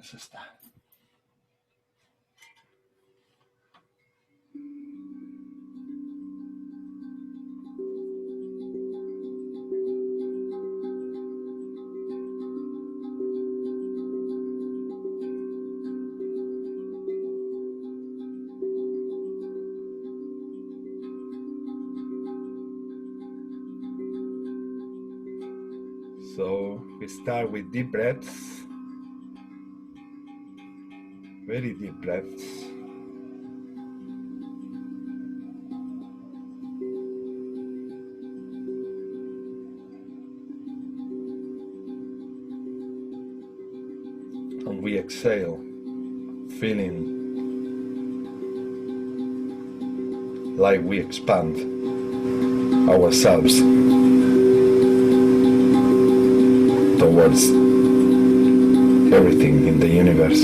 Eso está. So we start with deep breaths, very deep breaths. And we exhale, feeling like we expand ourselves towards everything in the universe.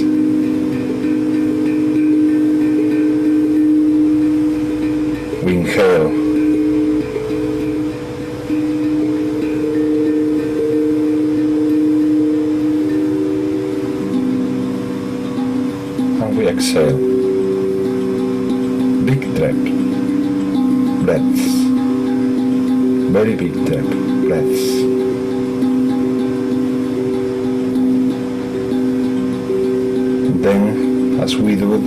We inhale, and we exhale. Big breaths, very big breaths. Then, as we do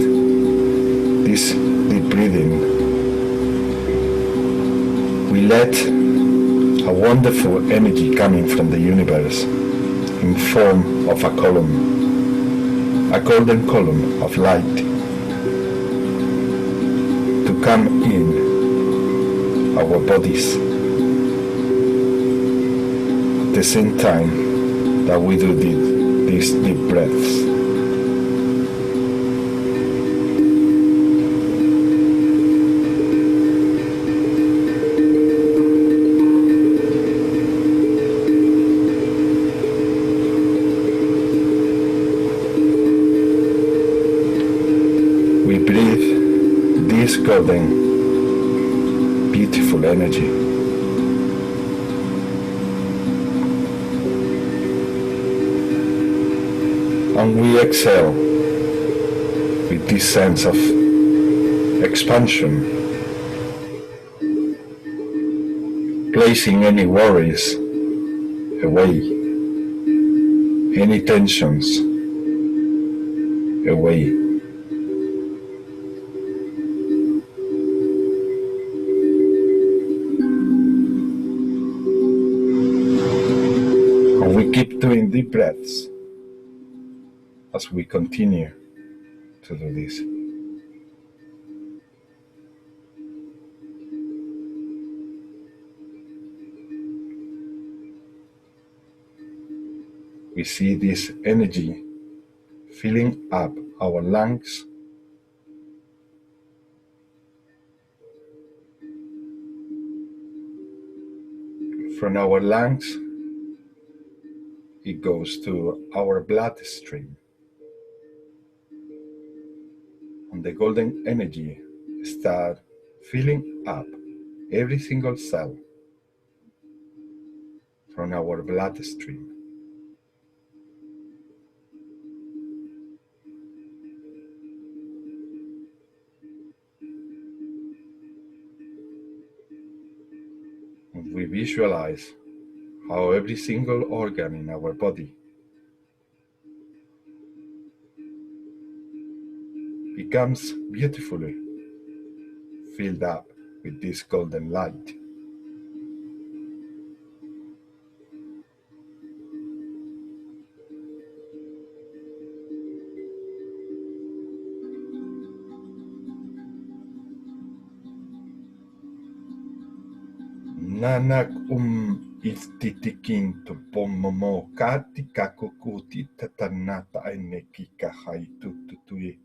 this deep breathing, we let a wonderful energy coming from the universe in form of a column, a golden column of light, to come in our bodies at the same time that we do these deep breaths. This golden, beautiful energy. And we exhale with this sense of expansion, placing any worries away, any tensions away. Keep doing deep breaths as we continue to do this. We see this energy filling up our lungs, from our lungs it goes to our bloodstream, and the golden energy starts filling up every single cell from our bloodstream. And we visualize how every single organ in our body becomes beautifully filled up with this golden light. Nanak istitikin to pomomo kati kakukuti tatanata eneki kahai tututui.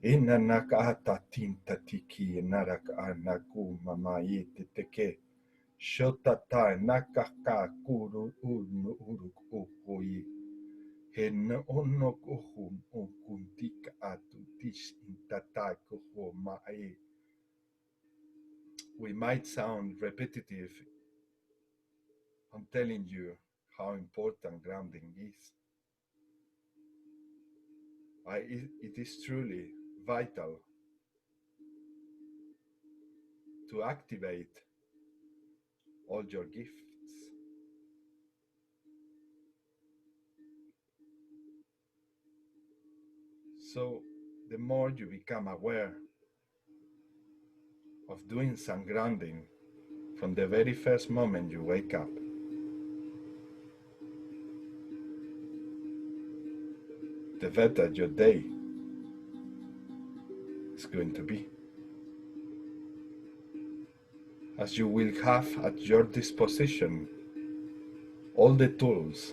Inanak atatinta tiki narak anaku mama yete teke. Shotata nakaka kuru unu uruk ukui. Hen onok uhum ukuntik atutis intatako mae. We might sound repetitive. I'm telling you how important grounding is. it is truly vital to activate all your gifts. So the more you become aware of doing some grounding from the very first moment you wake up, the better your day is going to be, as you will have at your disposition all the tools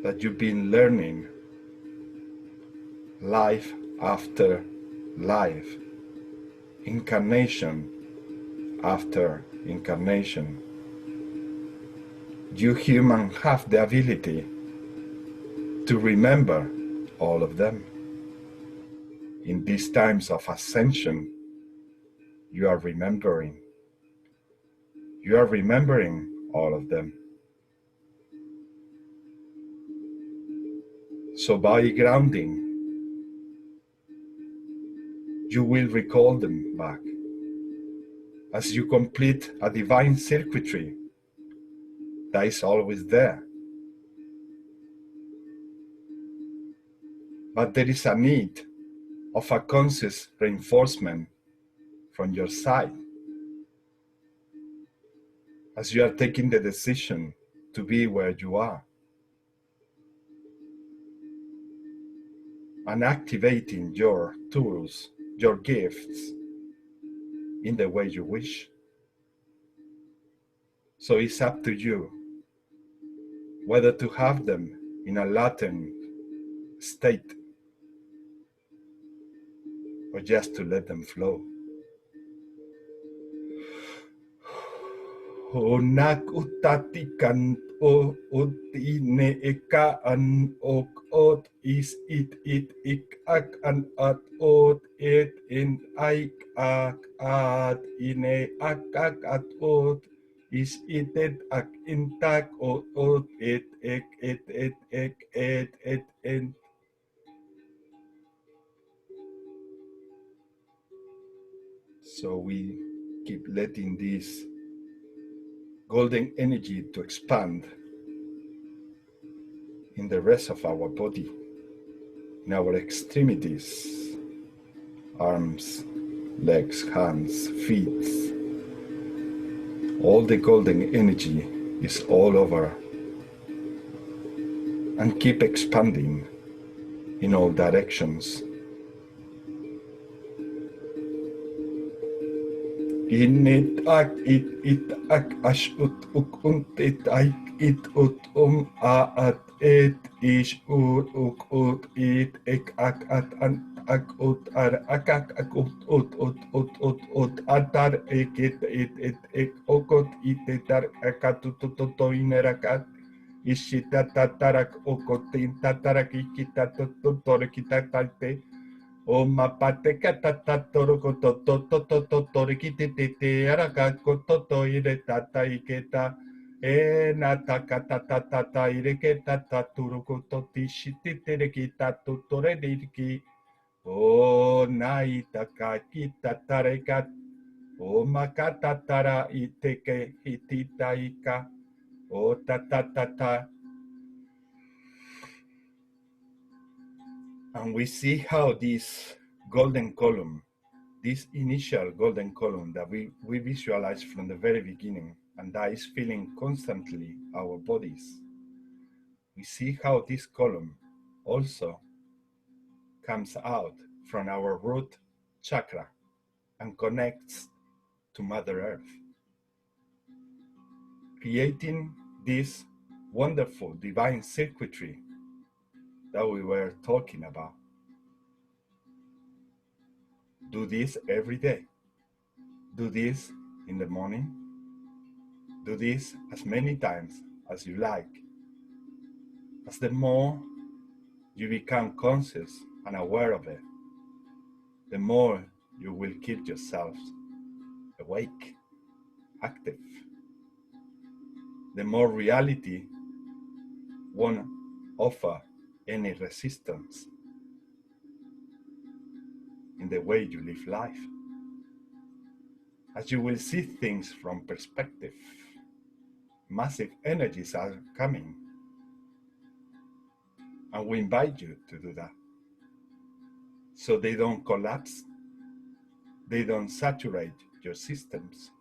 that you've been learning life after life, incarnation after incarnation. You humans have the ability to remember all of them. In these times of ascension, you are remembering. You are remembering all of them. So by grounding, you will recall them back as you complete a divine circuitry that is always there. But there is a need of a conscious reinforcement from your side as you are taking the decision to be where you are and activating your tools, your gifts in the way you wish. So it's up to you whether to have them in a latent state or just to let them flow. Onak utatikan o utine eka an ok ot is it ik ak an at ot et in ik ak at ine ak at ot is it ak intak ot et ek et en. So we keep letting this golden energy to expand in the rest of our body, in our extremities, arms, legs, hands, feet. All the golden energy is all over and keep expanding in all directions. It ak ash ut it ut at et ish ut it ek ak at an ak ut ar ak atar ek okot it tar akatutoto inerakat ishita tatarak okotin tatarak ikita totorikitatate. O mapate katata toroko toto torikitete araka kototo ire tata iketa e nataka tata ireketa taturoko totishitite rekita tutore diriki o naitaka kita tarekat o makata tara iteke hitita ika o tata. And we see how this golden column, this initial golden column that we visualize from the very beginning, and that is filling constantly our bodies. We see how this column also comes out from our root chakra and connects to Mother Earth, creating this wonderful divine circuitry that we were talking about. Do this every day. Do this in the morning. Do this as many times as you like. As the more you become conscious and aware of it, the more you will keep yourselves awake, active. The more reality won't offer any resistance in the way you live life. As you will see things from perspective, massive energies are coming, and we invite you to do that. So they don't collapse, they don't saturate your systems.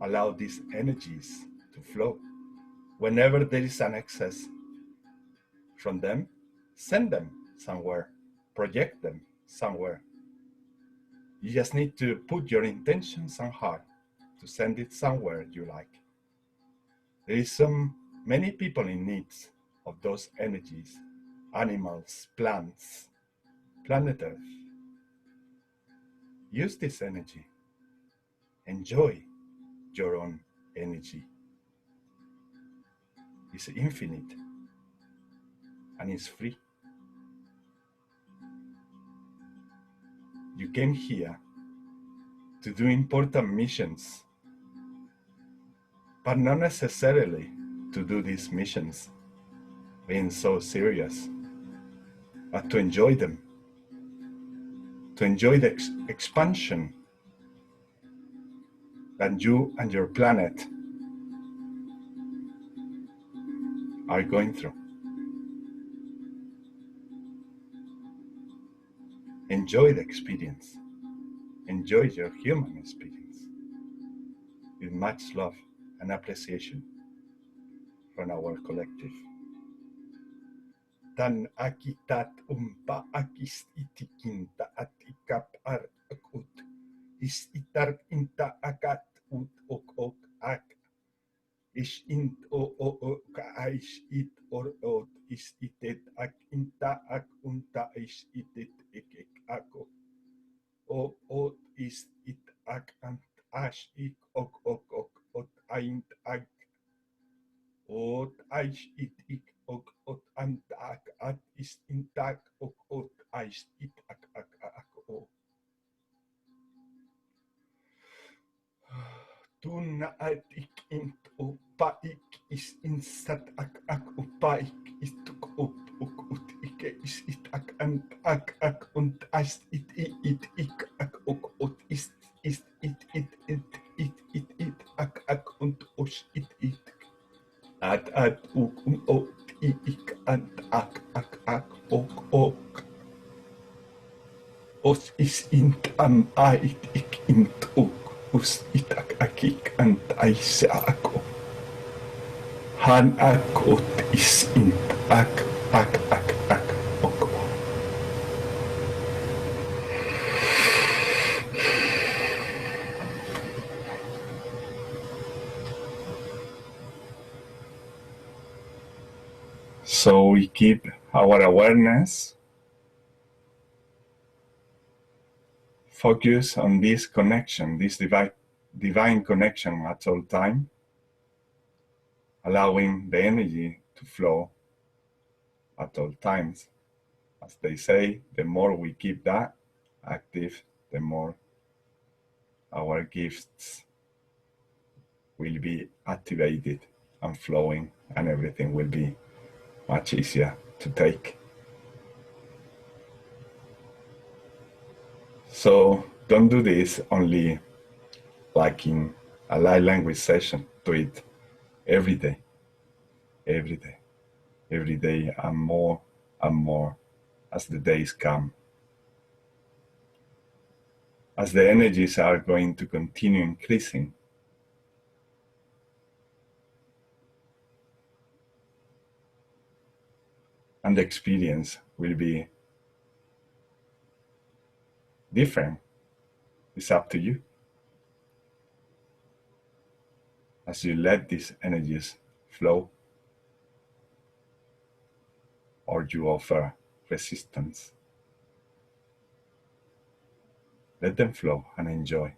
Allow these energies to flow. Whenever there is an excess from them, send them somewhere, project them somewhere. You just need to put your intentions and heart to send it somewhere you like. There is many people in need of those energies, animals, plants, planet Earth. Use this energy. Enjoy your own energy. It's infinite and it's free. You came here to do important missions, but not necessarily to do these missions being so serious, but to enjoy them, to enjoy the expansion that you and your planet are going through. Enjoy the experience. Enjoy your human experience with much love and appreciation from our collective. Tan akitat umpa akis itikinta atikap ar akut is itar inta akat ut ok ak is int o ka is it or ot is itet ak inta ak unta is itet ek ako o ot is it ak ant ash ik ok ot aint ak ot ais it ik ok ot ant ak at is intak ok ot ais it ak o tuna at ik int o pa ik is insat ak o pa ik is tuk op ok ot ik is it ak ant ak und ais it ik ak ok ot is it ak und os it at ot ik ant ak ok os is int am ait ik int ok us itak akik ant aisa ako han akot is int ak oko. So we keep our awareness focus on this connection, this divine connection at all time, allowing the energy to flow at all times. As they say, the more we keep that active, the more our gifts will be activated and flowing, and everything will be much easier to take. So don't do this only like in a light language session. Do it every day, every day, every day, and more as the days come. As the energies are going to continue increasing, and the experience will be different. It's up to you. As you let these energies flow, or you offer resistance, let them flow and enjoy.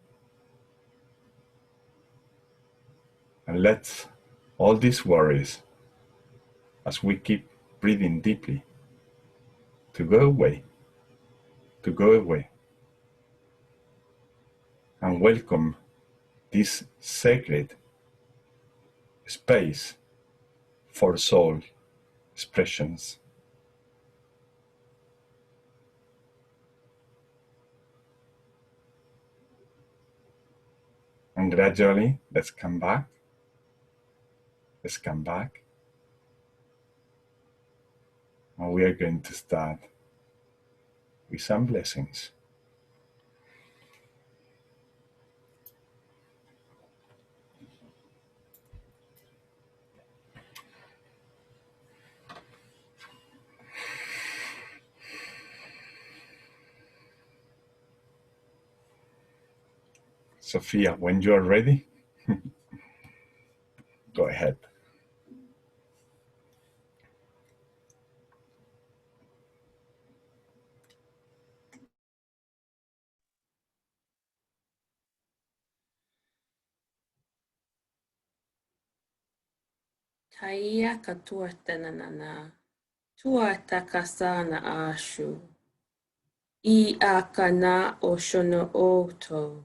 And let all these worries, as we keep breathing deeply, to go away, and welcome this sacred space for soul expressions. And gradually, let's come back. Let's come back. And we are going to start with some blessings. Sophia, when you are ready, go ahead. Taia katuatanana, tuatakasana ashu, I akana oshono oto,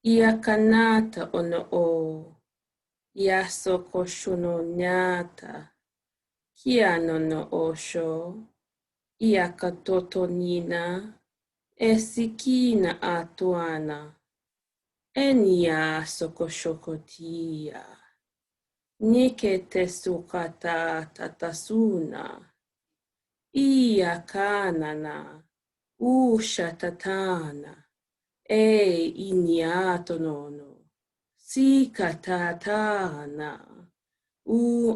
I akanata ono o, Yasoko shuno nyata, Kiano no osho, I akatoto nina, Esikina atuana, Enya soko shokotia. Nike te sukata tatasuna, Ia kanana, Ushatatana, Iniato nono, Sikatatana,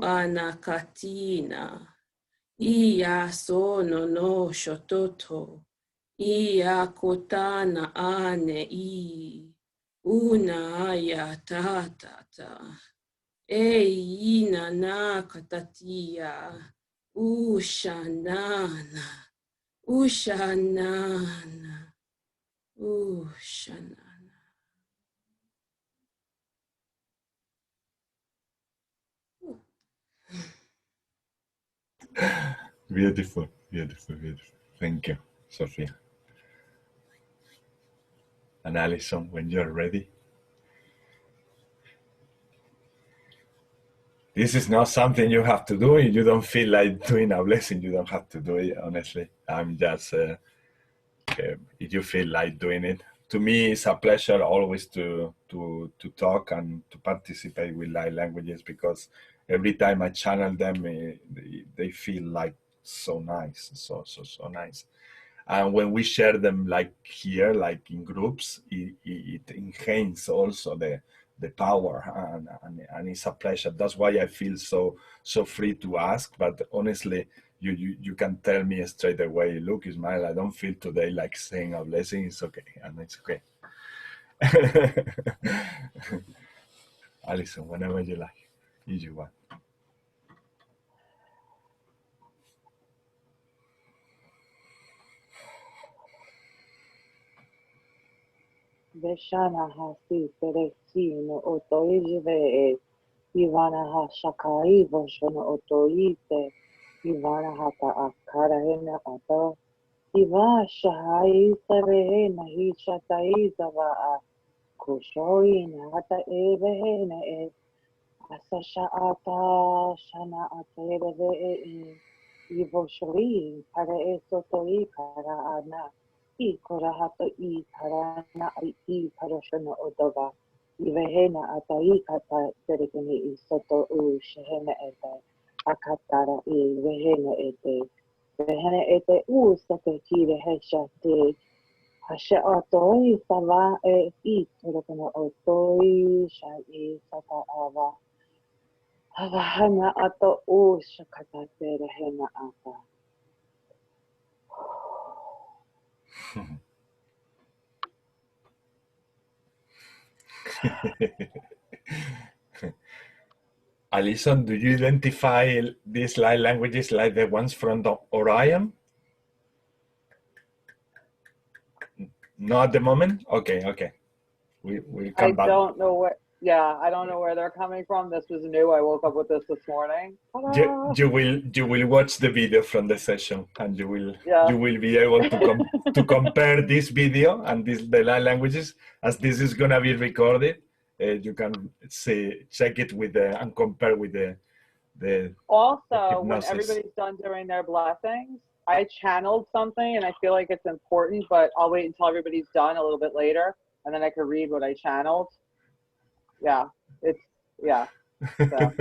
Anakatina, Ia sono no shototo, Ia kotana ane una aya tatata. Ina na katatia, Ushanana, Ushanana, Ushanana. Beautiful, beautiful, beautiful. Thank you, Sophia. And Alison, when you're ready. This is not something you have to do. If you don't feel like doing a blessing, you don't have to do it, honestly. I'm just, if you feel like doing it. To me, it's a pleasure always to talk and to participate with light languages, because every time I channel them, they feel like so nice, so nice. And when we share them like here, like in groups, it enhances also the power, and it's a pleasure. That's why I feel so free to ask. But honestly, you can tell me straight away, look, Ismael, I don't feel today like saying a blessing. It's okay, and it's okay. Alison, whenever you like, if you want. Veshana hasi teresino otoive Ivana ha shakai voshono otoite Ivana hata akara hena ato Iva shahai sarehena hi shatai zava a kushoina hata evehena e Asasha ata shana atereve e Ivo shori para e sotoi para ana I korahata I karana I parashana odova. Ivehena atai kata terekene I soto u shehena ete. Akatara I vehena ete. Vehena ete u sate kire hesha te. Hashe otoi sava e I terekene otoi sha I sata ava. Havahana ato u shakata terehena ata. Alison, do you identify these light languages like the ones from the Orion? Not at the moment? Okay, okay. We come back. I don't know where, I don't know where they're coming from. This was new. I woke up with this morning. You will watch the video from the session, and you will be able to compare this video and the light languages, as this is gonna be recorded. You can check it with and compare with Also, when hypnosis. everybody's done doing their blessings, I channeled something and I feel like it's important, but I'll wait until everybody's done a little bit later and then I can read what I channeled. Yeah, it's, yeah. So.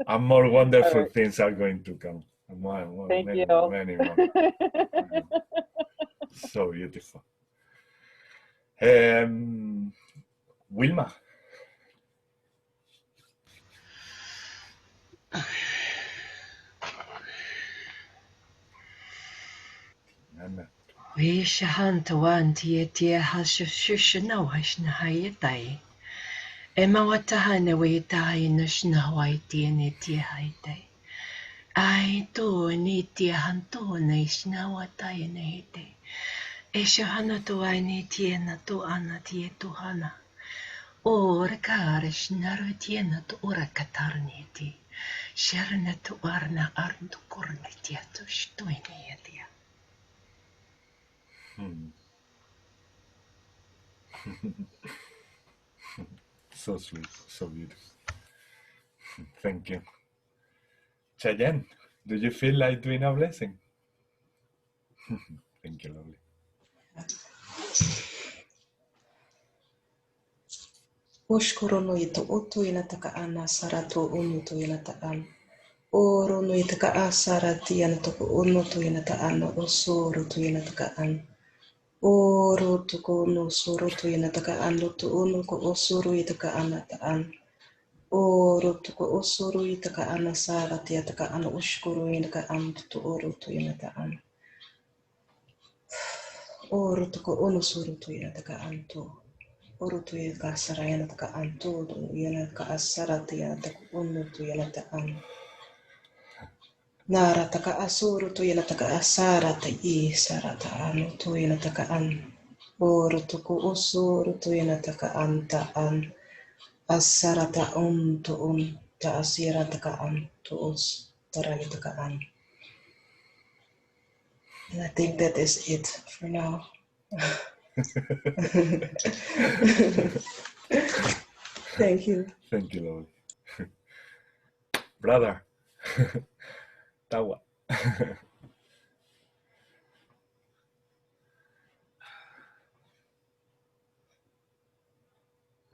And more wonderful right. things are going to come. Thank many, you. many more. So beautiful. Wilma. Anna. We shahanta wan tia tia hashushushna washna hayatai. Emma watahana waitai nushna hawaii tia ne tia haitai. Ai to ni tia hanto na ishna watai nete. E shahana to ai ni tia na to ana tia to hana. Ora karish naru tia na to ora katarniti. Sharna to arna arntu kornitia to shtoini tia. So sweet, so beautiful. Thank you. Cheyenne, do you feel like doing a blessing? Thank you, lovely. Oshkoro no ito oto inataka ana sarato unuto inata an. Oro no itaka asara tiana toko unuto inata an osoro to inataka an. Oro toko no soro to inataka an loto unuko osoro itaka anata an. Oro toko osoro itaka ana sara tiataka an oshkoro inaka an to oro to inata an. Oro toko onosoro to inataka an to. Oro tu ya ka asara yana taka an todo yana ka asara te yana taka unu tu yana ta an. Nara taka asoro tu yana taka asara te I sara ta anu tu yana taka an. Oro tu ko osoro tu yana taka an ta an. Asara ta tu ta asira taka an tu os tara yana taka an. And I think that is it for now. Thank you. Thank you, Lord. Brother, Tawa.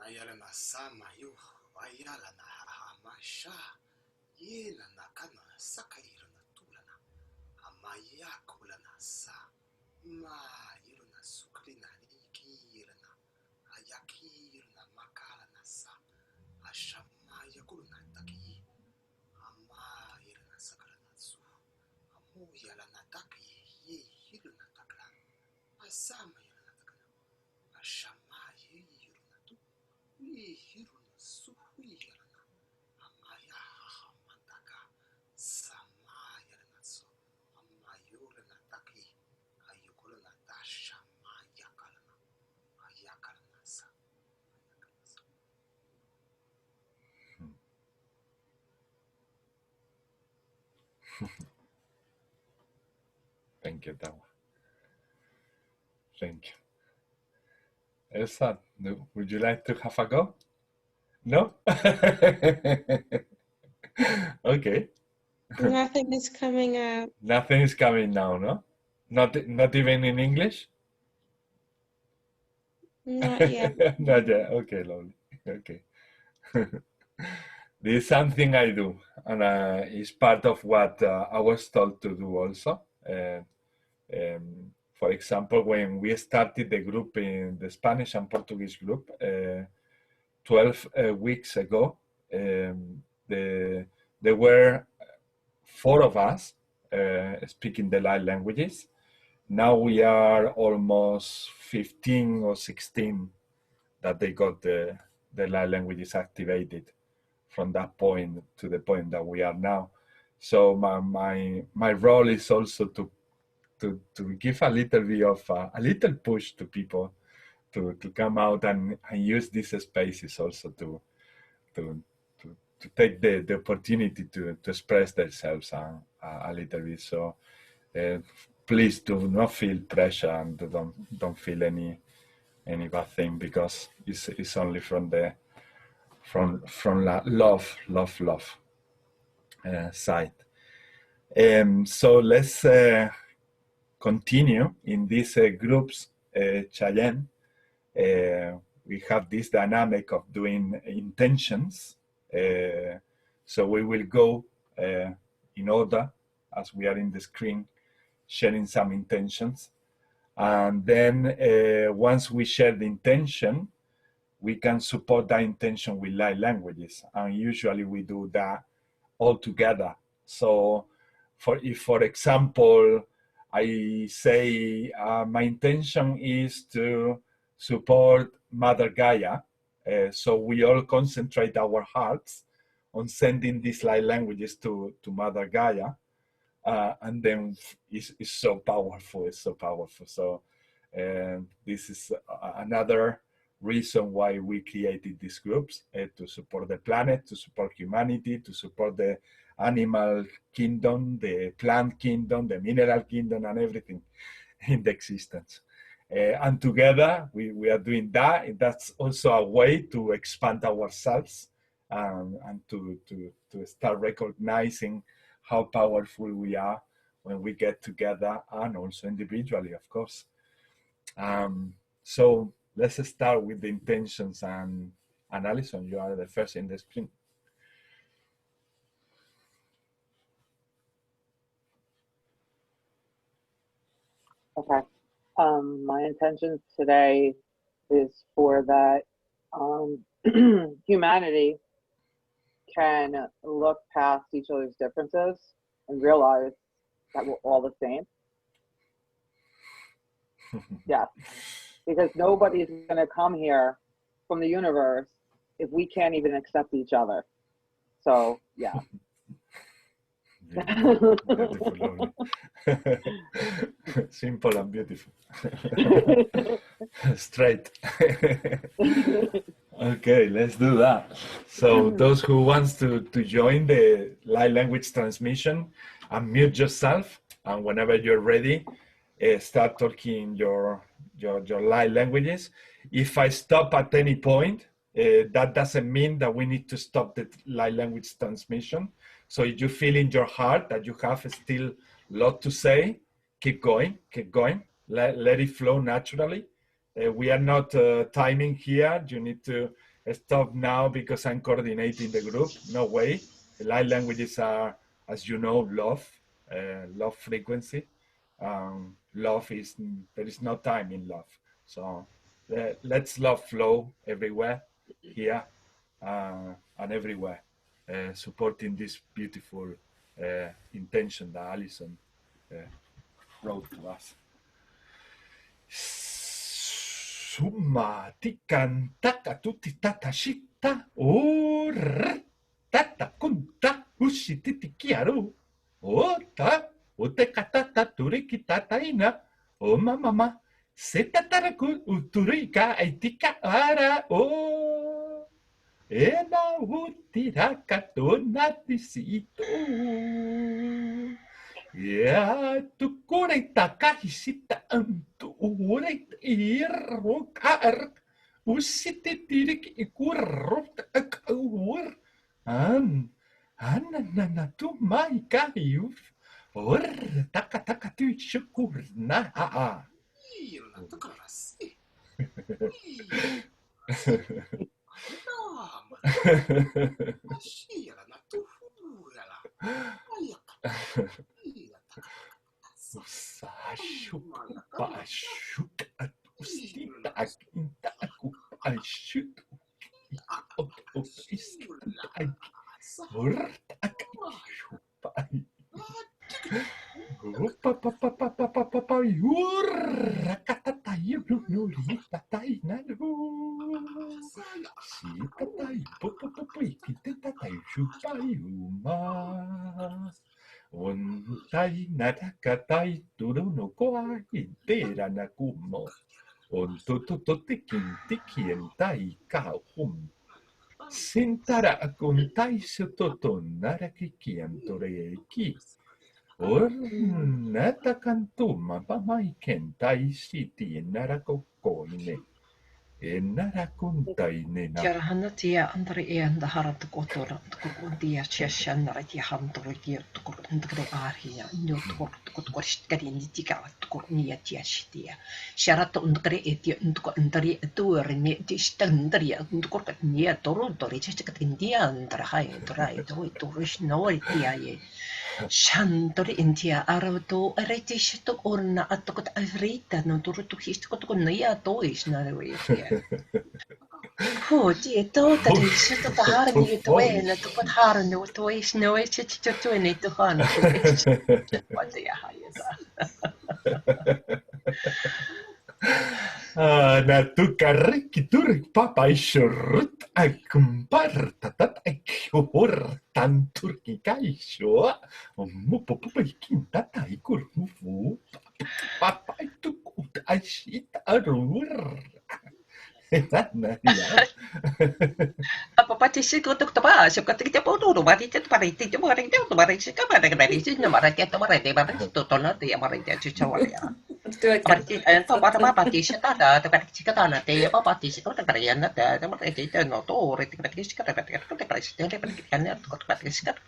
Nayala na sama yu, wayala na hamasha, yela na kana sakaira na tulana, amaya kulana sa, ma yiru na sukri na nikira na, ayakir na makala na sa, ashamaya kulana taki, amaya na sakala na su, amuyala na taki, yiru na takla, asama yiru na takla, ashamaya yiru na tu. Hiruna suhuyarana amaya hamataka samayarana so amayurana taki ayukulana dasha mayakalana ayakalana sa. Thank you, Tawa. Thank you. Elsa, would you like to have a go? No? Okay. Nothing is coming out. Nothing is coming now, no? Not even in English? Not yet. Not yet. Okay, lovely. Okay. This is something I do, and it's part of what I was told to do also. For example, when we started the group in the Spanish and Portuguese group 12 weeks ago, there were 4 of us speaking the light languages. Now we are almost 15 or 16 that they got the light languages activated from that point to the point that we are now. So my role is also to give a little bit of a little push to people to come out and use these spaces also to take the opportunity to express themselves a little bit. So please do not feel pressure and don't feel any bad thing, because it's only from the from la love side. So let's continue in these groups, Cheyenne. We have this dynamic of doing intentions. So we will go in order as we are in the screen, sharing some intentions. And then once we share the intention, we can support that intention with light languages. And usually we do that all together. So if, for example, I say my intention is to support Mother Gaia, so we all concentrate our hearts on sending these light languages to Mother Gaia, and then it's so powerful, it's so powerful. So this is another reason why we created these groups, to support the planet, to support humanity, to support the animal kingdom, the plant kingdom, the mineral kingdom, and everything in the existence. And together we are doing that. That's also a way to expand ourselves and to start recognizing how powerful we are when we get together, and also individually, of course. So let's start with the intentions, and Alison, you are the first in the screen. Okay. My intention today is for that humanity can look past each other's differences and realize that we're all the same. Yeah. Because nobody's going to come here from the universe if we can't even accept each other. So, yeah. Beautiful, beautiful, lovely. Simple and beautiful. Straight. Okay, let's do that. So those who wants to join the light language transmission, unmute yourself, and whenever you're ready, start talking your light languages. If I stop at any point, that doesn't mean that we need to stop the light language transmission. So if you feel in your heart that you have still a lot to say, keep going, let it flow naturally. We are not timing here. You need to stop now because I'm coordinating the group. No way. The light languages are, as you know, love frequency. Love is, there is no time in love. So let's love flow everywhere, here and everywhere. Supporting this beautiful intention that Alison wrote to us. Summa tikan taka tuti tata shita or tata kunta ushititi kiaru ota ote katata turiki tata ina o mama setataraku uturika aitika ara o ena utiraka tonatisito. Ya tu kore takahishita antu ure irokar usite tirik ikurrot akur anana tu mai kayu or taka tu shukur na a Ontai natakatai turu no koa intera na kumo. On totote kintiki entai ka hum. Sintara akuntai sototo narakiki antoreiki. Or natakantuma pamai kentai siti narako koine. Enarakuntai nena. Tiara hana tia andare e anda hara tukotora tukuru dia chiashanara tia hamtori dia tukuru andare aria nyo tukuru shikari ni tika tukuru ni tia shitia sharato andare e tia tukuru andare tuere ni distandari tukuru ni toru tori chikati india andare hai torai to shnori tia ye shantori india arauto arete shito orna atukut avrita no turu tukhisto tukun ya to isnare we tia. Oh, die tota die shit op haar nie te wen, te pat haar no te wees no is dit te nie te gaan. Wat jy haai da. Na tu kariki turik papa ishurut akumpar tatat akhur tan turki kaisho mu popo ikinta taikur mu papa itu kut ashita arur. Apa pati si ko tok taba, so ka tikte po do mari te pare te mari te mari si ka pare mari si no mari te mari to tola te mari te chawa ya. Pati to para pati si ta da te pati si ka na te pa pati si ko te pare na te mari te no to re te pati si ka te pare si te pati ka na to pati si ka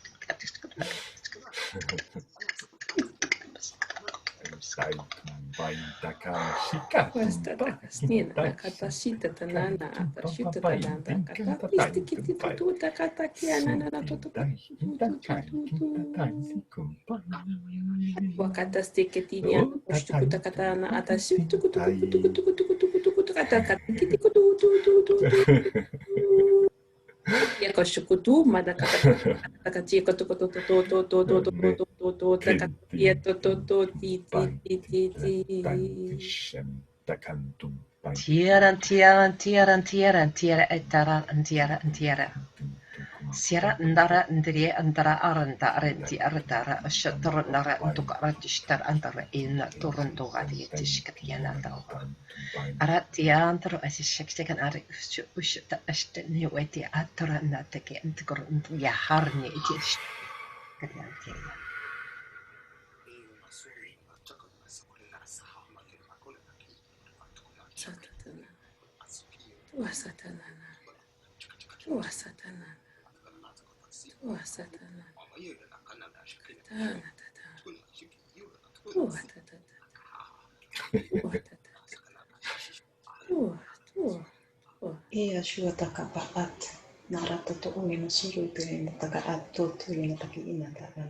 Sai vai da shika. Questa tacastina, la catashita tanana, atashita tananda, catapistiki tuta katakiana na toto. Wakatastiki tinia, pushtukuta katana, atashitu kutu katakatiki kutu. Ya koshukutu, madakata takati kutu takatia Tiara. Sierra ndara ndrie andara aranda arenti ardara shatar ndara untuk artistar antara in turun to gadi tishkatiana dawa. Aratia antara asishaktakan ari ushta ashtani wati atara natake antikor ya harni itish katiantia. Wasatana. Wasatana. Ia shua taka paat narata to ungina suru te ina taka ato tu ina taki ina taka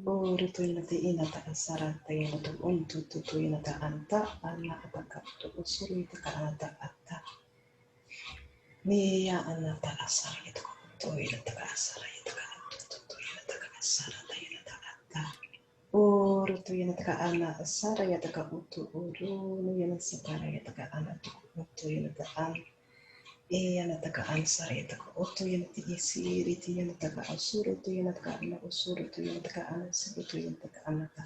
ori tu ina te ina taka sarata ina tu untu tu ina ta anta ana taka tu usuru taka anta ata Mia ana taka sara ita tu ina taka sara ita taka tu ina taka sarata ina taka ata ori tu ina taka ana sara ita taka utu uru ina sakara ita taka ana tu ina taka ana taka ansar ya taka oto yana ti isiri ti yana taka asuru tu yana taka ana usuru tu yana taka ana sibu tu yana taka ana ta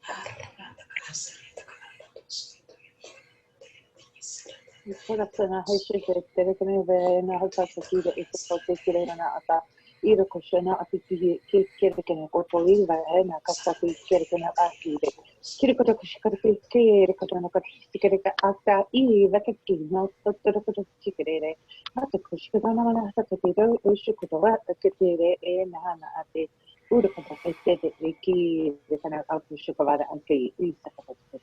harra taka asar ya taka ana tu usuru tu yana taka isiri. Coração recheio que me vê na roça aqui da isso pode ser na ata ir com chana a pipi que quer que na cotoí vai na casa que quer que na aqui de quer que eu quero que quer na casa que quer que ata e vai que não todo que quer ata que na na ata que de o que do que ter é na ate ura que vai ter de que de kana auto chocolate anche isso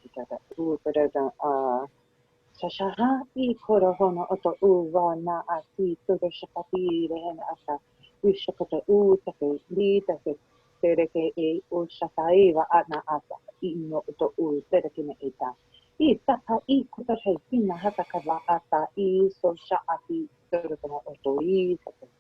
que cada o para Shashaha I korohono oto uwa na ati todo shakati rehena ata ushakata u take li take tereke e o shakai wa ana ata I no oto u tereke me eta I tata I kotahe hina hata kawa ata I so shaati todo kama oto I take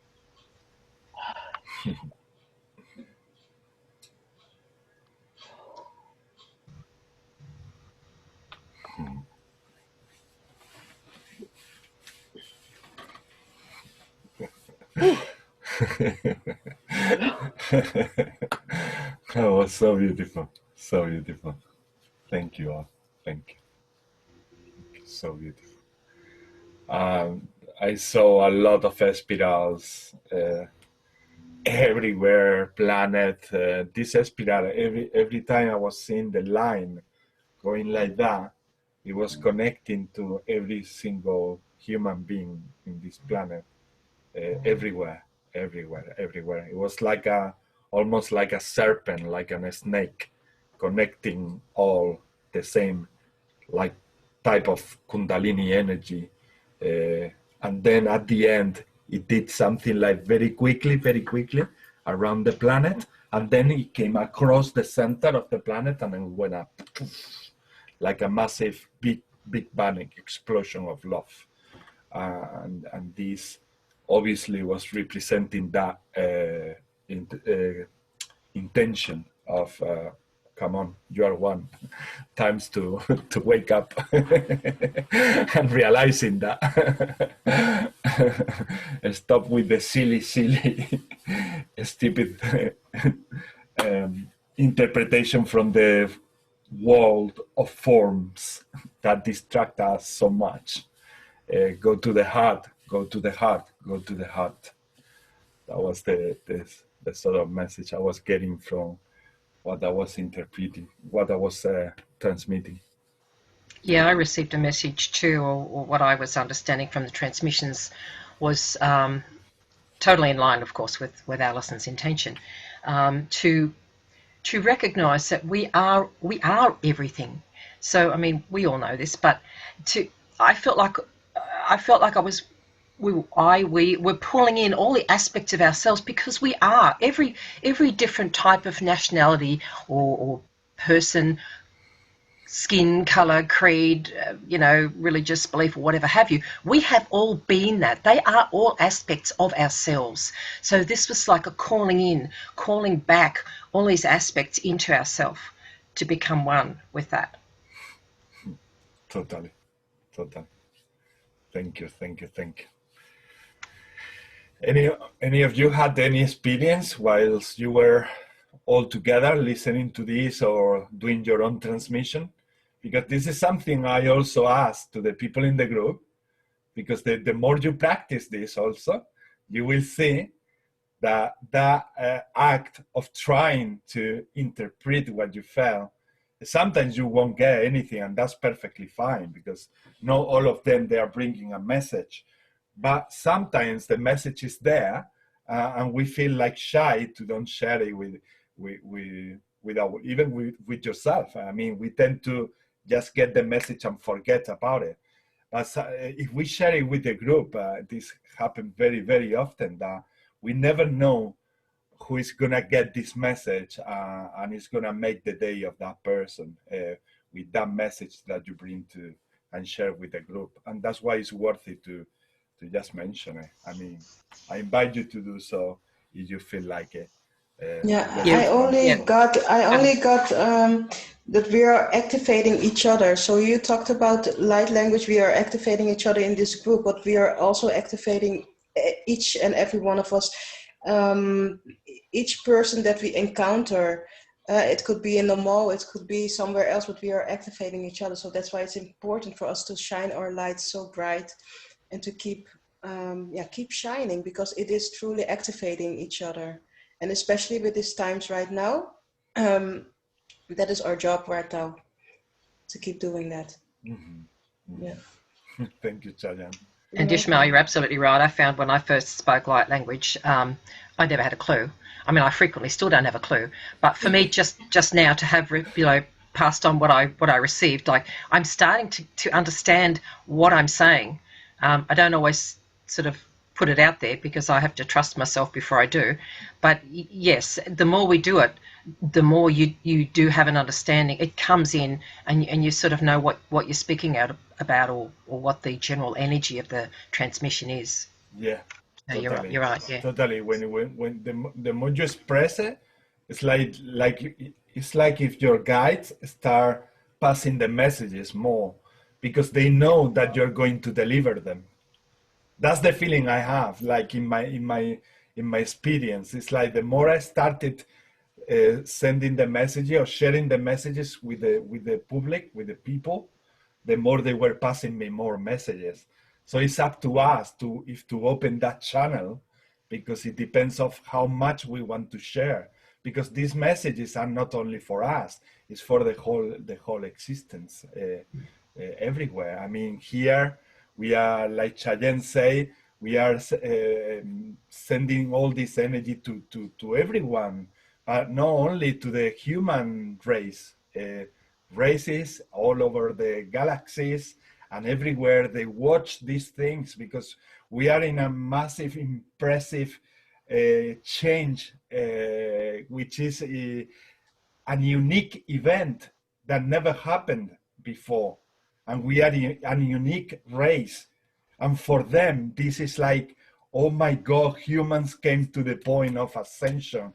That was so beautiful. So beautiful. Thank you all. Thank you. So beautiful. I saw a lot of spirals everywhere, planet. This spiral, every time I was seeing the line going like that, It was connecting to every single human being in this planet, everywhere, everywhere, everywhere. It was like almost like a serpent, like a snake, connecting all the same, like type of Kundalini energy. And then at the end, it did something like very quickly around the planet, and then it came across the center of the planet and then went up like a massive big bang explosion of love. And this obviously was representing that intention of come on, you are one. Times to wake up and realizing that. Stop with the silly, stupid interpretation from the world of forms that distract us so much. Go to the heart, go to the heart, go to the heart. That was the sort of message I was getting from what I was interpreting, what I was transmitting. Yeah, I received a message too, or what I was understanding from the transmissions was totally in line, of course, with Alison's intention, to recognise that we are everything. So, I mean, we all know this, but I felt like we were pulling in all the aspects of ourselves, because we are every different type of nationality or person, skin color, creed, religious belief, or whatever have you. We have all been that. They are all aspects of ourselves. So this was like a calling back all these aspects into ourselves to become one with that. Totally. Thank you. Any of you had any experience whilst you were all together listening to this or doing your own transmission? Because this is something I also ask to the people in the group, because the more you practice this also, you will see that act of trying to interpret what you felt, sometimes you won't get anything, and that's perfectly fine, because not all of them, they are bringing a message. But sometimes the message is there, and we feel like shy to don't share it with yourself. I mean, we tend to just get the message and forget about it. But if we share it with the group, this happens very, very often, that we never know who is gonna get this message, and it's gonna make the day of that person with that message that you bring to and share with the group. And that's why it's worth it to just mention it. I mean, I invite you to do so if you feel like it. I only got that we are activating each other. So you talked about light language. We are activating each other in this group, but we are also activating each and every one of us. Each person that we encounter, it could be in the mall, it could be somewhere else, but we are activating each other. So that's why it's important for us to shine our light so bright and to keep shining, because it is truly activating each other. And especially with these times right now, that is our job right now, to keep doing that. Mm-hmm. Yeah. Thank you, Chayan. And Ismael, you're absolutely right. I found when I first spoke light language, I never had a clue. I mean, I frequently still don't have a clue. But for me, just now to have passed on what I received, like I'm starting to understand what I'm saying. I don't always sort of put it out there, because I have to trust myself before I do. But yes, the more we do it, the more you do have an understanding. It comes in, and you sort of know what you're speaking about, or what the general energy of the transmission is. Yeah, so totally. You're right. Yeah, totally. When the more you express it, it's like if your guides start passing the messages more, because they know that you're going to deliver them. That's the feeling I have. Like in my experience, it's like the more I started sending the messages or sharing the messages with the public, with the people, the more they were passing me more messages. So it's up to us to open that channel, because it depends of how much we want to share. Because these messages are not only for us; it's for the whole existence. everywhere. I mean, here we are, like Chayen say, we are sending all this energy to everyone, but not only to the human race. Races all over the galaxies and everywhere, they watch these things because we are in a massive, impressive change, which is an unique event that never happened before. And we are a unique race. And for them, this is like, oh my God, humans came to the point of ascension.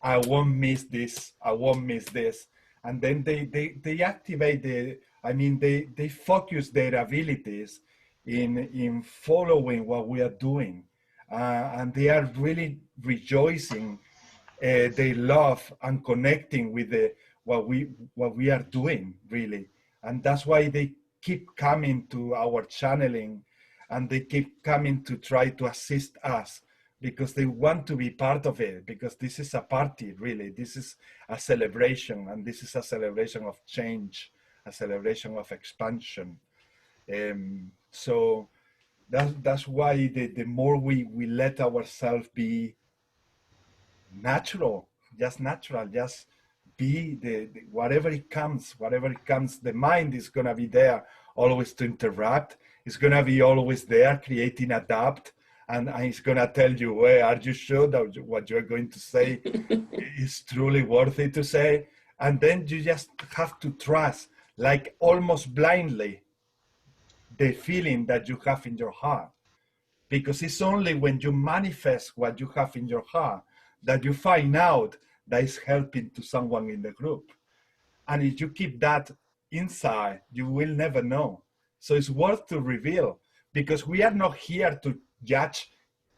I won't miss this. I won't miss this. And then they activate they focus their abilities in following what we are doing. And they are really rejoicing. They love and connecting with what we are doing, really. And that's why they keep coming to our channeling, and they keep coming to try to assist us, because they want to be part of it, because this is a party, really. This is a celebration, and this is a celebration of change, a celebration of expansion. So that's why the more we let ourselves be natural, just be the whatever it comes, the mind is gonna be there always to interact. It's gonna be always there, creating adapt, and it's gonna tell you, well, are you sure that what you're going to say is truly worthy to say? And then you just have to trust, like almost blindly, the feeling that you have in your heart. Because it's only when you manifest what you have in your heart that you find out that it's helping to someone in the group. And if you keep that inside, you will never know. So it's worth to reveal, because we are not here to judge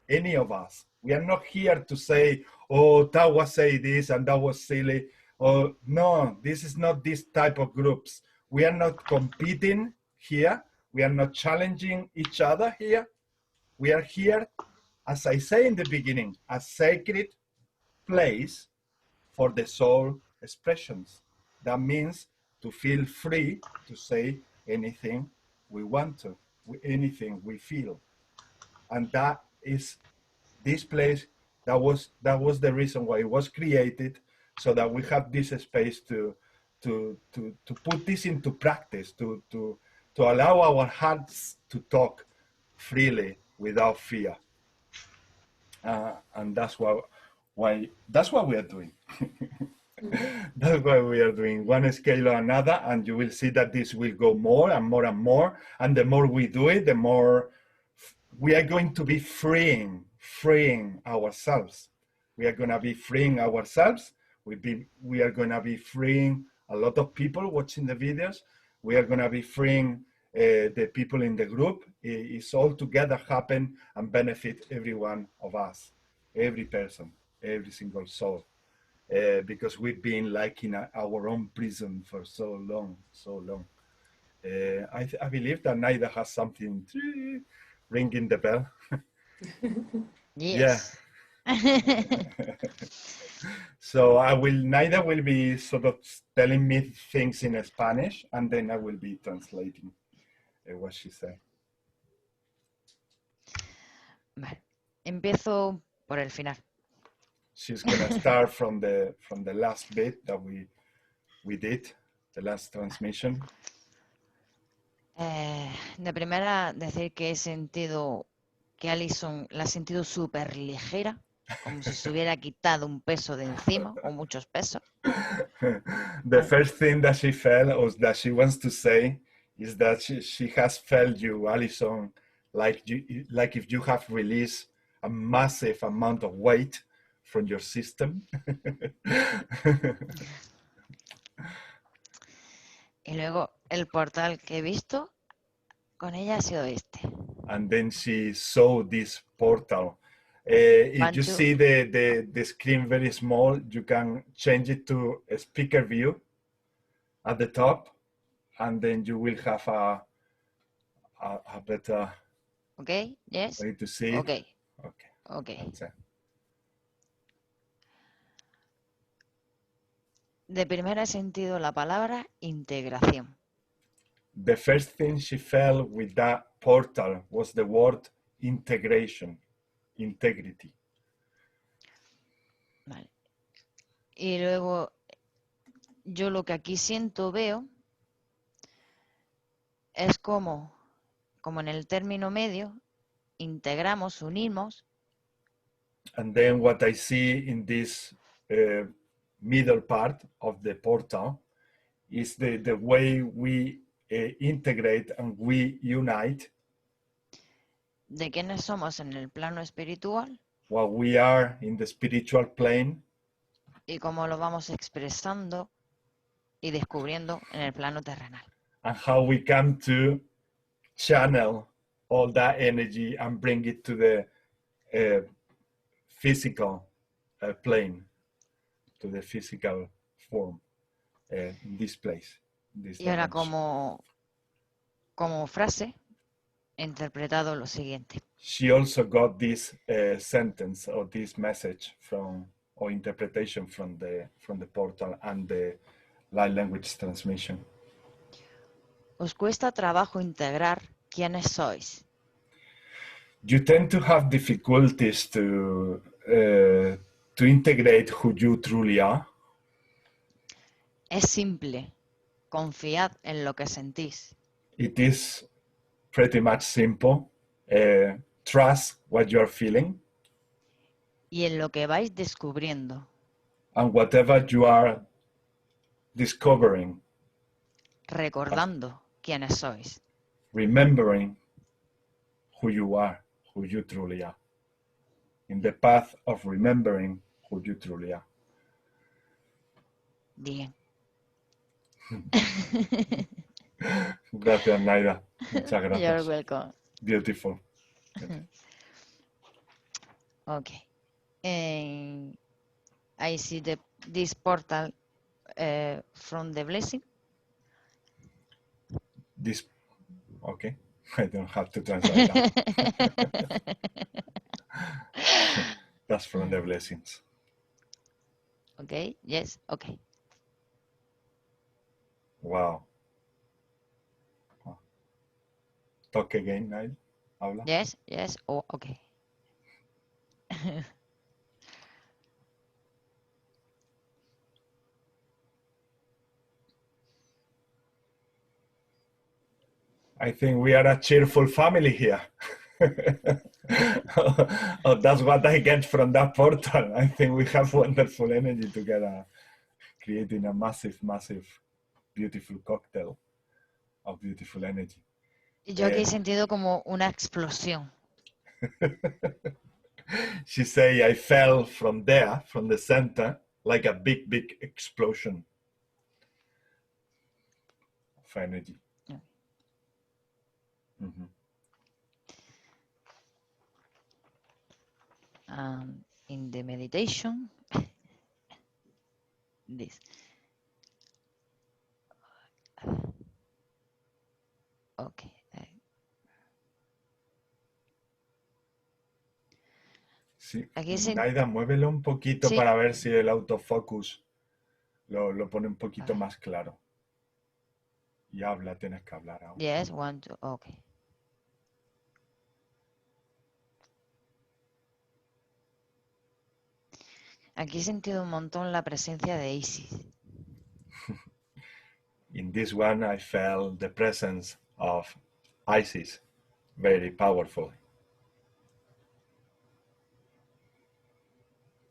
any of us. We are not here to say, oh, that was say this and that was silly. Oh, no, this is not this type of groups. We are not competing here. We are not challenging each other here. We are here, as I say in the beginning, a sacred place for the soul expressions. That means to feel free to say anything we want to, anything we feel. And that is this place, that was the reason why it was created, so that we have this space to put this into practice, to allow our hearts to talk freely without fear. And that's what we are doing. That's why we are doing one scale or another, and you will see that this will go more and more and more. And the more we do it, the more we are going to be freeing ourselves. We are going to be freeing ourselves. We are going to be freeing a lot of people watching the videos. We are going to be freeing the people in the group. It's all together happen and benefit every one of us, every person, every single soul. Because we've been like in our own prison for so long. I believe that Naida has something ringing the bell. Yes. Yeah. So Naida will be sort of telling me things in Spanish, and then I will be translating what she said. Vale. Empiezo por el final. She's gonna start from the last bit that we did, the last transmission. De primera, decir que he sentido que Alison la ha sentido súper ligera, como si se hubiera quitado un peso de encima, o muchos pesos. The first thing that she felt, or that she wants to say, is that she has felt you, Alison, like if you have released a massive amount of weight from your system. Y luego el portal que he visto con ella ha sido este. And then she saw this portal. If you see the screen very small, you can change it to a speaker view at the top, and then you will have a better Okay, yes. way to see it. Okay. Okay. Okay. That's it. De primera he sentido la palabra integración. the first thing she felt with that portal was the word integration, integrity. Vale. Y luego, yo lo que aquí siento, veo, es como en el término medio, integramos, unimos. And then what I see in this middle part of the portal is the way we integrate and we unite. De quiénes somos en el plano espiritual. What we are in the spiritual plane. Y cómo lo vamos expresando y descubriendo en el plano terrenal. And how we come to channel all that energy and bring it to the physical plane, to the physical form in this place. This Y ahora dimension. como frase, he interpretado lo siguiente. She also got this sentence or this message from, or interpretation from the portal and the light language transmission. Os cuesta trabajo integrar quiénes sois. You tend to have difficulties to integrate who you truly are. Es simple. Confiad en lo que sentís. It is pretty much simple. Trust what you are feeling. Y en lo que vais descubriendo. And whatever you are discovering. Recordando quiénes sois. Remembering who you are, who you truly are. In the path of remembering who you truly are. Bien. Gracias, Naida. Muchas gracias. You're welcome. Beautiful. Okay. I see this portal from the blessing. This, okay. I don't have to translate that. That's from the blessings. Okay, yes, okay. Wow. Talk again, Naida. Habla. Yes, oh, okay. I think we are a cheerful family here. Oh, that's what I get from that portal. I think we have wonderful energy together, creating a massive, massive, beautiful cocktail of beautiful energy. Yo aquí he sentido como una explosión. She say, I fell from there, from the center, like a big, big explosion of energy. Yeah. Mm-hmm. In the meditation, this. Okay. Sí. Aquí Naida, muévelo un poquito sí. Para ver si el autofocus lo pone un poquito más claro. Y habla, tienes que hablar ahora. Yes, 1, 2, okay. Aquí he sentido un montón la presencia de Isis. In this one, I felt the presence of Isis, very powerful.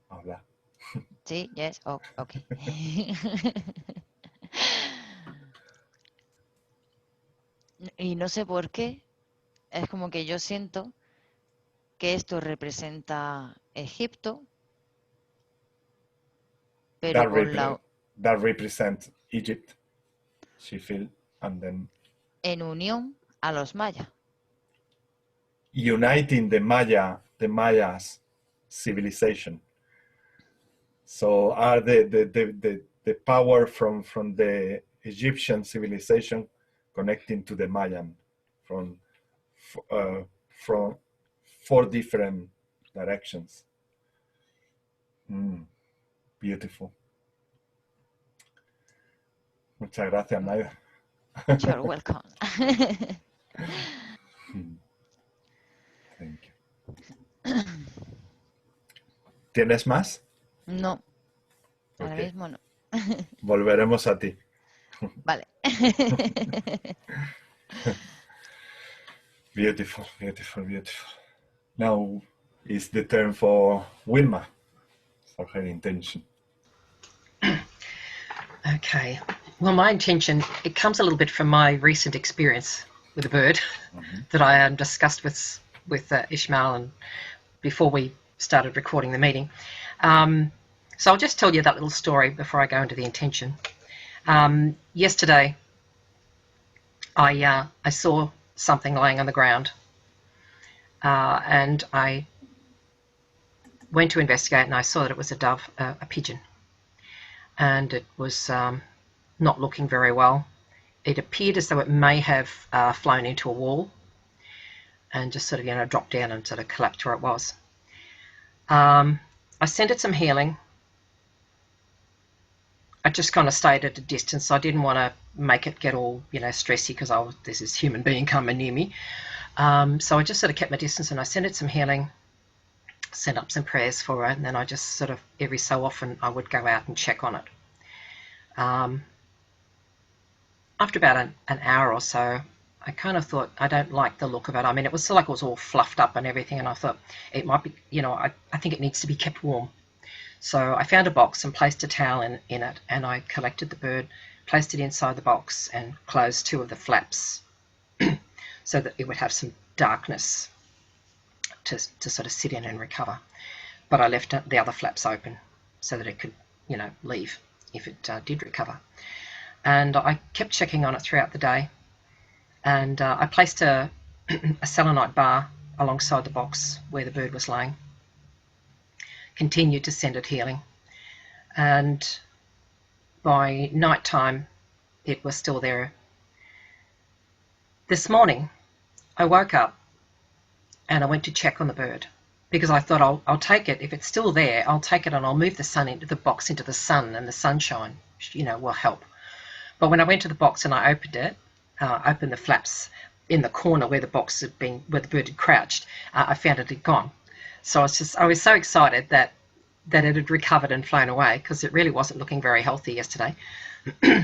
Habla. Sí, yes, oh, okay. Y no sé por qué, es como que yo siento que esto representa Egipto, pero that represents Egypt, she feel, and then en unión a los mayas. Uniting the Mayas civilization. So are the power from the Egyptian civilization connecting to the Mayan from 4 different directions. Beautiful. Muchas gracias, Naida. You're welcome. Thank you. ¿Tienes más? No, ahora Ok. mismo no. Volveremos a ti. Vale. Beautiful, beautiful, beautiful. Now is the turn for Wilma for her intention. Okay. Well, my intention, it comes a little bit from my recent experience with a bird that I discussed with Ismael and before we started recording the meeting. So I'll just tell you that little story before I go into the intention. Yesterday, I saw something lying on the ground, and I went to investigate, and I saw that it was a dove, a pigeon, and it was not looking very well. It appeared as though it may have flown into a wall and just sort of, dropped down and sort of collapsed where it was. I sent it some healing. I just kind of stayed at a distance. I didn't want to make it get all, stressy because there's this human being coming near me. So I just sort of kept my distance and I sent it some healing, sent up some prayers for it, and then I just sort of every so often I would go out and check on it. After about an hour or so, I kind of thought, I don't like the look of it. I mean, it was like it was all fluffed up and everything, and I thought it might be, I think it needs to be kept warm. So I found a box and placed a towel in it, and I collected the bird, placed it inside the box, and closed 2 of the flaps so that it would have some darkness to sort of sit in and recover. But I left the other flaps open so that it could, leave if it did recover. And I kept checking on it throughout the day, and I placed a selenite bar alongside the box where the bird was laying. Continued to send it healing, and by night time it was still there. This morning I woke up and I went to check on the bird because I thought I'll take it. If it's still there, I'll take it and I'll move the box into the sun, and the sunshine will help. But when I went to the box and I opened it, opened the flaps in the corner where the box had been, where the bird had crouched, I found it had gone. So I was so excited that it had recovered and flown away, because it really wasn't looking very healthy yesterday.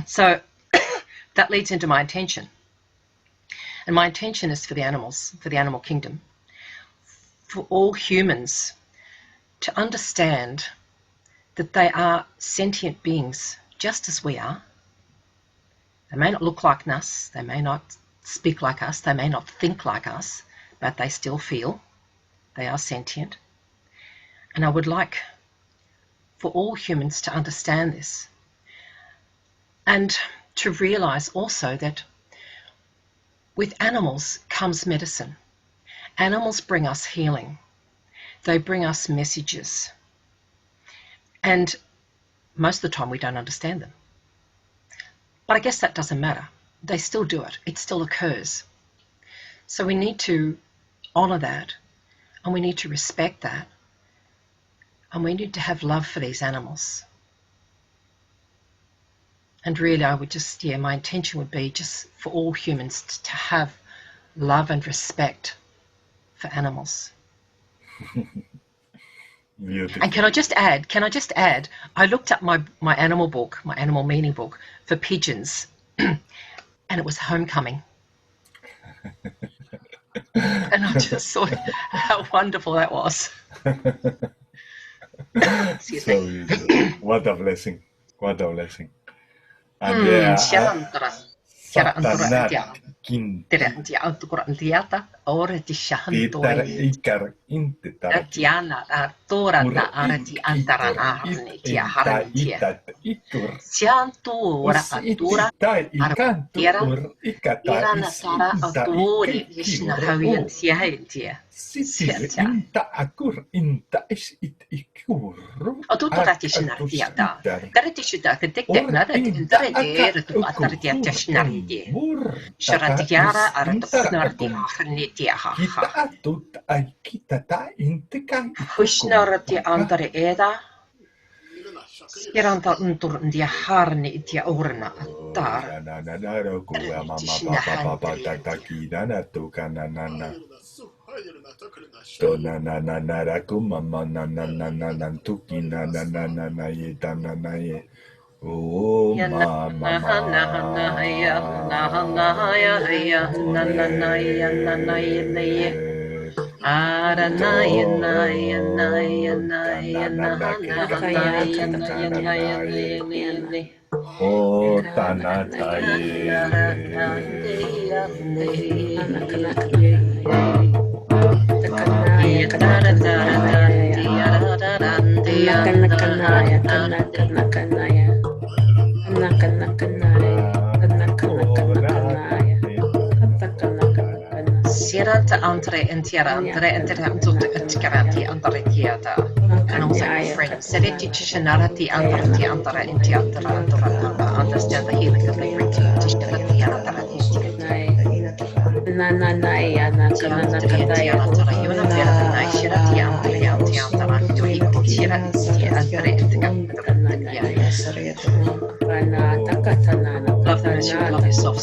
So that leads into my intention. And my intention is for the animals, for the animal kingdom, for all humans to understand that they are sentient beings just as we are. They may not look like us, they may not speak like us, they may not think like us, but they still feel. They are sentient. And I would like for all humans to understand this, and to realize also that with animals comes medicine. Animals bring us healing. They bring us messages. And most of the time we don't understand them. But I guess that doesn't matter. They still do it. It still occurs. So we need to honor that, and we need to respect that, and we need to have love for these animals. And really I would just, my intention would be just for all humans to have love and respect for animals. Beautiful. And can I just add, I looked up my animal book, my animal meaning book for pigeons, and it was homecoming. And I just saw how wonderful that was. Excuse me. What a blessing. What a blessing. And Satanat ora di Ikar Intitar Tiana Tora na Arati Antaran Arnitia Harnitia Siantura Atura Aratiera Irana Tara Atori Vishna Havian Siahentia Inta Akur Inta is it Ikur Oturatishnaria Garatishita Detectanada Indare to Ataratia Tashnaridi Sharatiara Aratasnardi Harnitia Kita Tut Aikitata Intika Hushnarati Andare Eda Siranta untur dia harni itia urna attar. Oh Sirata entre garanti antara tiata. And also my friend Sereti Chishanarati Antarati Antara Intiantara Antara understand the healing of the Reiki Tishanati Antara love them as you love yourself.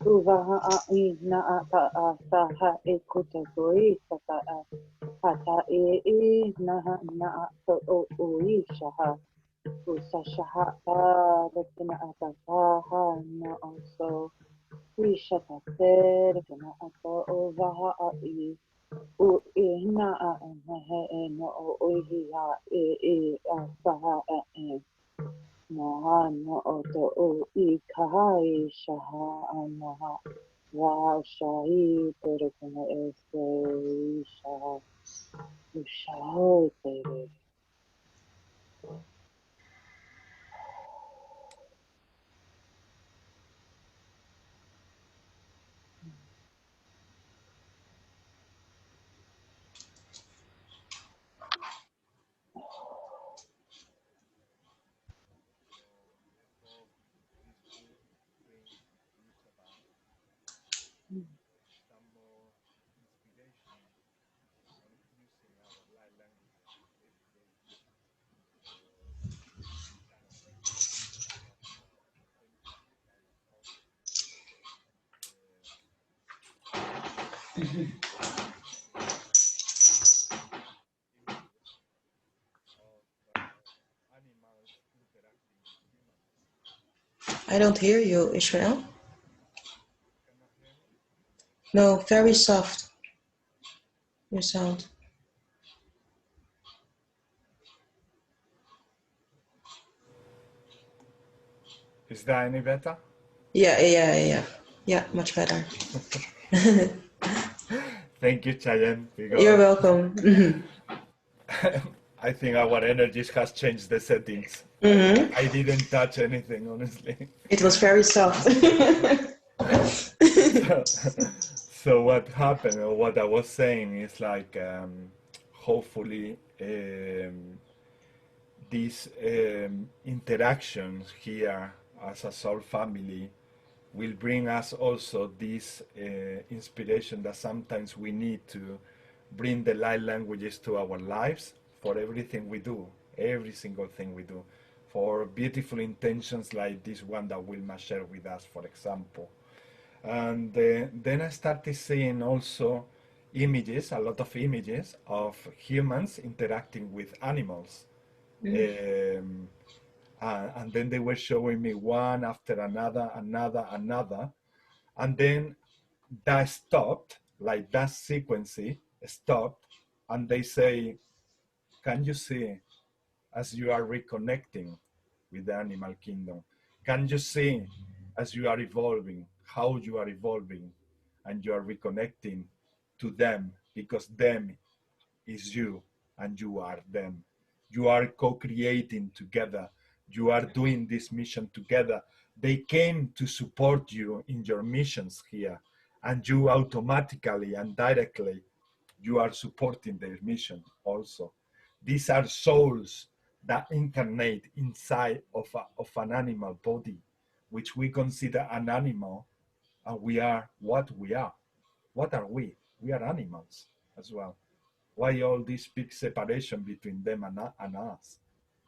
Uvaha a ina ata asaha ekuta goisa ta ata e na ato o uishaha usashaha rekina ata saha na also uishata rekina ato uvaha a u ina a mehe no o uhiha asaha Naha no oto o I kahai shaha anaha wa shahi terekana este shaha ushaho tere. I don't hear you, Ismael. No, very soft. Your sound. Is that any better? Yeah, much better. Thank you, Cheyenne. You're welcome. I think our energies has changed the settings. Mm-hmm. I didn't touch anything, honestly. It was very soft. So what happened, or what I was saying, is like hopefully these interactions here as a soul family will bring us also this inspiration that sometimes we need to bring the light languages to our lives for everything we do, every single thing we do, for beautiful intentions like this one that Wilma shared with us, for example. And then I started seeing also images, a lot of images of humans interacting with animals. And then they were showing me one after another, and then that stopped, like that sequence stopped, and they say, can you see as you are reconnecting with the animal kingdom? Can you see as you are evolving, how you are evolving, and you are reconnecting to them, because them is you and you are them. You are co-creating together. You are doing this mission together. They came to support you in your missions here, and you automatically and directly, you are supporting their mission also. These are souls that incarnate inside of an animal body, which we consider an animal, and we are what we are. What are we? We are animals as well. Why all this big separation between them and us?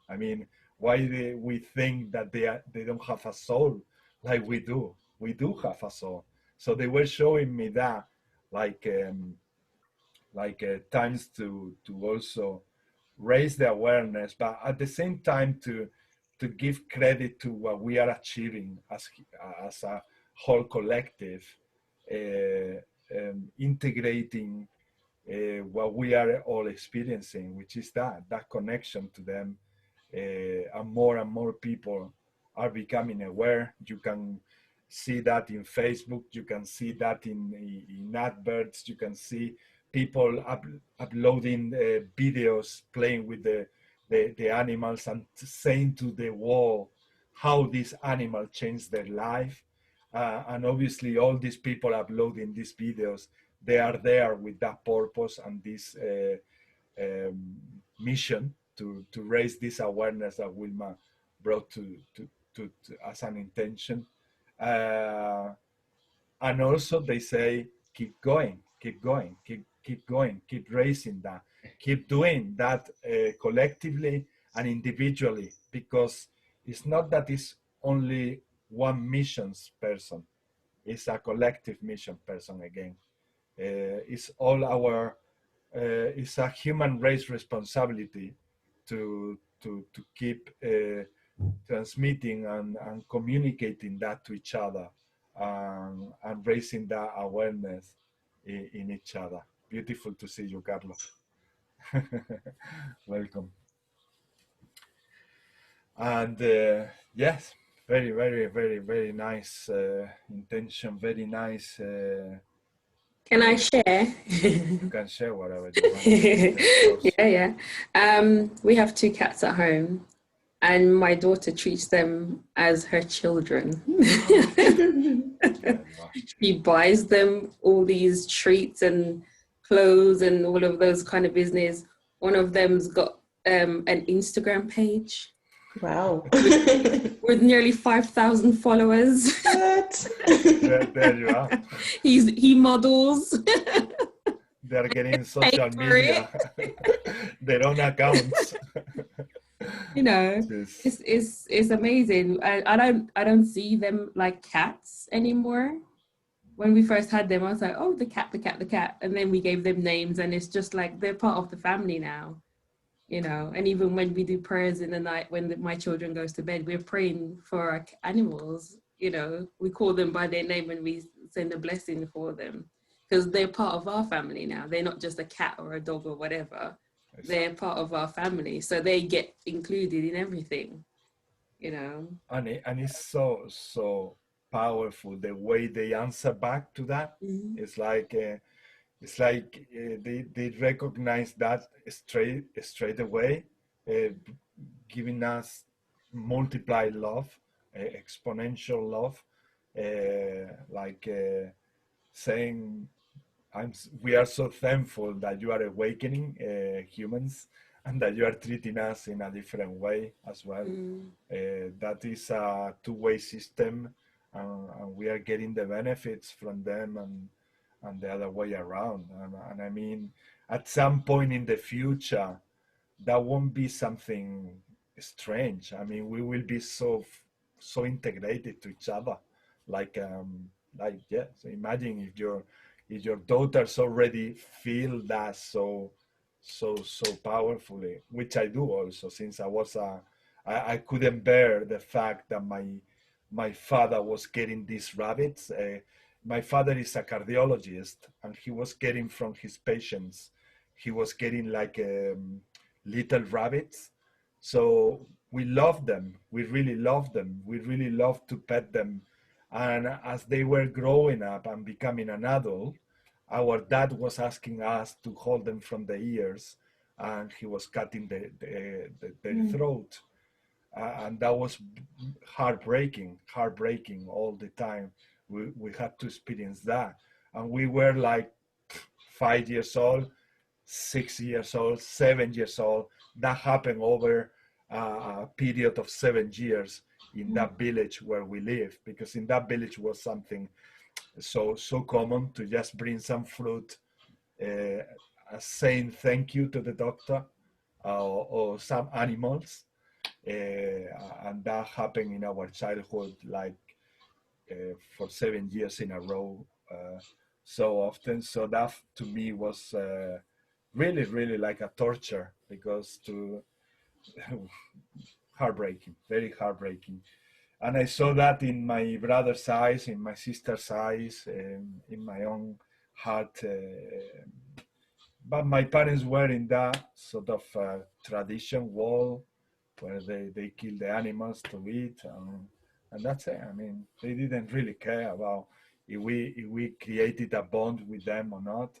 I mean, why we think that they don't have a soul like we do? We do have a soul. So they were showing me that, like times to also raise the awareness, but at the same time to give credit to what we are achieving as a whole collective, integrating what we are all experiencing, which is that connection to them, and more people are becoming aware. You can see that in Facebook, you can see that in adverts, you can see people uploading videos playing with the animals and saying to the world how this animal changed their life. And obviously all these people uploading these videos, they are there with that purpose and this mission to raise this awareness that Wilma brought to as an intention. And also they say, keep going, keep going, keep going, keep raising that, keep doing that collectively and individually, because it's not that it's only one missions person. is a collective mission person again. It's all our, it's a human race responsibility to keep transmitting and communicating that to each other, and raising that awareness in each other. Beautiful to see you, Carlos. Welcome. And yes, very, very, very, very nice intention, very nice. Can I share? You can share whatever you want. Yeah. We have 2 cats at home, and my daughter treats them as her children. She buys them all these treats and clothes and all of those kind of business. One of them's got an Instagram page. Wow. With nearly 5,000 followers. What? There you are. He models. They're getting social media. Their own accounts. You know, it's amazing. I don't see them like cats anymore. When we first had them, I was like, oh, the cat. And then we gave them names, and it's just like they're part of the family now. You know, and even when we do prayers in the night, when my children goes to bed, we're praying for our animals. You know, we call them by their name and we send a blessing for them, because they're part of our family now. They're not just a cat or a dog or whatever. They're part of our family, so they get included in everything. You know, and it's so powerful the way they answer back to that. It's like. They recognize that straight away, giving us multiplied love, exponential love, saying, we are so thankful that you are awakening, humans, and that you are treating us in a different way as well. That is a two-way system, and we are getting the benefits from them, and the other way around. And I mean, at some point in the future, that won't be something strange. I mean, we will be so integrated to each other. Yeah. So imagine if your daughters already feel that so powerfully, which I do also, since I couldn't bear the fact that my father was getting these rabbits. My father is a cardiologist, and he was getting from his patients, he was getting like little rabbits. So we love them. We really love them. We really love to pet them. And as they were growing up and becoming an adult, our dad was asking us to hold them from the ears, and he was cutting their throat. And that was heartbreaking all the time. We had to experience that. And we were like 5 years old, 6 years old, 7 years old. That happened over a period of 7 years in that village where we live, because in that village was something so common to just bring some fruit, saying thank you to the doctor, or some animals. And that happened in our childhood, like for 7 years in a row, so often. So that to me was really, really like a torture, because heartbreaking, very heartbreaking. And I saw that in my brother's eyes, in my sister's eyes, in my own heart. But my parents were in that sort of tradition wall where they kill the animals to eat, and that's it. I mean, they didn't really care about if we created a bond with them or not.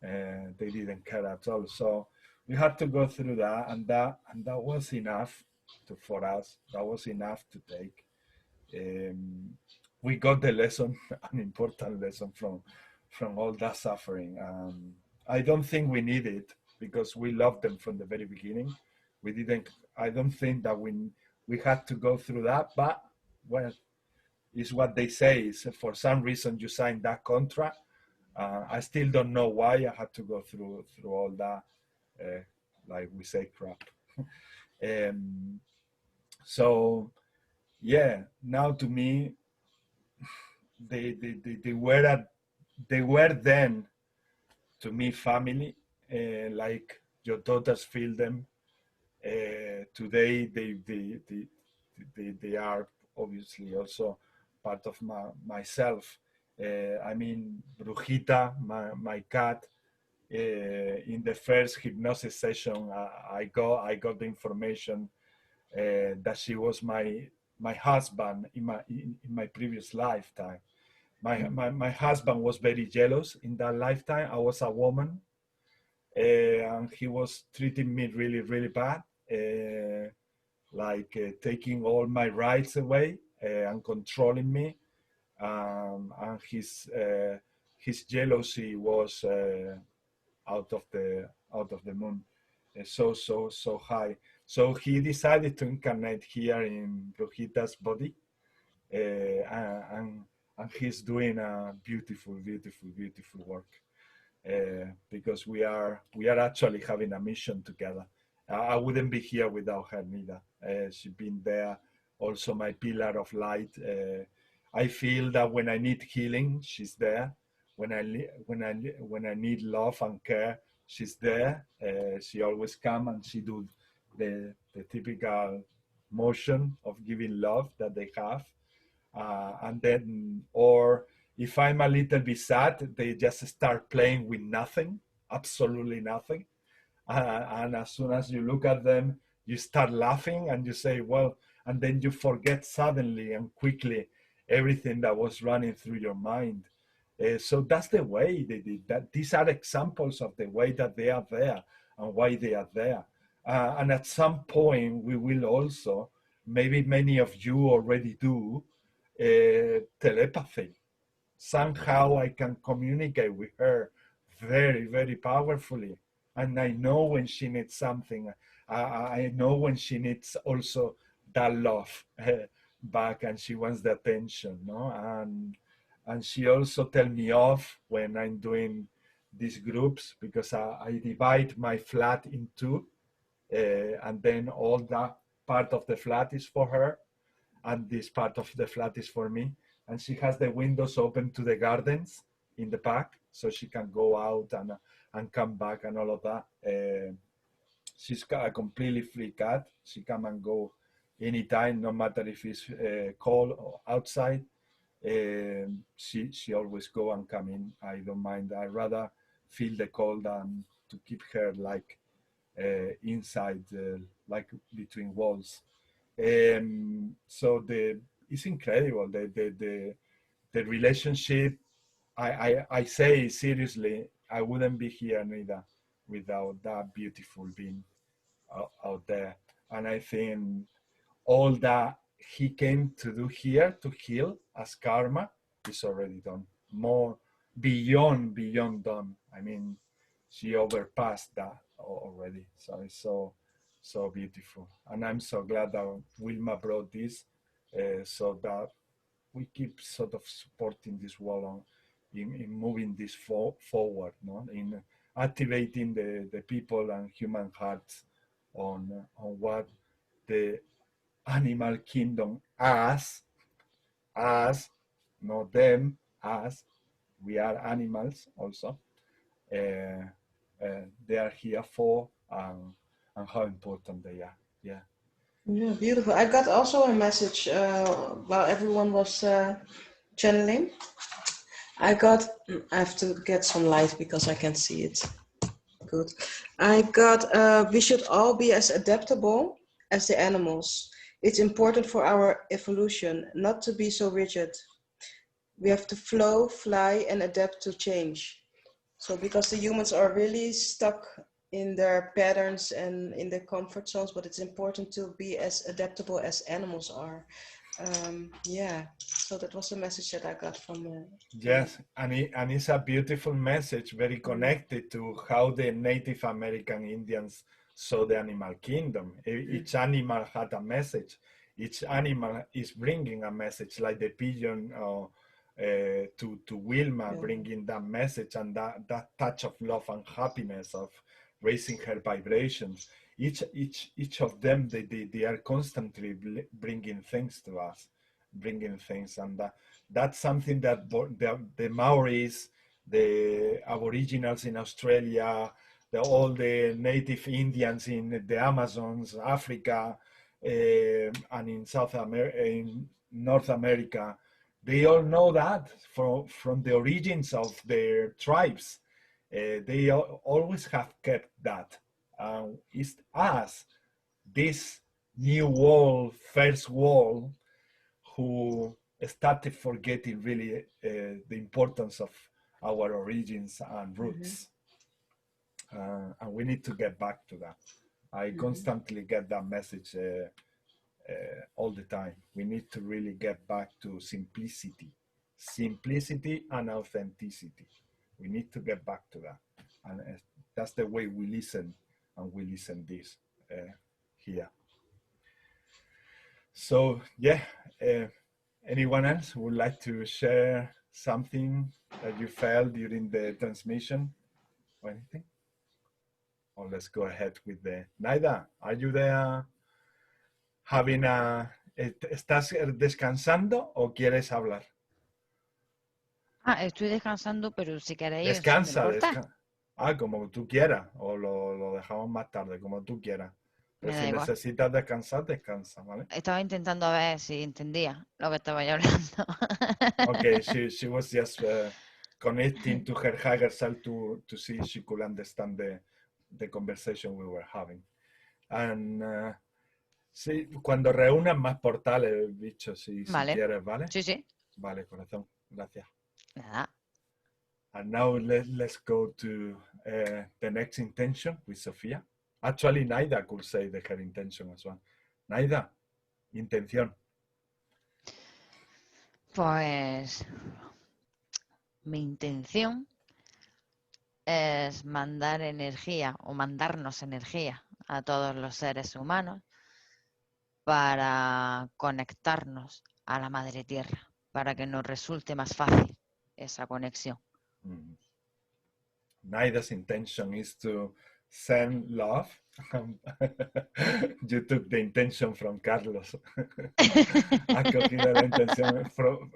They didn't care at all. So we had to go through that, and that was enough for us. That was enough to take. We got the lesson, an important lesson from all that suffering. I don't think we need it, because we loved them from the very beginning. We didn't. I don't think that we had to go through that. But well, it's what they say. Is for some reason you signed that contract. I still don't know why I had to go through all that, like we say, crap. So yeah, now to me, they were then to me family, like your daughters feel them. Today they are obviously also part of myself. I mean, Brujita, my cat, in the first hypnosis session, I got the information that she was my husband in my previous lifetime. My husband was very jealous in that lifetime. I was a woman, and he was treating me really, really bad, like taking all my rights away and controlling me. And his jealousy was out of the moon, so high. So he decided to incarnate here in Brujita's body, and he's doing a beautiful work, because we are actually having a mission together. I wouldn't be here without her, Naida. She's been there, also my pillar of light. I feel that when I need healing, she's there. When I need love and care, she's there. She always come and she do the typical motion of giving love that they have. And then, or if I'm a little bit sad, they just start playing with nothing, absolutely nothing. And as soon as you look at them, you start laughing and you say, well, and then you forget suddenly and quickly everything that was running through your mind. So that's the way they did that. These are examples of the way that they are there and why they are there. And at some point, we will also, maybe many of you already do, telepathy. Somehow I can communicate with her very, very powerfully. And I know when she needs something. I know when she needs also that love back, and she wants the attention, no? And she also tell me off when I'm doing these groups, because I divide my flat in two, and then all that part of the flat is for her, and this part of the flat is for me. And she has the windows open to the gardens in the back, so she can go out and come back and all of that. She's got a completely free cat. She come and go anytime, no matter if it's cold or outside. She always go and come in. I don't mind. I rather feel the cold than to keep her like inside, like between walls. So it's incredible. The relationship. I say seriously, I wouldn't be here neither without that beautiful being out there. And I think all that he came to do here to heal as karma is already done. More beyond done. I mean, she overpassed that already. So it's so beautiful. And I'm so glad that Wilma brought this, so that we keep sort of supporting this wall in moving this forward, no? In activating the people and human hearts on what the animal kingdom, us, not them, us, we are animals also, they are here for, and how important they are. Yeah. Yeah, beautiful. I got also a message while everyone was channeling. I have to get some light because I can't see it. Good. I got, we should all be as adaptable as the animals. It's important for our evolution not to be so rigid. We have to flow, fly, and adapt to change. So because the humans are really stuck in their patterns and in their comfort zones, but it's important to be as adaptable as animals are. Yeah, so that was a message that I got from yes, and it's a beautiful message, very connected to how the Native American Indians saw the animal kingdom. Each animal had a message. Each animal is bringing a message, like the pigeon to Wilma, bringing that message and that touch of love and happiness of raising her vibrations. Each of them, they are constantly bringing things to us. bringing things, and that's something that the Maoris, the Aboriginals in Australia, all the native Indians in the Amazons, Africa, and in in North America, they all know that from the origins of their tribes. They always have kept that. It's us, this new world, first world, who started forgetting really the importance of our origins and roots. And we need to get back to that. I constantly get that message all the time. We need to really get back to simplicity and authenticity. We need to get back to that. And that's the way we listen, and we listen this here. So yeah, anyone else would like to share something that you felt during the transmission or anything? Or let's go ahead with the Naida. Are you there having ¿estás descansando o quieres hablar? Estoy descansando, pero si queréis... Descansa. Como tú quieras, o lo dejamos más tarde, como tú quieras. Pero si necesitas descansar, descansa, ¿vale? Estaba intentando a ver si entendía lo que estaba yo hablando. Okay, she was just connecting to her higher self to see if she could understand the conversation we were having. And sí, cuando reúnan más portales, bicho, si quieres, ¿vale? Sí, sí. Vale, corazón, gracias. Nada. And now let's go to the next intention with Sophia. Actually, Naida could say her intention as well. Naida, intención. Pues mi intención es mandar energía o mandarnos energía a todos los seres humanos para conectarnos a la Madre Tierra, para que nos resulte más fácil esa conexión. Naida's intention is to send love. You took the intention from Carlos. Ha cogido la intención from...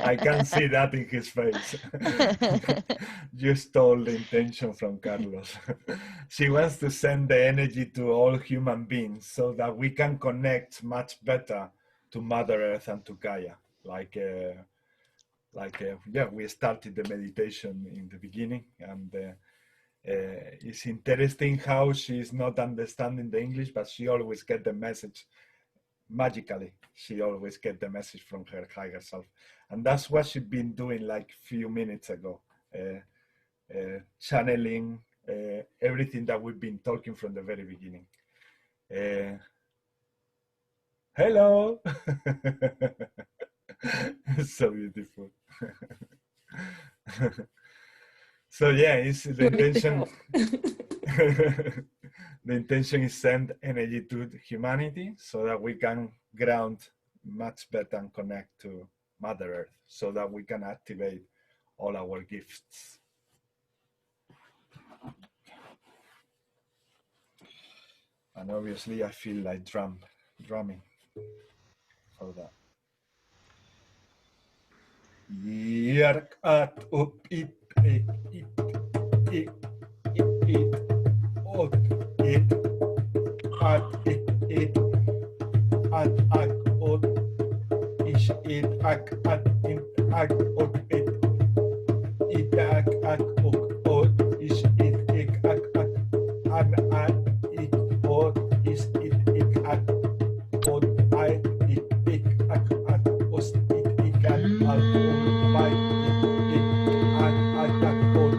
I can see that in his face. You stole the intention from Carlos. She wants to send the energy to all human beings so that we can connect much better to Mother Earth and to Gaia. Yeah, we started the meditation in the beginning, and it's interesting how she's not understanding the English, but she always gets the message magically. She always gets the message from her higher self, and that's what she's been doing like a few minutes ago, channeling everything that we've been talking from the very beginning. Hello. So beautiful. So yeah, it's the intention. The intention is send energy to humanity so that we can ground much better and connect to Mother Earth, so that we can activate all our gifts. And obviously I feel like drumming for that. Yerk at up it op it at it at ot is it ak at in ak ot it ak ot is it ik ak an it ot is it ak ot I it ak os it ak al by it ak ot.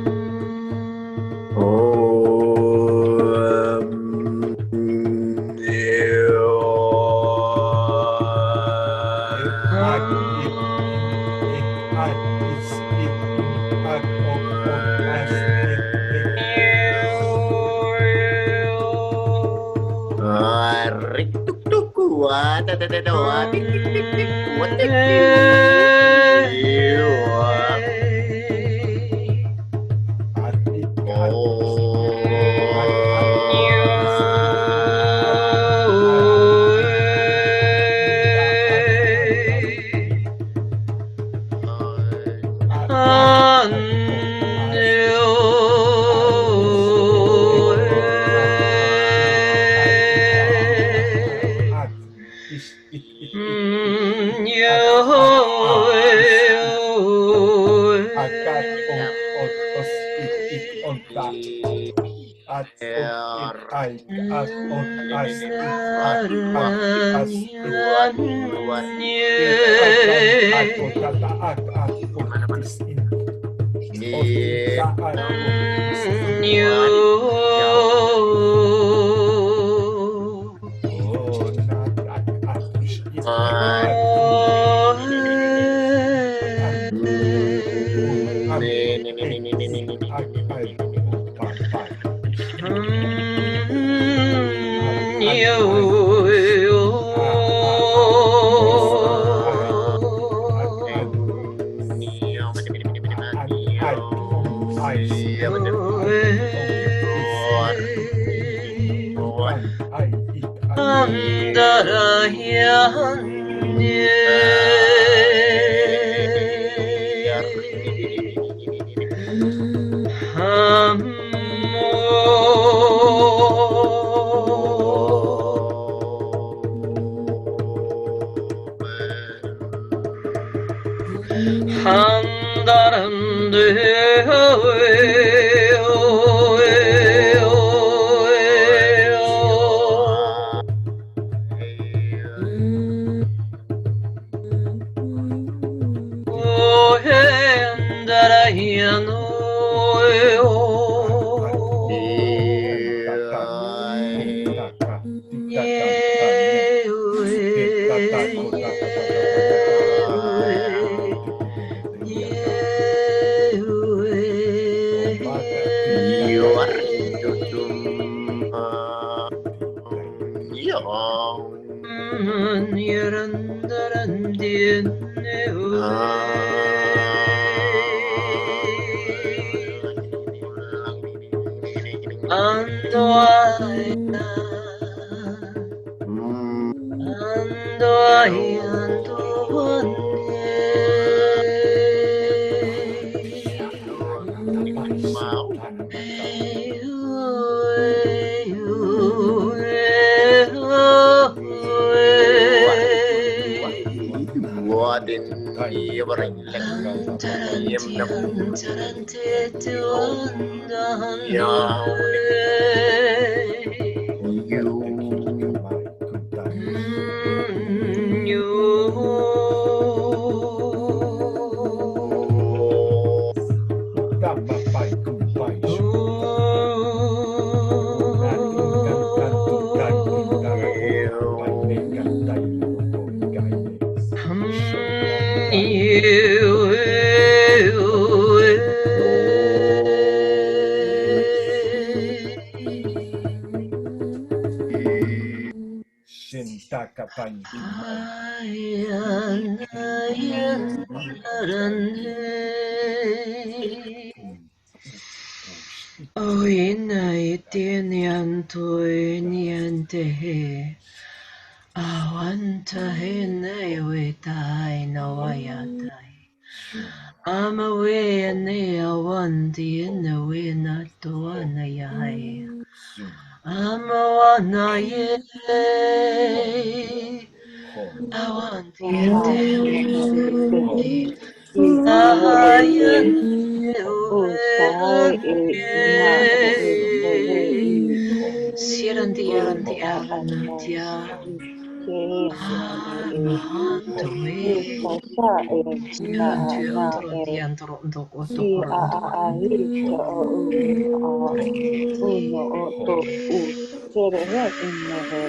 Uno oto usere innehe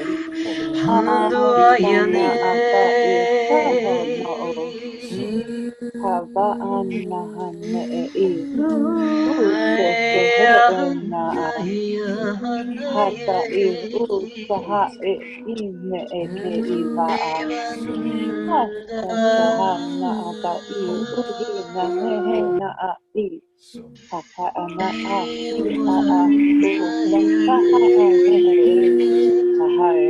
ahashana ata isaha no hava anahane e usesehe ena hata usaha ine eke iva hasha na ata uhina nehe na haka ana a usaha nehe Ahai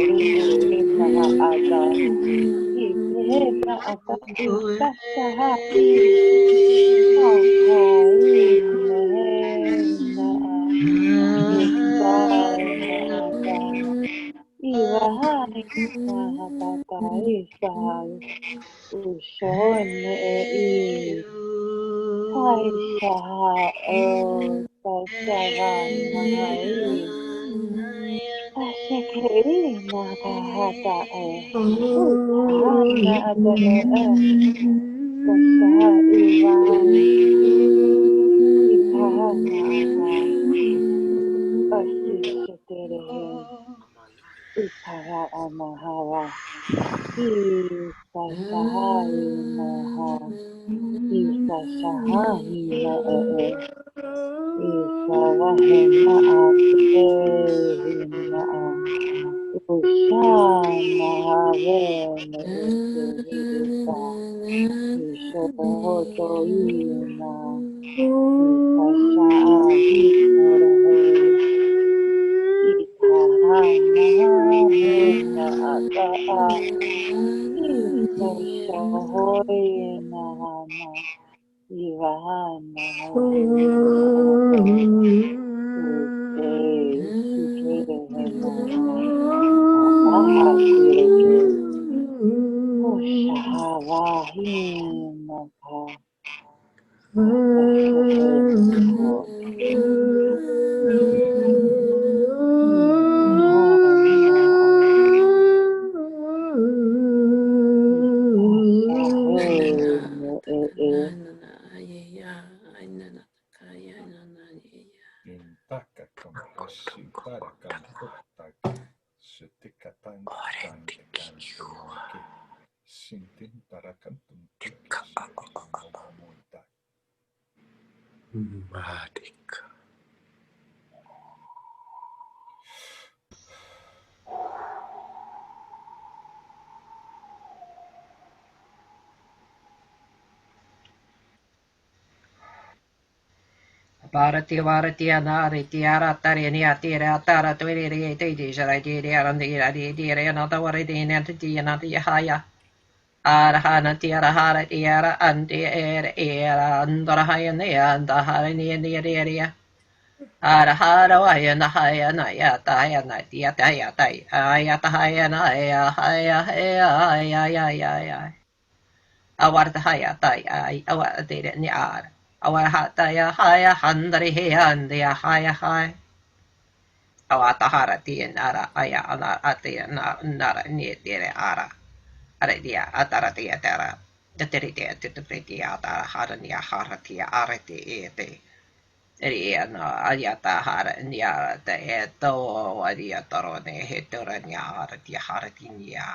na ada na ata usaha ahai na isai na ada iwahai na hatata isai ushone i hai shaha o sashava nahai Shakirina kahata Hana ata Sasha Ivan Ikahana ata Asishatere Ikara amahara Isashahi naha Isashahi na Isawahena Aterina Ushana Havene Eterisa Ishoto Ina Isashahi Nerehe Ikahana Hena Ataa Isashahoina Hana Ivana Havena Ata Ute Shikere Hena Ataha Tireke Ushahavahinaka Atashahenaho Hana Isashahene Intaka kam hashitara kam hotake. Shetikatan tante kante yaneke. Shintin tarakantum teke shireke momomoita. Madik. Varati anari tiara tari atira tara twiri titi sharati tira anata wariti nati anati haya arhana tiara hara tiara anti era andorahaya neanda area arhara waya nahaya nayata nayata yata ayata haya naya haya awartahaya tai awatire ni ar awarhataya haya handari heyandia haya haya awatahara tien ara aya ana atia nara ni dire ara dia atara dia tara teteri dia teteri dia atara hara ni hara dia areti ete eri ana ayata hara ni ara te eto wadia torone hetora ni ara dia hara dia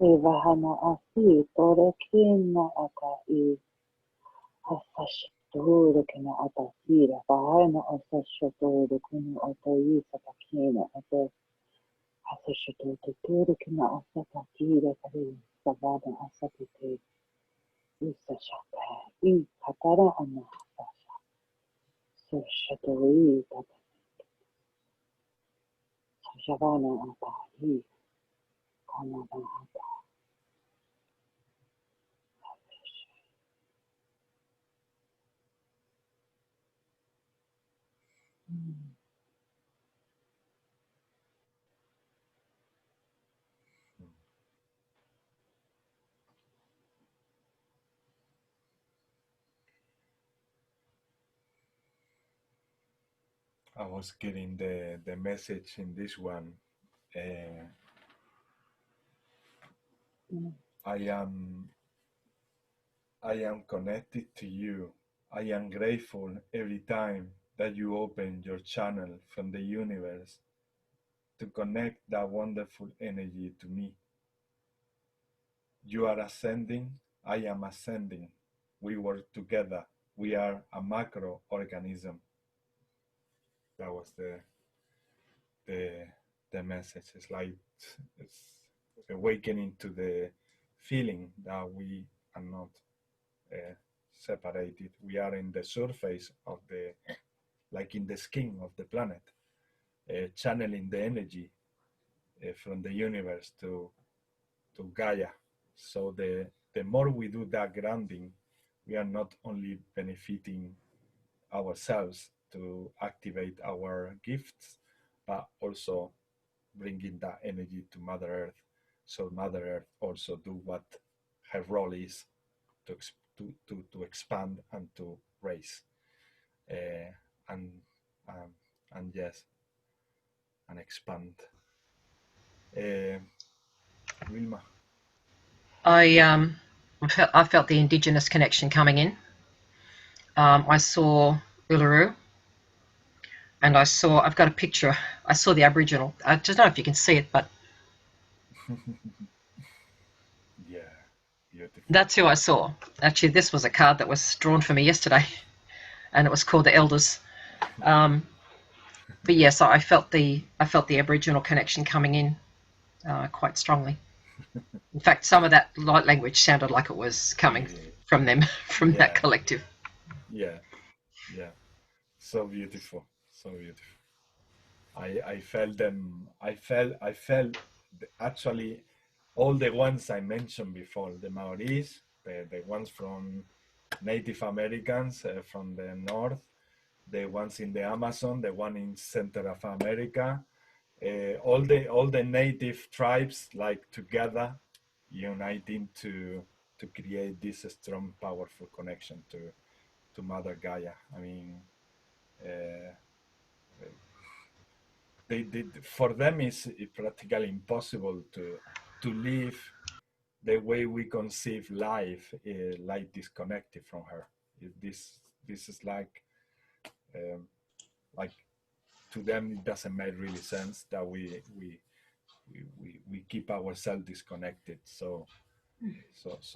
Evahana asi torekina akai hasashituru kina atasira vahana asashituru kina ataisa takina ate hasashituru kina asatatira kare savana asatite isashaka I katara ana hasasha sashituru tata sashavana atai kanada hata I was getting the message in this one. I am connected to you. I am grateful every time that you open your channel from the universe to connect that wonderful energy to me. You are ascending, I am ascending. We work together. We are a macro organism. That was the message. It's like it's awakening to the feeling that we are not separated. We are in the surface of the, like in the skin of the planet, channeling the energy from the universe to Gaia. So the more we do that grounding, we are not only benefiting ourselves to activate our gifts, but also bringing that energy to Mother Earth. So Mother Earth also do what her role is to expand and to raise, and yes, and expand. Wilma. I felt the Indigenous connection coming in. I saw Uluru, and I've got a picture. I saw the Aboriginal. I don't know if you can see it, but yeah, beautiful. That's who I saw. Actually, this was a card that was drawn for me yesterday, and it was called the Elders. But yes, I felt the Aboriginal connection coming in quite strongly. In fact, some of that light language sounded like it was coming from them, from that collective. Yeah, so beautiful, so beautiful. I felt them. I felt actually all the ones I mentioned before, the Maoris, the ones from Native Americans from the north, the ones in the Amazon, the one in Center of America, all the native tribes like together, uniting to create this strong, powerful connection to Mother Gaia. I mean, for them it's practically impossible to live the way we conceive life, like disconnected from her. This is like to them it doesn't make really sense that we keep ourselves disconnected so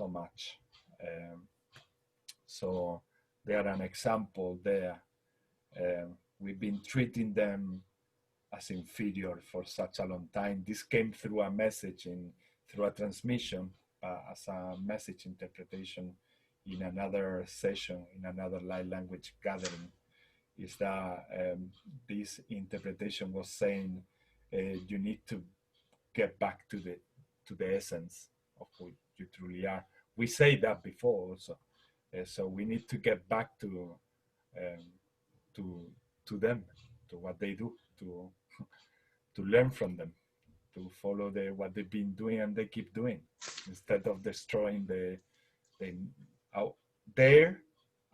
much. So they are an example there. We've been treating them as inferior for such a long time. This came through a message, through a transmission, as a message interpretation in another session, in another light language gathering, is that this interpretation was saying you need to get back to the essence of who you truly are. We say that before also. So we need to get back to them, to what they do, to learn from them, to follow what they've been doing and they keep doing, instead of destroying their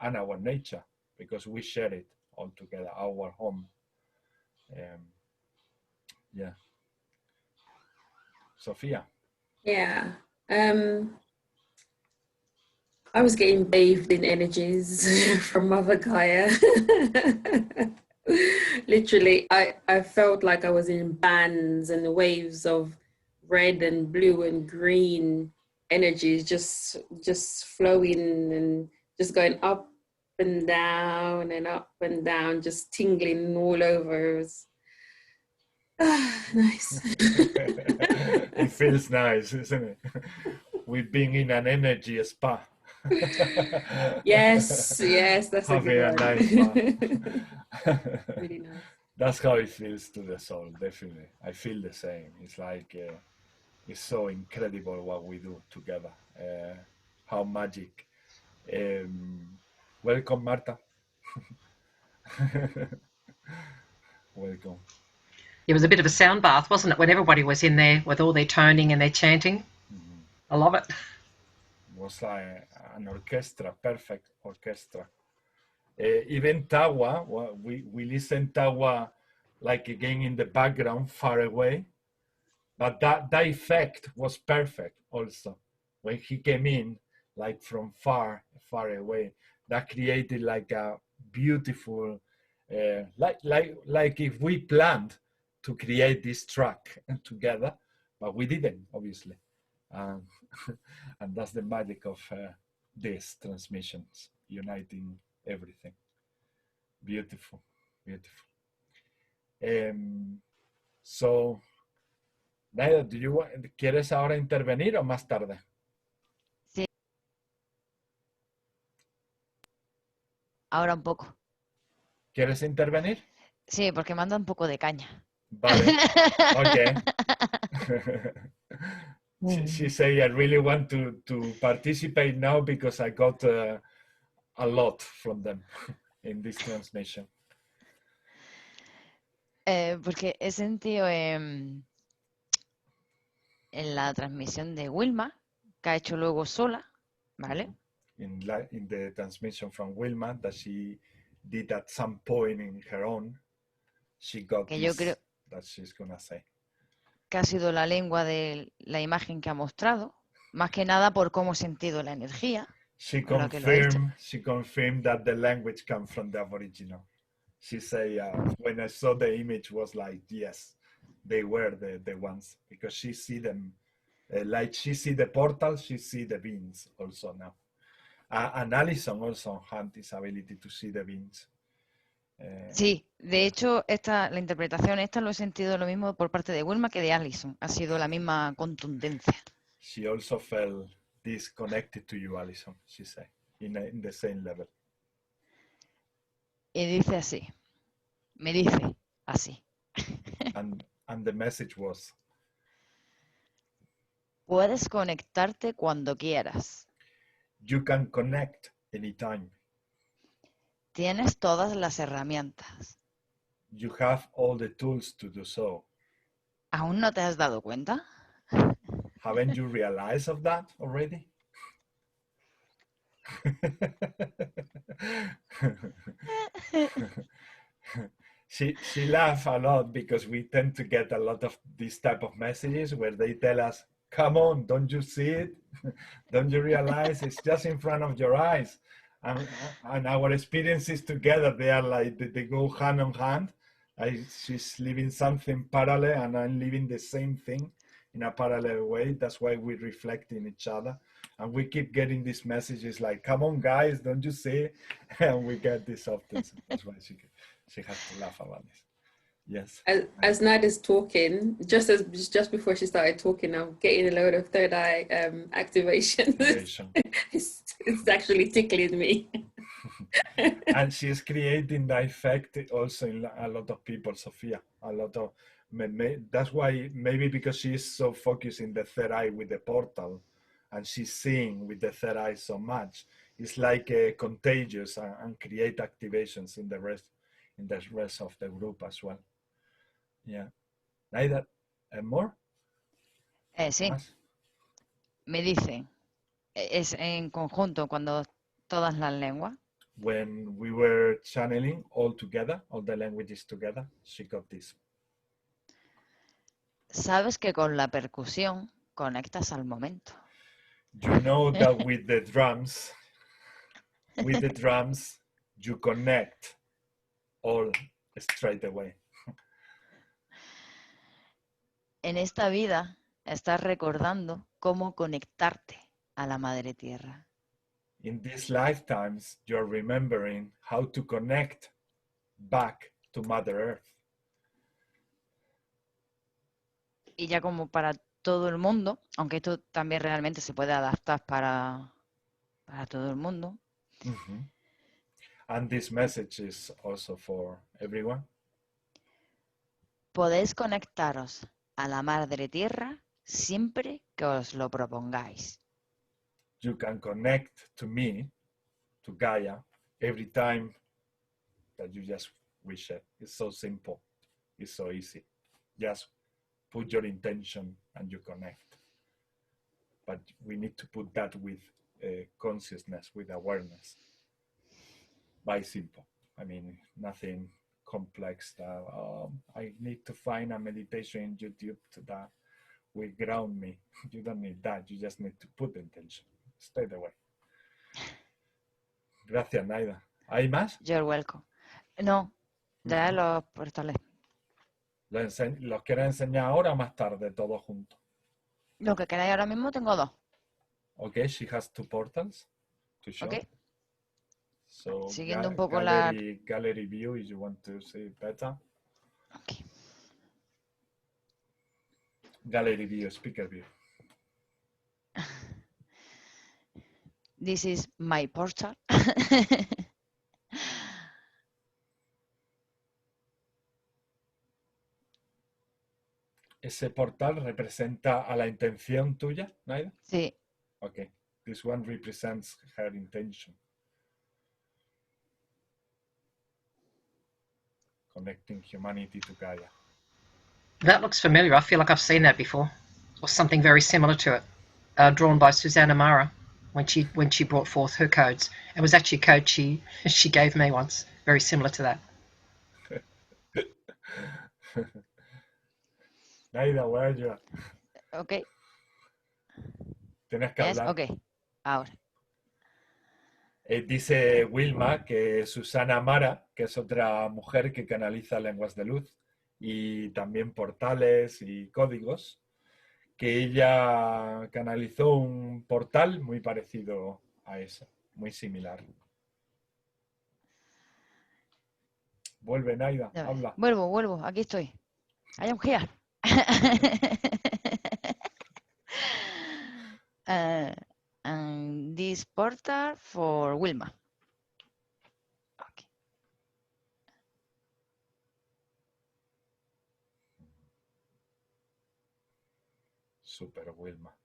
and our nature, because we share it all together, our home. Yeah. Sophia. Yeah. I was getting bathed in energies from Mother Gaia. Literally, I felt like I was in bands and waves of red and blue and green energies just flowing and just going up and down and up and down, just tingling all over. It was, nice. It feels nice, isn't it? We've been in an energy spa. Yes, that's having a good one. nice spa. Really nice. That's how it feels to the soul, definitely. I feel the same. It's like it's so incredible what we do together. How magic. Welcome, Marta. Welcome. It was a bit of a sound bath, wasn't it, when everybody was in there with all their toning and their chanting? I love it. It was like an orchestra, perfect orchestra. Even Tawa, well, we listen Tawa like again in the background, far away. But that effect was perfect also. When he came in, like from far away, that created like a beautiful, like if we planned to create this track together, but we didn't, obviously. And that's the magic of these transmissions, uniting everything. Beautiful, beautiful. So, Naida, ¿quieres ahora intervenir o más tarde? Sí. Ahora un poco. ¿Quieres intervenir? Sí, porque me anda un poco de caña. Vale. Okay. She say, I really want to participate now because I got a lot from them in this transmission. Porque he sentido en la transmisión de Wilma, que ha hecho luego sola, ¿vale? In the transmission from Wilma that she did at some point in her own, she got Que this yo creo that she's gonna say. que ha sido la lengua de la imagen que ha mostrado, más que nada por cómo he sentido la energía. She con la que lo ha hecho. confirmed that the language comes from the Aboriginal. She say, when I saw the image, was like, yes, they were the ones, because she see them, like she see the portal, she see the beings also now. And Alison also had this ability to see the beings. Sí, de hecho, la interpretación esta lo he sentido lo mismo por parte de Wilma que de Alison. Ha sido la misma contundencia. She also felt this connected to you, Alison, she said, in the same level. Y dice así, me dice así. And the message was, puedes conectarte cuando quieras. you can connect anytime. Tienes todas las herramientas. You have all the tools to do so. ¿Aún no te has dado cuenta? Haven't you realized of that already? She laughed a lot because we tend to get a lot of these type of messages where they tell us, come on, don't you see it? Don't you realize it's just in front of your eyes? And our experiences together, they are like, they go hand in hand. She's living something parallel and I'm living the same thing in a parallel way. That's why we reflect in each other. And we keep getting these messages like, come on, guys, don't you see? And we get this often. So that's why she has to laugh about this. Yes. As Naida's talking, just before she started talking, I'm getting a load of third eye activation. It's actually tickling me. And she's creating the effect also in a lot of people, Sophia. A lot of, that's why maybe because she's so focused in the third eye with the portal, and she's seeing with the third eye so much, it's like contagious and create activations in the rest of the group as well. Yeah. Naida, more? Sí. ¿Más? Me dicen, es en conjunto cuando todas las lenguas. When we were channeling all together, all the languages together, she got this. Sabes que con la percusión conectas al momento. You know that with the drums, you connect all straight away. En esta vida estás recordando cómo conectarte a la Madre Tierra. In these lifetimes, you're remembering how to connect back to Mother Earth. Y ya como para todo el mundo, aunque esto también realmente se puede adaptar para todo el mundo. Mm-hmm. And this message is also for everyone. Podéis conectaros a la Madre Tierra siempre que os lo propongáis. You can connect to me, to Gaia, every time that you just wish it. It's so simple. It's so easy. Just put your intention and you connect. But we need to put that with consciousness, with awareness. By simple. I mean, nothing complex that I need to find a meditation in YouTube that will ground me. You don't need that. You just need to put the intention. Stay the way. Gracias, Naida. ¿Hay más? You're welcome. No, ya los portales. ¿Los quieres enseñar ahora o más tarde, todos juntos? Lo que queráis ahora mismo tengo 2. Okay, she has 2 portals to show. Okay. So Siguiendo un poco gallery view, if you want to see it better. Okay. Gallery view, speaker view. This is my portal. ¿Ese portal representa a la intención tuya, Naida? Sí. Okay. This one represents her intention. Connecting humanity to Gaia. That looks familiar. I feel like I've seen that before, or something very similar to it, drawn by Susanna Mara when she brought forth her codes. It was actually a code she gave me once, very similar to that. Naida, where are you? Okay. Tienes que Yes, hablar. okay. Ahora. Dice Wilma que Susana Mara, que es otra mujer que canaliza lenguas de luz y también portales y códigos, que ella canalizó un portal muy parecido a eso, muy similar. Vuelve, Naida, habla. Vuelvo, aquí estoy. I am here. And this portal for Wilma. Okay. Super Wilma.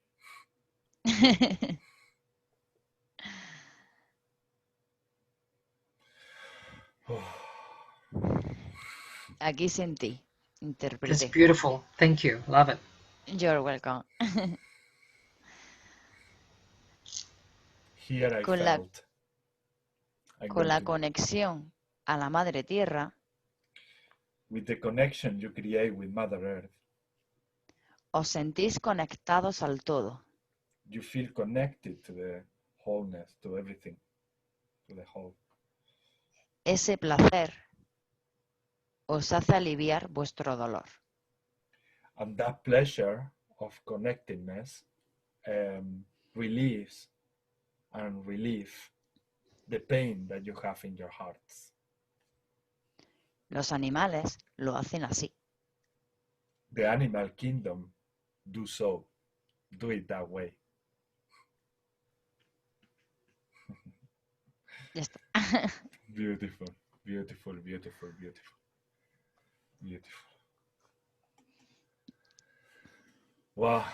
Aquí sentí, interpreté. It's beautiful. Thank you. Love it. You're welcome. Here I Con felt. con la conexión a la Madre Tierra, with the connection you create with Mother Earth, os sentís conectados al todo. you feel connected to the wholeness, to everything, to the whole. Ese placer os hace aliviar vuestro dolor. And that pleasure of connectedness relieves and relieve the pain that you have in your hearts. Los animales lo hacen así. The animal kingdom do it that way. Ya está. Beautiful, beautiful, beautiful, beautiful, beautiful. Wow.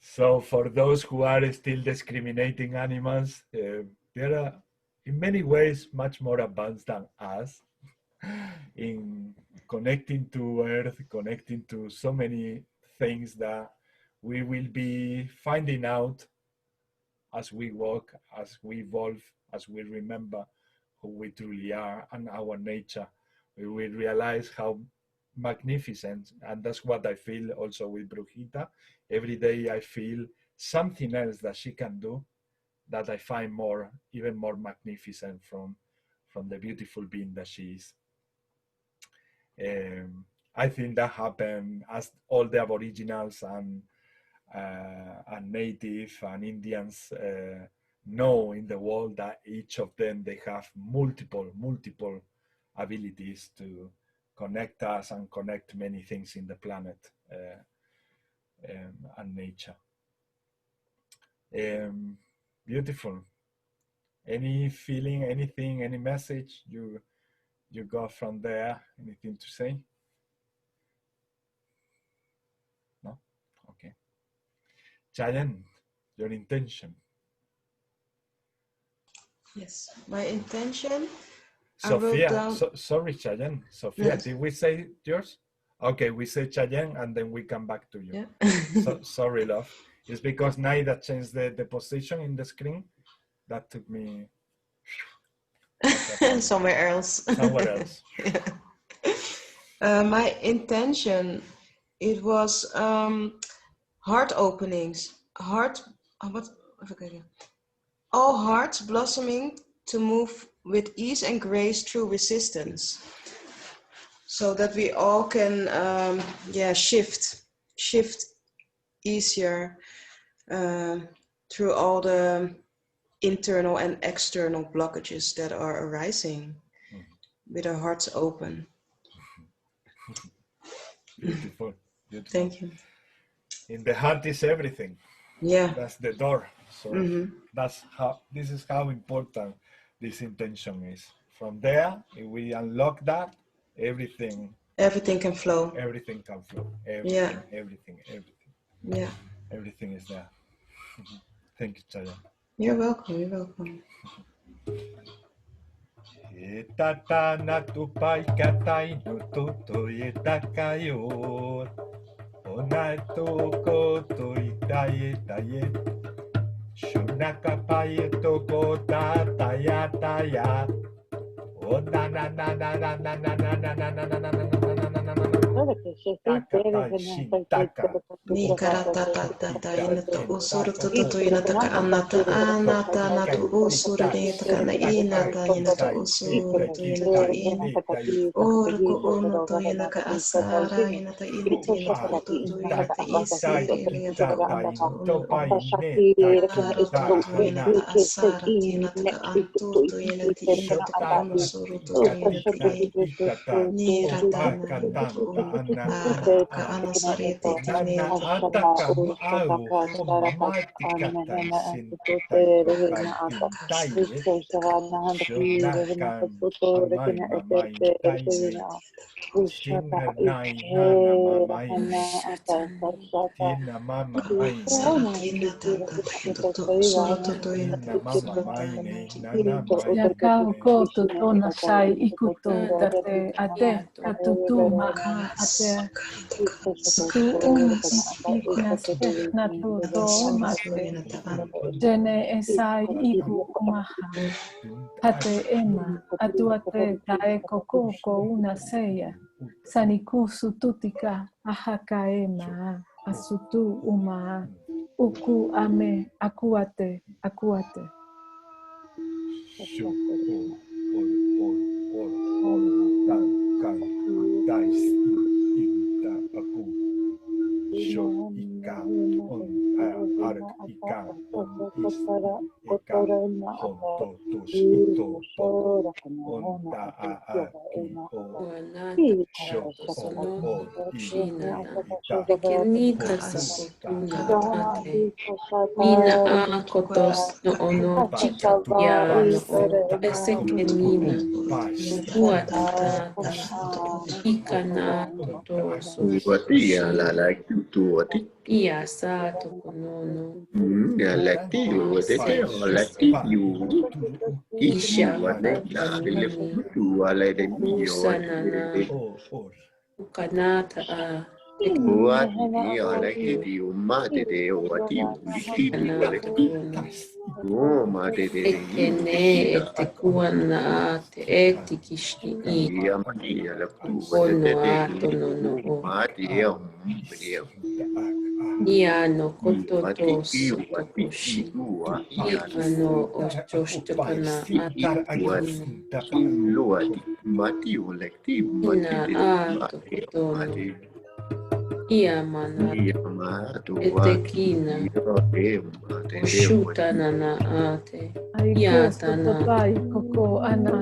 So for those who are still discriminating animals, there are in many ways much more advanced than us in connecting to Earth, connecting to so many things that we will be finding out as we walk, as we evolve, as we remember who we truly are and our nature. We will realize how magnificent, and that's what I feel also with Brujita. Every day I feel something else that she can do that I find even more magnificent from the beautiful being that she is. I think that happened as all the Aboriginals and Native and Indians know in the world that each of them, they have multiple abilities to connect us and connect many things in the planet and nature. Beautiful. Any feeling, anything, any message you got from there? Anything to say? No? Okay. Cheyenne, your intention. Yes, my intention. Sophia, sorry, Cheyenne. Sophia, yes. Did we say yours? Okay, we say Cheyenne and then we come back to you. Yeah. Sorry, love. It's because Naida changed the position in the screen. That took me somewhere else. Somewhere else. My intention, it was heart openings, all hearts blossoming to move with ease and grace through resistance, so that we all can shift easier through all the internal and external blockages that are arising with our hearts open. Beautiful. Beautiful. Thank you. In the heart is everything. Yeah. That's the door. So this is how important this intention is. From there, if we unlock that, everything can flow. Everything can flow. Everything. Yeah. Everything is there. Thank you, Chaya. You're welcome. Etata natupai katai no toto etakayo. Onato koto itaye. Shunaka paye toko tataya taya. Ona na na na na na na na na na na na na. Nikarata inato usuru tutu inataka anata natu usuru inataka inata inato usuru inataka inata oruko unoto inataka asara inata inati inato tutu inata isiri inataka unoto inata asara inataka antutu inati inataka usuru tutu inataka nirata ka anasarete tine Jene esai iku umaha. Hate ema, atuate taeko koko una seya. Saniku sututika ahaka ema, asutu uma. Uku ame, akuate. Nina akotos no ono chikatia no esekenina uatata ikana totoso ia sato konono isha usanana ukanata a ekene etekuana te etikishti ono ato no Iano kototo sotokoshi Iano ochoshtakana ina ato kotono Iamana etekina oshutana na ate Iatana Koko ana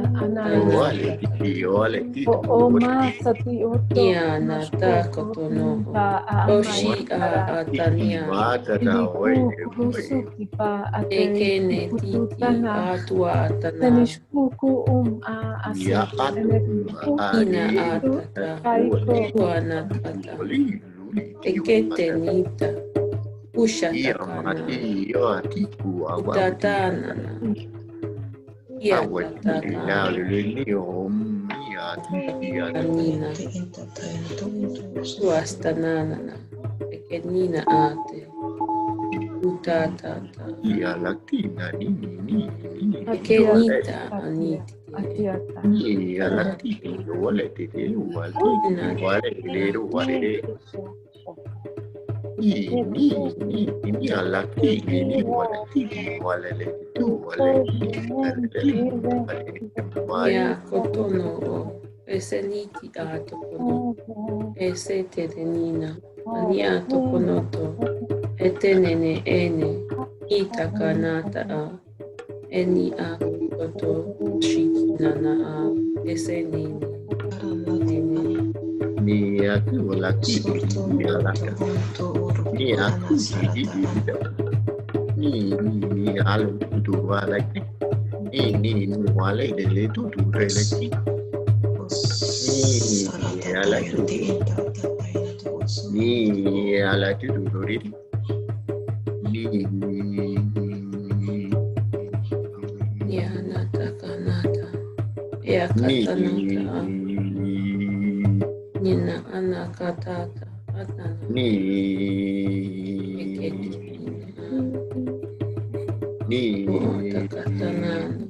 Oma sati oto. Iana takotono Oshi atania Ekene tiki atua atana Tenishkuku asata. Ina atata Uana tata Eketenita Ushatakana Utatanana Iatatana Anina Suastanana Ekenina ate Utatata Ekenita aniti atiata. Ni alati wale tete wale wale wale ni alati ni wale le tu wale Ya kotono o ese niki ato kono ese terenina ania to konoto etenene ene itakanata a eni a koto shikinana a ese nini ene ni aku laki ni alaka ni aku ni alu tu wale ni wale de le tu relaki ni ala tu duri ni ya nata kanata ya katanata nina ana katata atana ni takatanana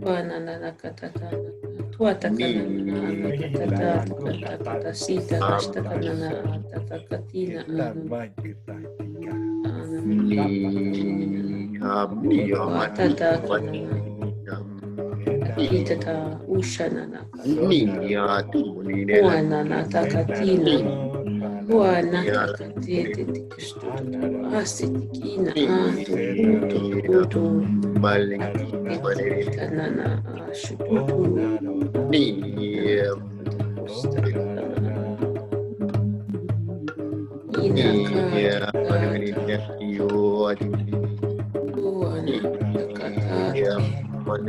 banana katatana tuatakanana katatata sita kashtakanana tatakatina watatakanana itata ushanana wanana takatina wana takatete tikashtutu asitikina tutu kanana ashututu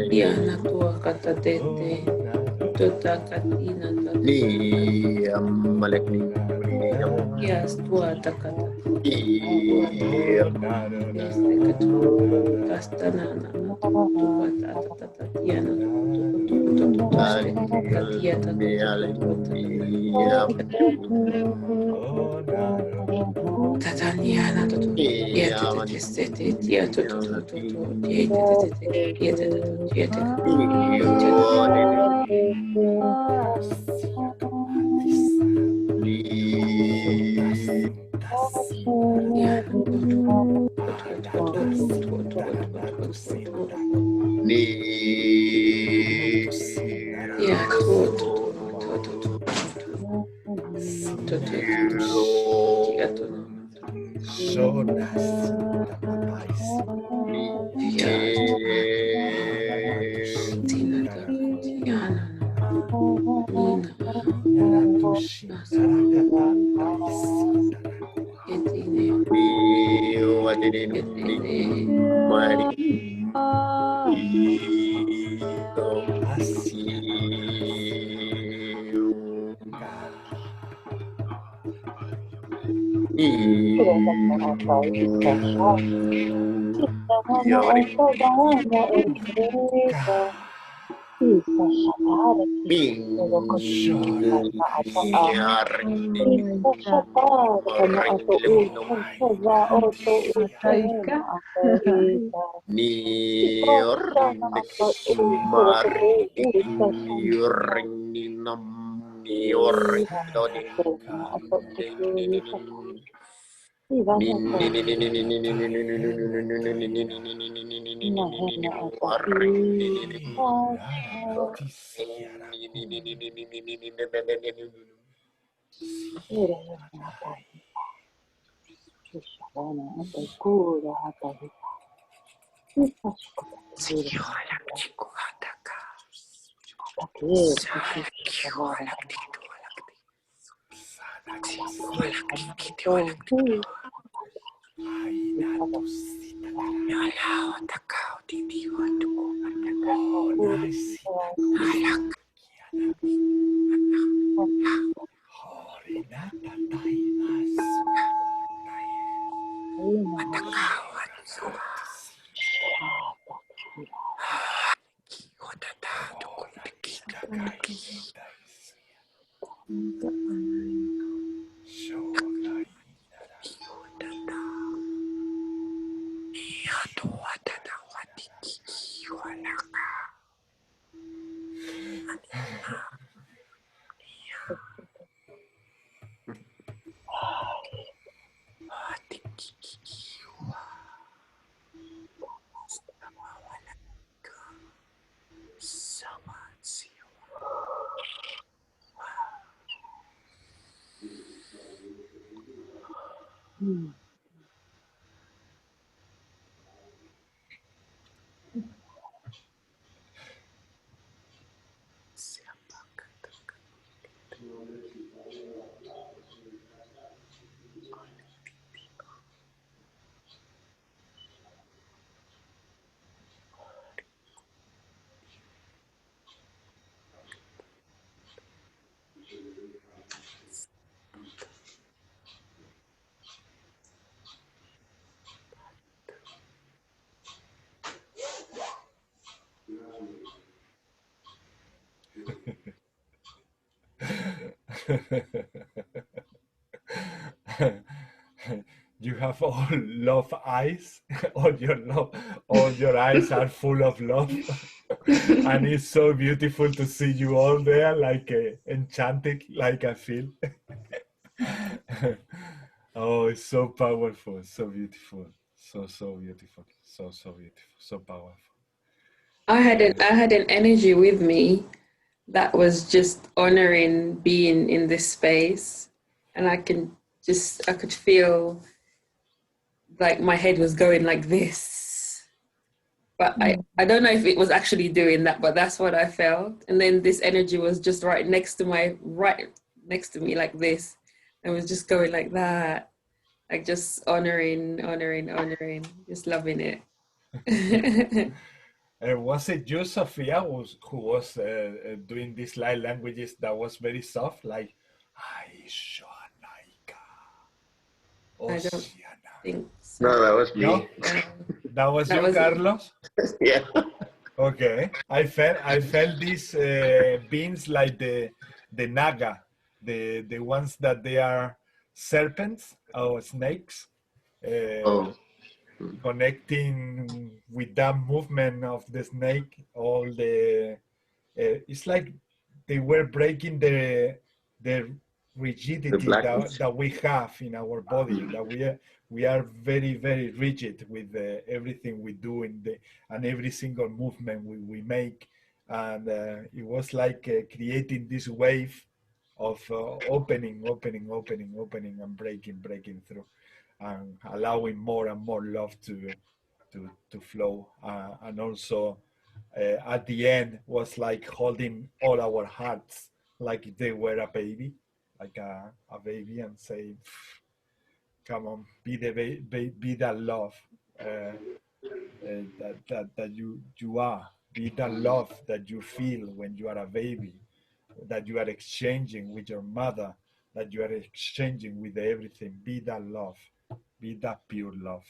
Diana tua katatete totakatina yes tua takata este katu kastanana tua tatatatiana Tataniana to You have all love eyes. All your eyes are full of love. And it's so beautiful to see you all there, like enchanted, like I feel. Oh, it's so powerful, so beautiful, so beautiful, so beautiful, so powerful. I had an energy with me that was just honoring being in this space, and I could feel like my head was going like this, but I don't know if it was actually doing that, but that's what I felt. And then this energy was just right next to me like this, and was just going like that, like just honoring, just loving it. Was it you, Sophia, who was doing these light languages that was very soft, like I don't think so. No, that was me. No? That was you, Carlos? Yeah. Okay. I felt these beings like the naga, the ones that they are serpents or snakes. Connecting with that movement of the snake, all the it's like they were breaking the rigidity that we have in our body, that we are very, very rigid with everything we do and every single movement we make. And it was like creating this wave of opening and breaking through, and allowing more and more love to flow. And also at the end was like holding all our hearts like if they were a baby, like a baby, and say, come on, be that love that you are. Be that love that you feel when you are a baby, that you are exchanging with your mother, that you are exchanging with everything. Be that love. Be that pure love.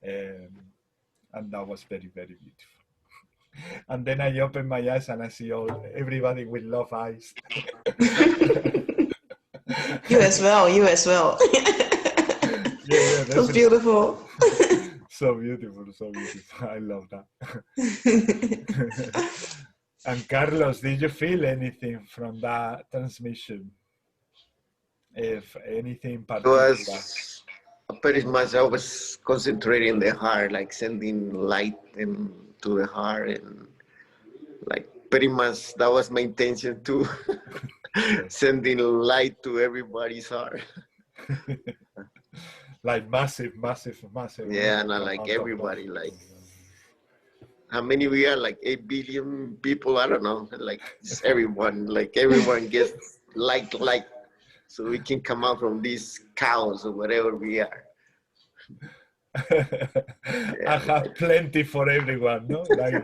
And that was very, very beautiful. And then I open my eyes and I see everybody with love eyes. You as well. Yeah, that was beautiful. So beautiful. I love that. And Carlos, did you feel anything from that transmission? If anything particular? It was pretty much, I was concentrating the heart, like sending light into the heart, and like pretty much that was my intention too. Sending light to everybody's heart. Like massive. Yeah, and like everybody, like how many we are, like 8 billion people, I don't know, like just everyone, like everyone gets light, so we can come out from these cows or whatever we are. I have plenty for everyone, no? Like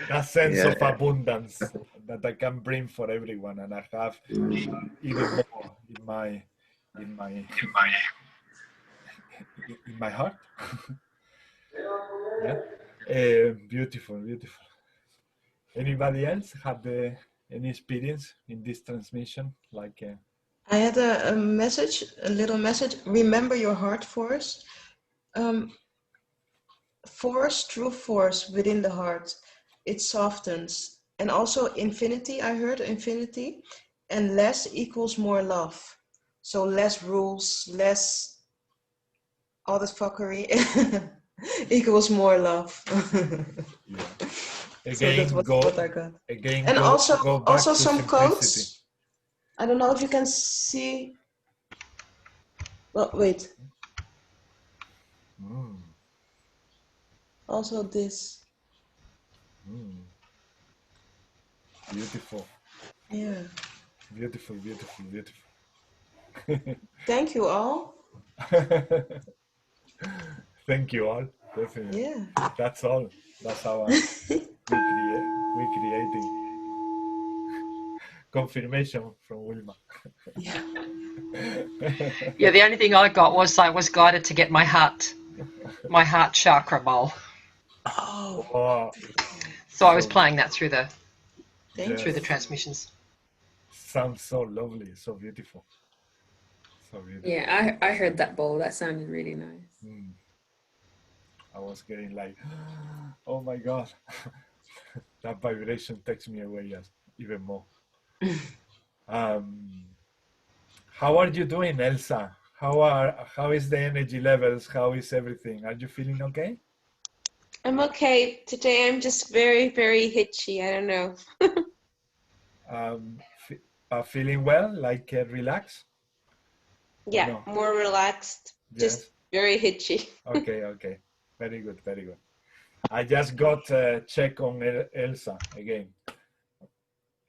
that sense of abundance that I can bring for everyone, and I have even more in my heart. Yeah, beautiful. Anybody else have any experience in this transmission? Like I had a little message. Remember your heart force. True force within the heart. It softens. And also infinity, I heard infinity. And less equals more love. So less rules, less all this fuckery equals more love. Again, so that's what I got. Again, and also some simplicity. quotes. I don't know if you can see. Well, wait. Also this. Beautiful. Yeah. Beautiful, beautiful, beautiful. Thank you all. Thank you all. Definitely. Yeah. That's all. That's our we creating. Confirmation from Wilma. Yeah. Yeah, the only thing I got was I was guided to get my heart chakra bowl. Oh. Wow. So I was playing that through the Yes. transmissions. Sounds so lovely, so beautiful. So beautiful. Yeah, I heard that bowl. That sounded really nice. I was getting like, oh my God. That vibration takes me away even more. How are you doing, Elsa? How is the energy levels? How is everything? Are you feeling okay? I'm okay. Today I'm just very, very hitchy. I don't know. Feeling well, like relaxed? Yeah, No? more relaxed. Yes. Just very hitchy. Okay, okay. Very good, very good. I just got a check on Elsa again.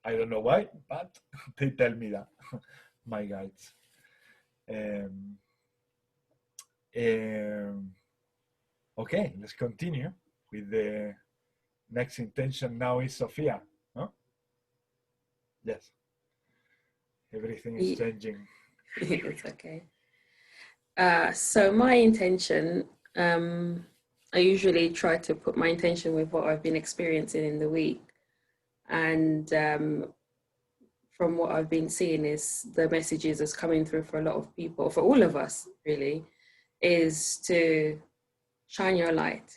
I don't know why, but they tell me that, my guides. Okay, let's continue with the next intention. Now is Sophia, no? Yes. Everything is changing. It's okay. So my intention, I usually try to put my intention with what I've been experiencing in the week. And from what I've been seeing is the messages that's coming through for a lot of people, for all of us really, is to shine your light.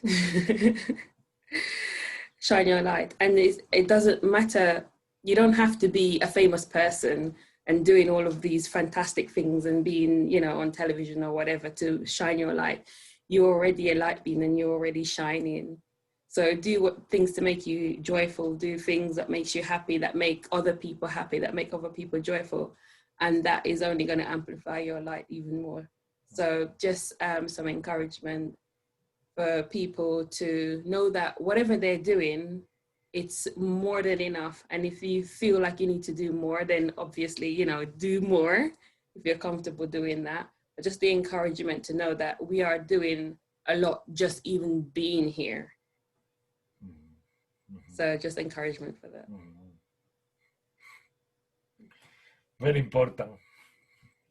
Shine your light. And it doesn't matter, you don't have to be a famous person and doing all of these fantastic things and being, you know, on television or whatever to shine your light. You're already a light being and you're already shining. So do things to make you joyful, do things that makes you happy, that make other people happy, that make other people joyful. And that is only going to amplify your light even more. So just some encouragement for people to know that whatever they're doing, it's more than enough. And if you feel like you need to do more, then obviously, you know, do more if you're comfortable doing that. But just the encouragement to know that we are doing a lot just even being here. So just encouragement for that. Very important.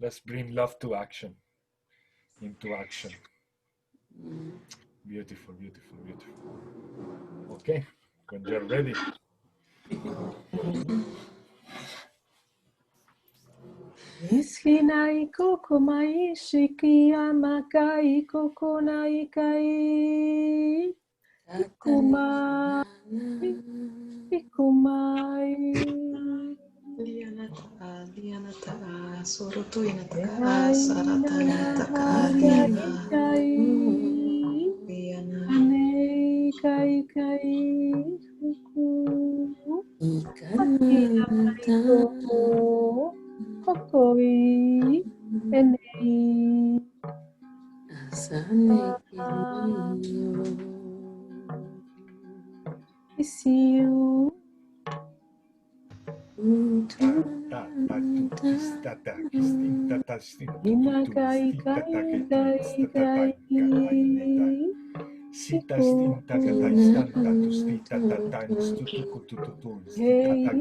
Let's bring love to action, into action. Beautiful, beautiful, beautiful. Okay, when you're ready. Ishinai kokomai shikiamakai kokonai kai. Ikumai. Lianata, soroto inataka, sarata inataka, liana. Anei kai kai huku. Akina koko. Kokoi. Enei. Isiu. Inakai kai kai kai. Sita stinta katastanta tu stita tatan stutukututun stita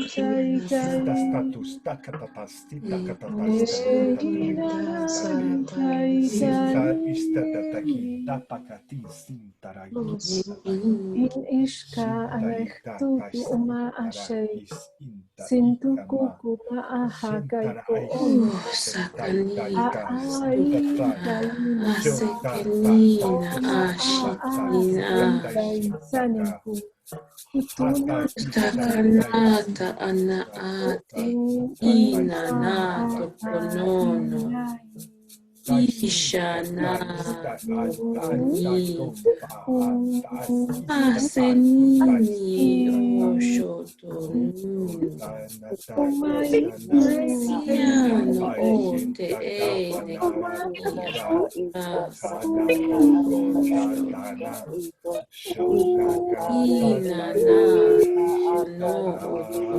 sita status takatapastita katapastita sita istataki tapakati sintaragi In ishka anechtutu uma ashei sintukuku maaha kaiko ono Takanata anaate ina nato konono Ishana Oni Asenini Oshotonu Siano Ote Ene Inana no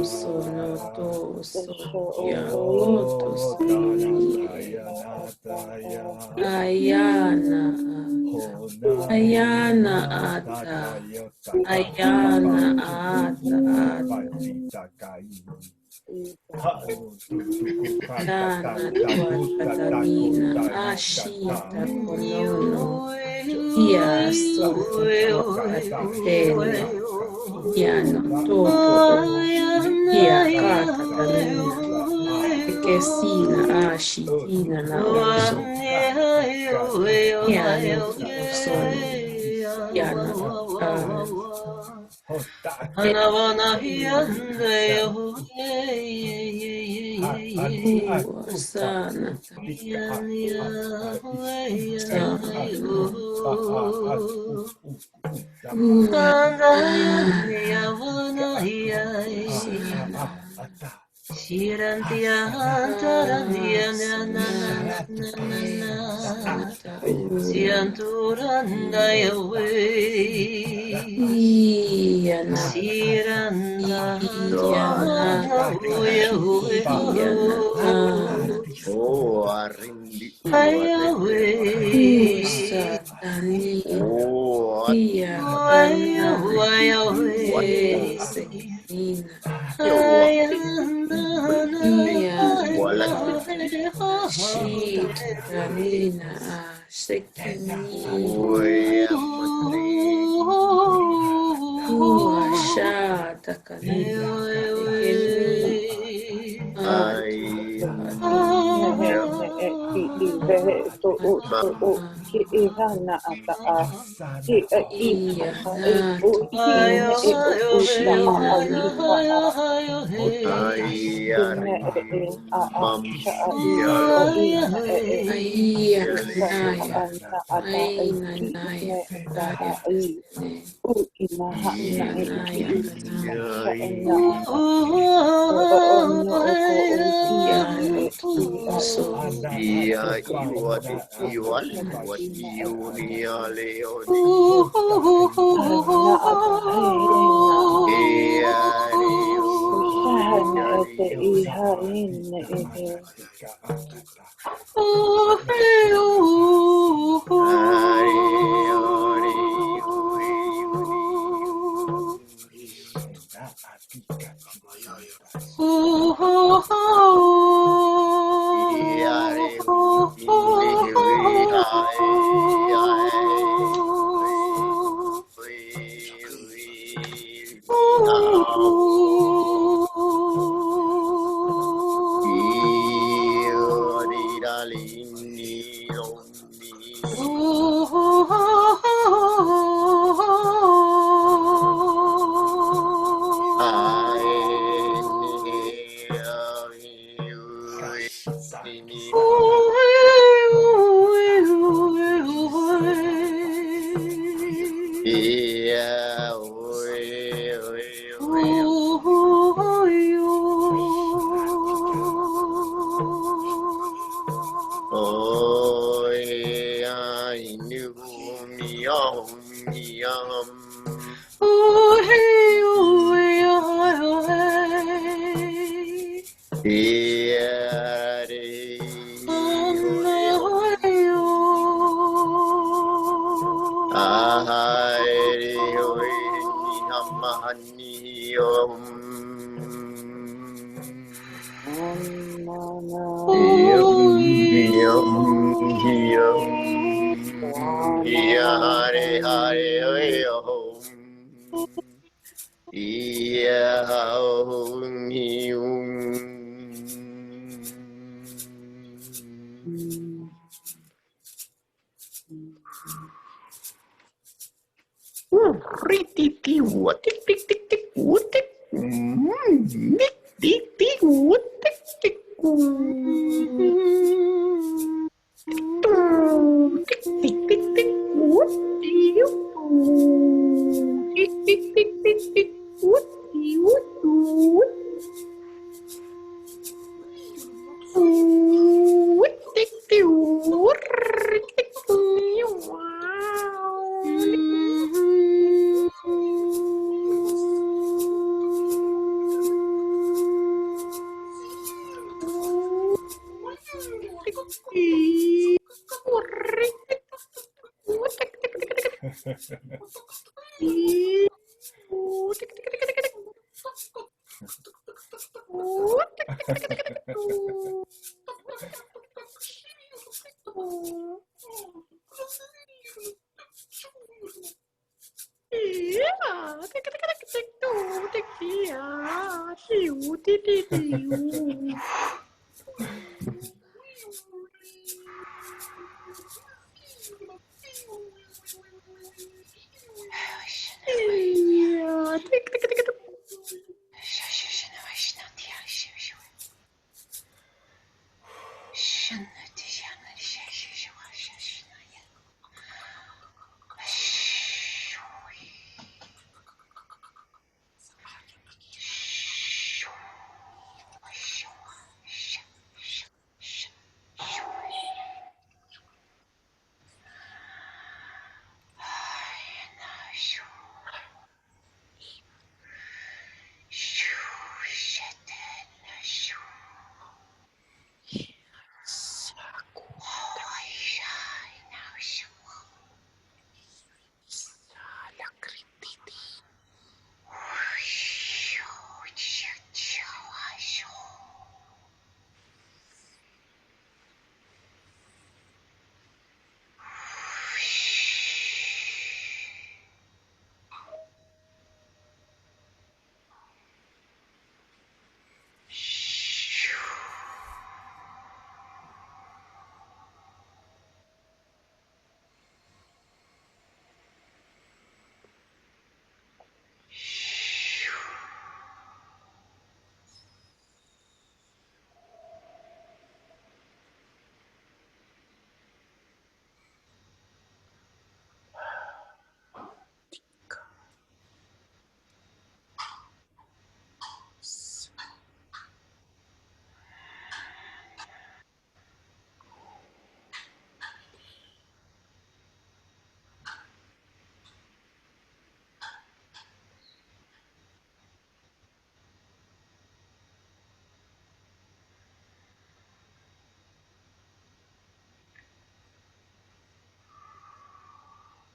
Sonoto Soya Oto Ayana Ayana Ata Ayana Ata Dana Tuatanina Ashita Konono Ia Sotene Iano Toto Ia Katanina Kesina Ashitina na Oso Iano Sono Iano Anavana hiande Sana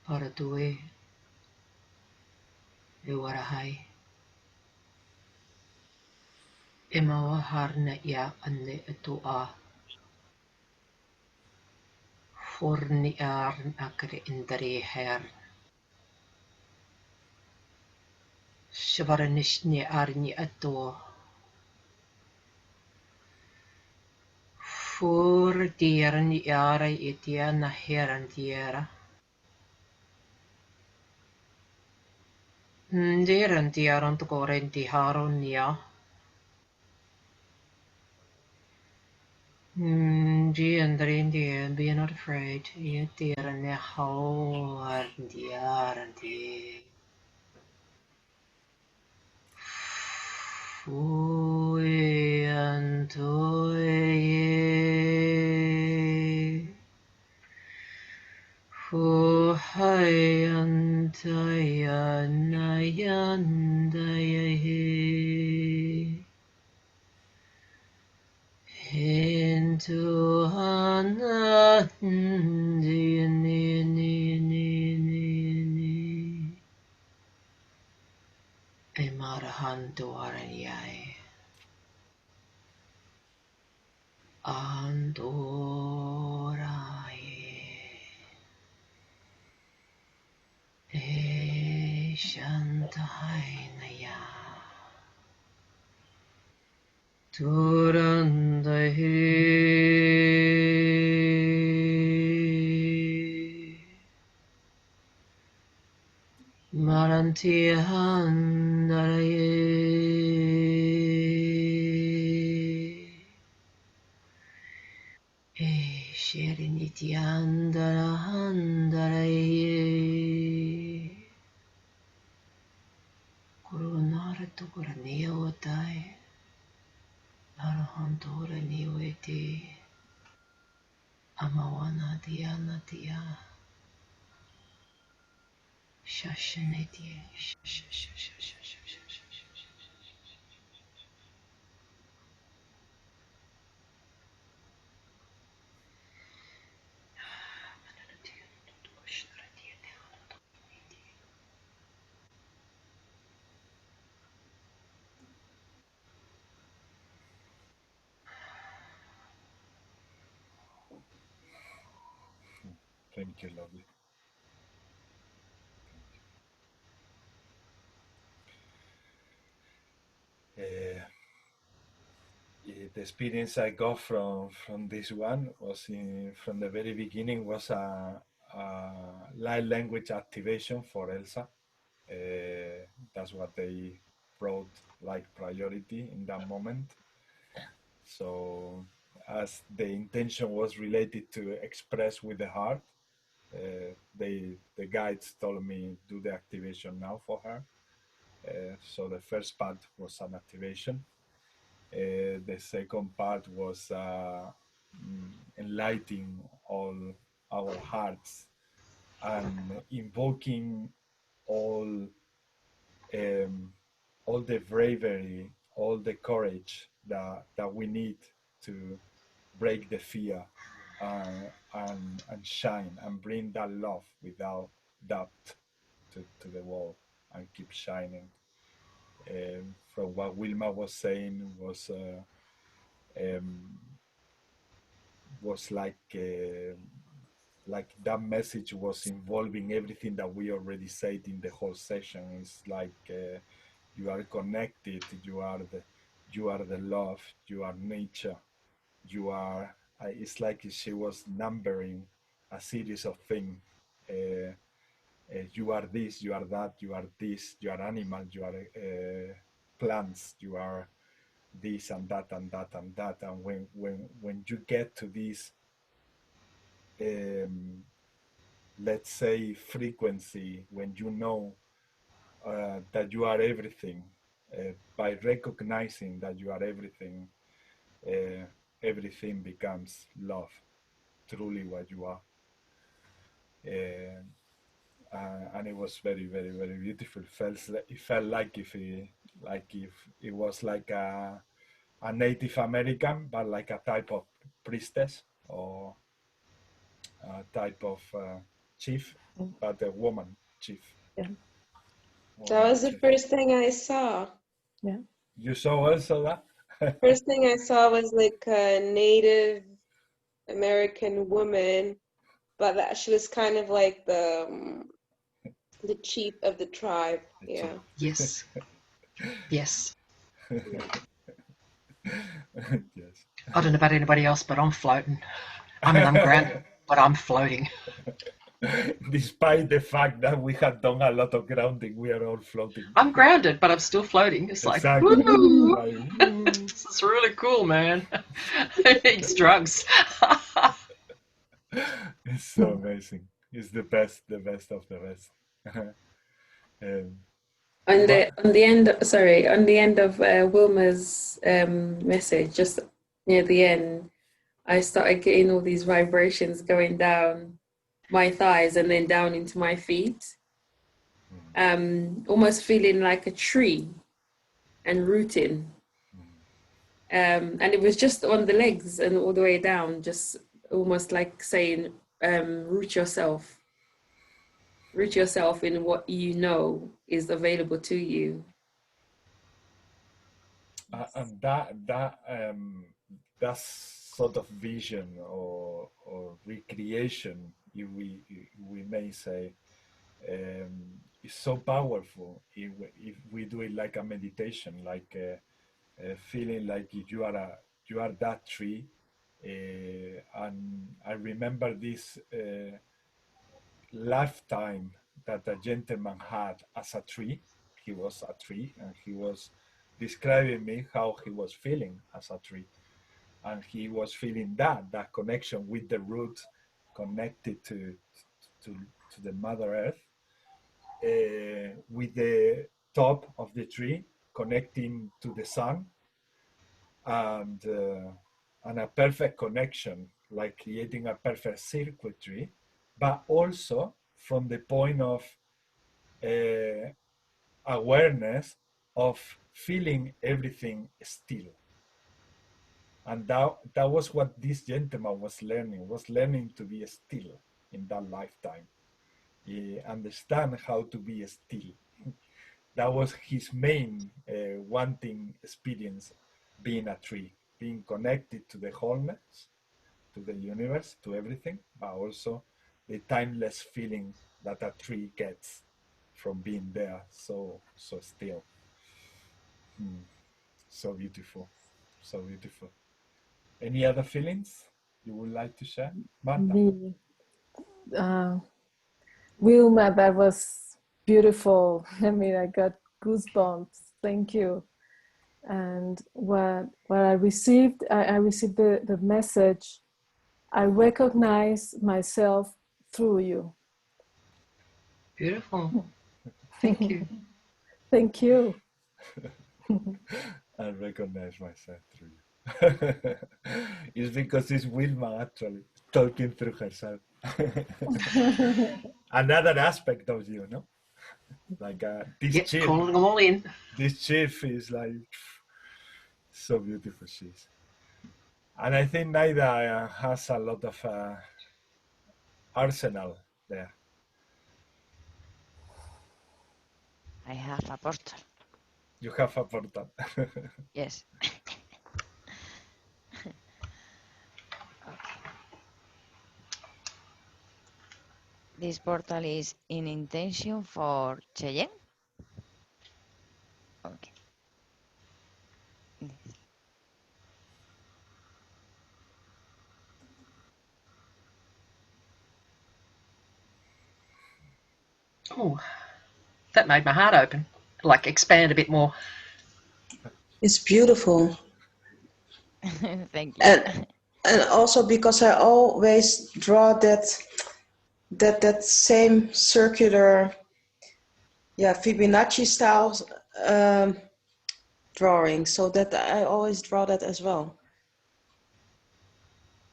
Para tue e warahai. E maua harna ia ane etu a. Forni arn akre indari her. Shavaranishni arni etu. For dierni ara itia na heran diera. Dieran dieran to korenti haron ja. Dieran dien, be not afraid. You dieran ne hauar dieran die. Fui antoye. Fu hai antaya nayandaye. Into anandi ni Emarahanto aranyai andorai e shantai naya Turandahi Marantihandaraye Sherinitiandarahandaraye Kurunara tukura neotai Arahantora neoeti Amawana diana dia Shashaneti Thank you, lovely. The experience I got from this one was from the very beginning was a light language activation for Elsa. That's what they brought like priority in that moment. So as the intention was related to express with the heart, the guides told me do the activation now for her. So the first part was an activation. The second part was enlightening all our hearts and invoking all the bravery, all the courage that we need to break the fear and shine and bring that love without doubt to the world and keep shining. From what Wilma was saying was like that message was involving everything that we already said in the whole session. It's like you are connected, you are the love, you are nature, you are. It's like she was numbering a series of things. You are this, you are that, you are this, you are animal, you are plants, you are this and that and that and that. And when you get to this, let's say frequency, when you know that you are everything, by recognizing that you are everything, everything becomes love, truly what you are. And it was very, very, very beautiful. It felt like if it was like a Native American, but like a type of priestess or a type of chief, but a woman chief. Yeah. That was the first thing I saw. Yeah. You saw also that? First thing I saw was like a Native American woman, but that she was kind of like the chief of the tribe. Yeah. Yes. Yes. Yes. I don't know about anybody else, but I'm floating. I mean, I'm grounded, but I'm floating. Despite the fact that we have done a lot of grounding, we are all floating. I'm grounded, but I'm still floating. It's like, exactly. woo! Like, woo. This is really cool, man. It needs drugs. It's so amazing. It's the best of the best. On the end of Wilma's message, just near the end, I started getting all these vibrations going down my thighs and then down into my feet, almost feeling like a tree and rooting. And it was just on the legs and all the way down, just almost like saying, root yourself in what you know is available to you. And that sort of vision or recreation, we may say, is so powerful if we do it like a meditation, like feeling like you are that tree. And I remember this lifetime that a gentleman had as a tree. He was a tree, and he was describing me how he was feeling as a tree, and he was feeling that connection with the roots, connected to the Mother Earth, with the top of the tree connecting to the sun, and a perfect connection, like creating a perfect circuitry, but also from the point of awareness of feeling everything still. And that was what this gentleman was learning to be still in that lifetime. He understand how to be still. That was his main wanting experience, being a tree, being connected to the wholeness, to the universe, to everything, but also the timeless feeling that a tree gets from being there so still. So beautiful, so beautiful. Any other feelings you would like to share, Marta? Wilma, that was beautiful. I mean, I got goosebumps. Thank you. And what I received, I received the message, I recognize myself through you. Beautiful. Thank you. Thank you. I recognize myself through you. It's because it's Wilma actually talking through herself. Another aspect of you, no? Like this chief. Calling them all in. This chief is like so beautiful. She's, and I think Naida has a lot of arsenal there. I have a portal. You have a portal. Yes. This portal is in intention for Cheyenne. Okay. Oh, that made my heart open, like expand a bit more. It's beautiful. Thank you. And also because I always draw that same circular, Fibonacci style drawing, so that I always draw that as well.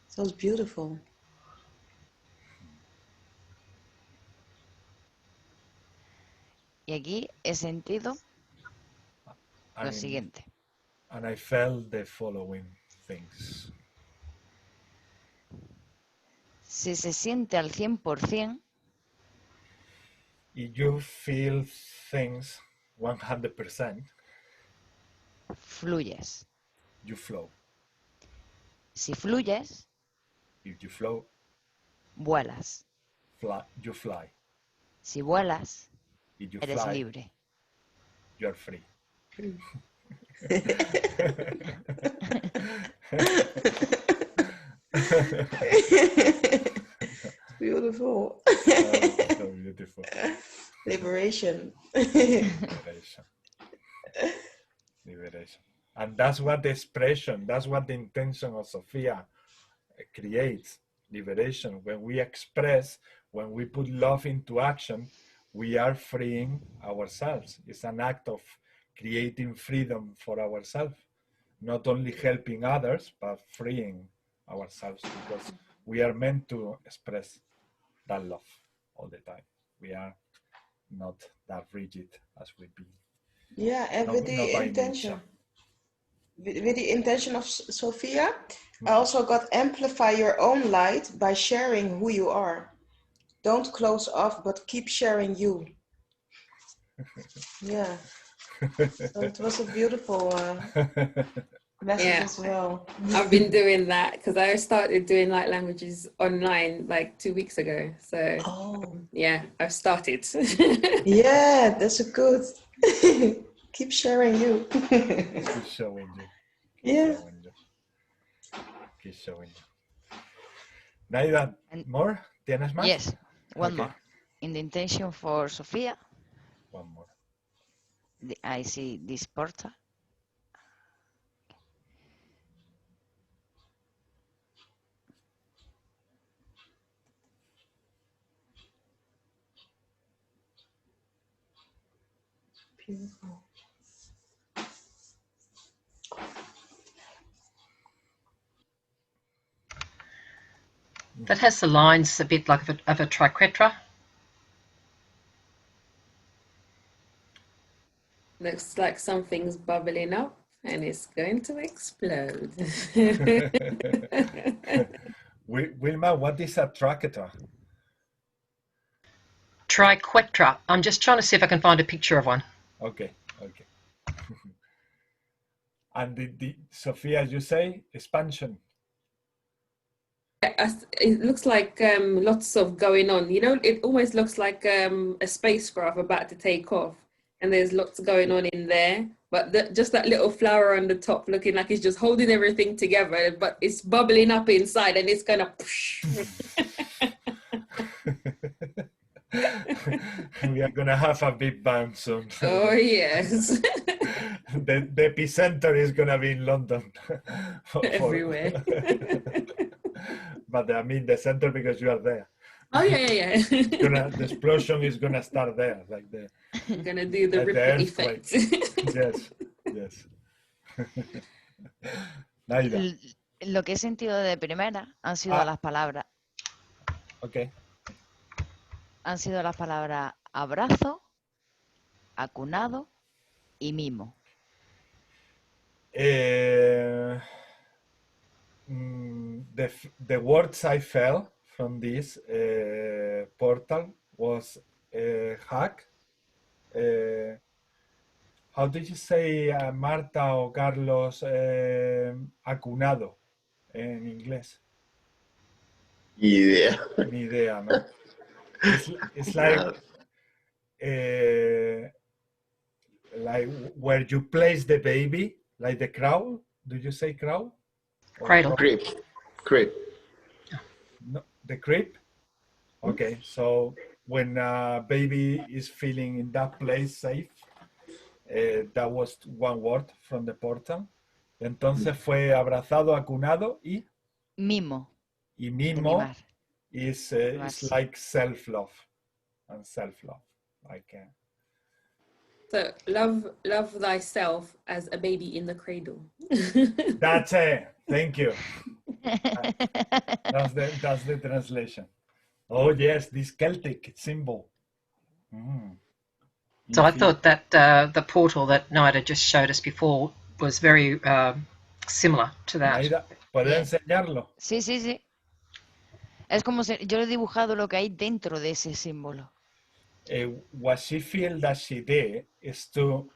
So it's beautiful. Y aquí he sentido lo siguiente. And I felt the following things. Si se siente al 100%, if you feel things 100%, fluyes. You flow. Si fluyes, if you flow, vuelas. You fly. Si vuelas, if you eres fly, libre. You are free. Beautiful. So beautiful. Liberation. Liberation. Liberation. And that's what the expression, that's what the intention of Sophia creates. Liberation. When we express, when we put love into action, we are freeing ourselves. It's an act of creating freedom for ourselves. Not only helping others, but freeing ourselves, because we are meant to express that love all the time. We are not that rigid as we be. Yeah, and with the intention. With the intention of Sophia, I also got amplify your own light by sharing who you are. Don't close off, but keep sharing you. Yeah. So it was a beautiful message as well. I've been doing that because I started doing light languages online like 2 weeks ago. So yeah, I've started. Yeah, that's a good. Keep sharing you. Keep showing you. Yeah. Keep showing you. Naida, more? ¿Tienes más? Yes, one more. In the intention for Sophia. One more. I see this portal. Beautiful. That has the lines a bit like of a triquetra. Looks like something's bubbling up and it's going to explode. Wilma, what is a triquetra? Triquetra. I'm just trying to see if I can find a picture of one. Okay. And the Sophia, you say expansion. it looks like lots of going on. You know, it almost looks like a spacecraft about to take off, and there's lots going on in there. But just that little flower on the top looking like it's just holding everything together, but it's bubbling up inside and it's gonna We are gonna have a big bang soon. Oh yes. The epicenter is gonna be in London. Everywhere. But I mean the center because you are there. Oh yeah. The explosion is gonna start there, like the. Gonna do the like ripple effect. Yes. Naida. Lo que he sentido de primera han sido las palabras. Okay. Han sido las palabras abrazo, acunado y mimo. The words I felt from this portal was hug. How did you say Marta o Carlos acunado en inglés? Ni idea, ¿no? It's like where you place the baby, like the cradle. Do you say cradle? Cradle. Crib. No, the crib? Okay, so when a baby is feeling in that place safe, that was one word from the portal. Entonces fue abrazado, acunado y mimo. Y mimo is like self-love and self-love. Like so love thyself as a baby in the cradle. That's it. Thank you. That's the translation. Oh yes, this Celtic symbol. So I thought that the portal that Naida just showed us before was very similar to that. Naida, ¿puedes enseñarlo? Sí. Es como si yo le he dibujado lo que hay dentro de ese símbolo. What she feels that she did is to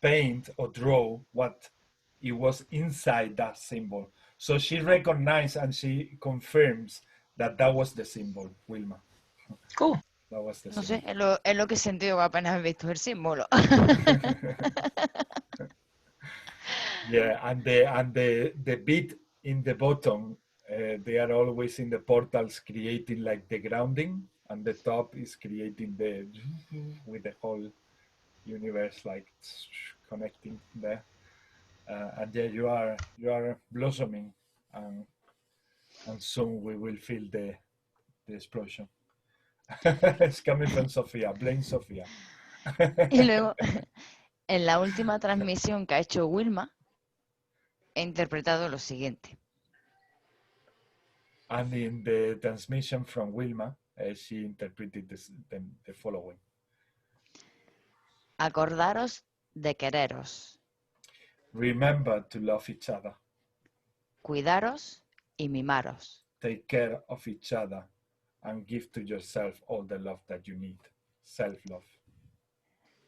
paint or draw what it was inside that symbol. So she recognized and she confirms that was the symbol, Wilma. Cool. That was the no symbol. sé, es lo que he sentido apenas he visto el símbolo. Yeah, and the bit in the bottom, they are always in the portals creating like the grounding, and the top is creating with the whole universe, like connecting there. And yeah, you are blossoming, and soon we will feel the explosion. It's coming from Sophia. Blame Sophia. Y luego, en la última transmisión que ha hecho Wilma, he interpretado lo siguiente. And in the transmission from Wilma, she interpreted the following. Acordaros de quereros. Remember to love each other. Cuidaros y mimaros. Take care of each other and give to yourself all the love that you need. Self-love.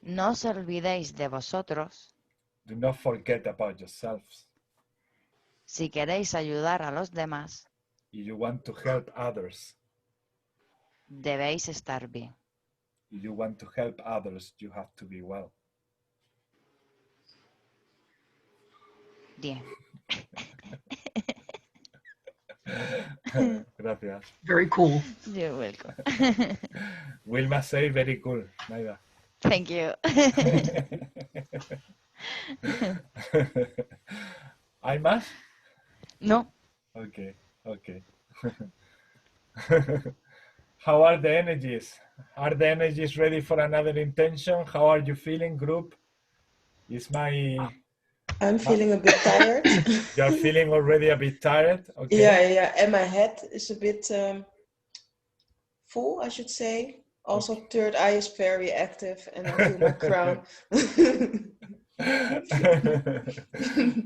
No os olvidéis de vosotros. Do not forget about yourselves. Si queréis ayudar a los demás, If you want to help others, debéis estar bien. if you want to help others, you have to be well. Bien. Gracias. Very cool. You're welcome. Wilma say very cool, Naida. Thank you. ¿Hay más? No. Okay. How are the energies? Are the energies ready for another intention? How are you feeling, group? I'm feeling a bit tired. You're feeling already a bit tired? Okay. Yeah. And my head is a bit full, I should say. Also, third eye is very active, and I feel my crown.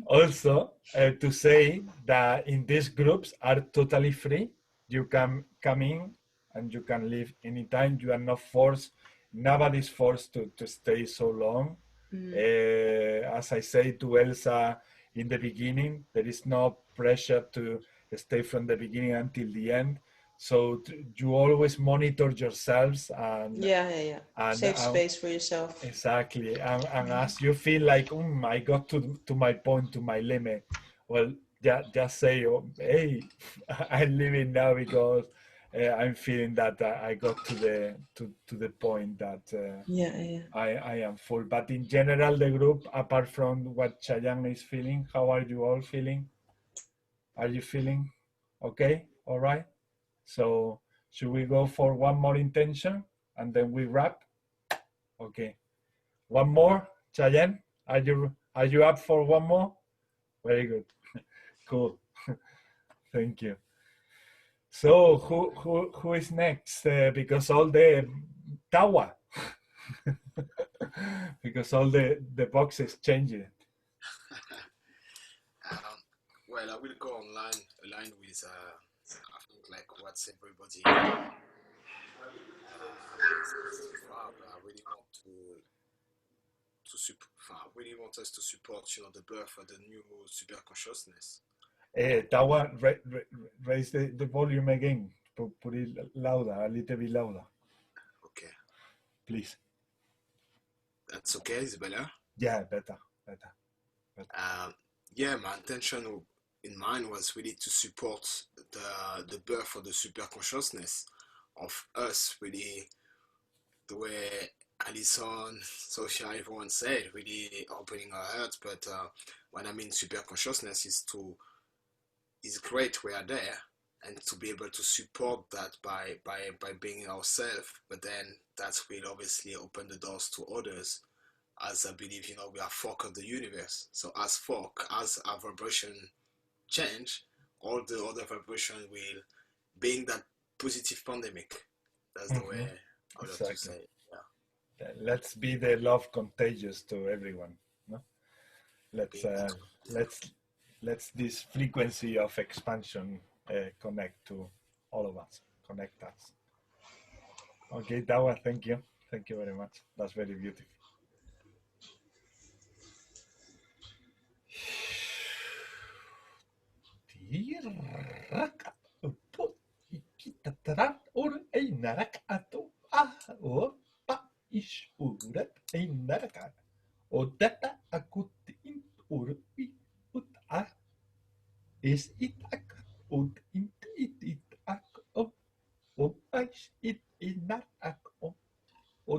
Also, to say that in these groups are totally free. You can come in and you can leave anytime. You are not forced. Nobody's forced to stay so long. As I say to Elsa in the beginning, there is no pressure to stay from the beginning until the end. So you always monitor yourselves and Safe space for yourself. Exactly, and as you feel like I got to my point, to my limit, well, just say, oh, hey, I'm leaving now because I'm feeling that I got to the point that I am full. But in general, the group, apart from what Chayanne is feeling, how are you all feeling? Are you feeling okay? All right. So should we go for one more intention and then we wrap? Okay. One more, Chayanne. Are you up for one more? Very good. Cool. Thank you. So who is next? Because all the Tawa. Because all the boxes changed. Well, I will go aligned with I think like what's everybody. I really want really want us to support, the birth of the new super consciousness. Tawa, raise the volume again. Put it louder, a little bit louder. Okay. Please. That's okay, is it better? Yeah, better. Yeah, my intention in mind was really to support the birth of the super consciousness of us, really, the way Alison, Sophia, everyone said, really opening our hearts. But what I mean super consciousness is great, we are there, and to be able to support that by being ourselves, but then that will obviously open the doors to others, as I believe, we are folk of the universe. So as folk, as our vibration change, all the other vibration will being that positive pandemic. That's the way I would like to say. Yeah. Let's be the love contagious to everyone. No? Let's this frequency of expansion connect to all of us, connect us. Okay, Tawa, thank you. Thank you very much. That's very beautiful. Is it ak und it ak o ais it inar ak o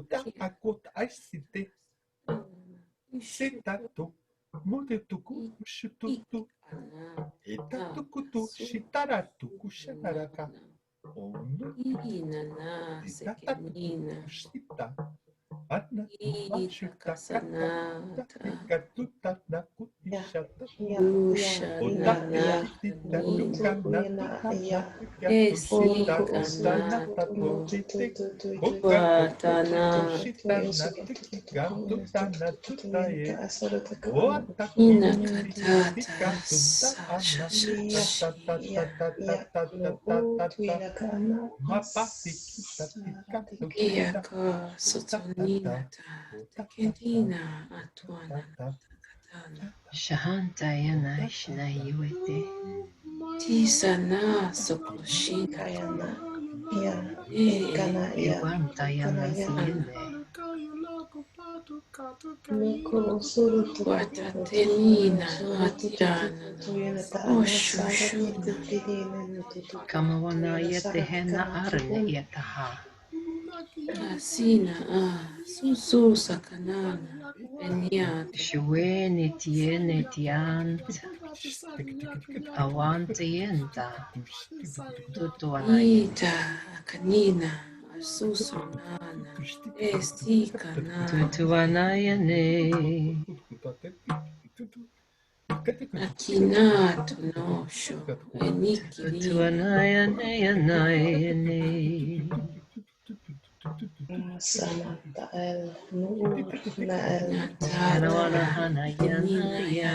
da akot aisite setato modetuku shututu etatukutu shitaratuku shanaraka onu itatuku shita anna mashuta katuta nakutishata Shahantayana Shnayuete Tisana Sokoshina Iwantayana Siene Watatenina Hatana Oshushuna Kamawana Yetehena Arne Yetaha Asina Susu Sakanana Beniat Shueni Tiene Tiant Awantienta Tutuanaita Kanina Susunana Estikana Tutuanayane Akina Tunosho Eniki Tutuanayane Samata el nur na el Tanawana Hanayanaya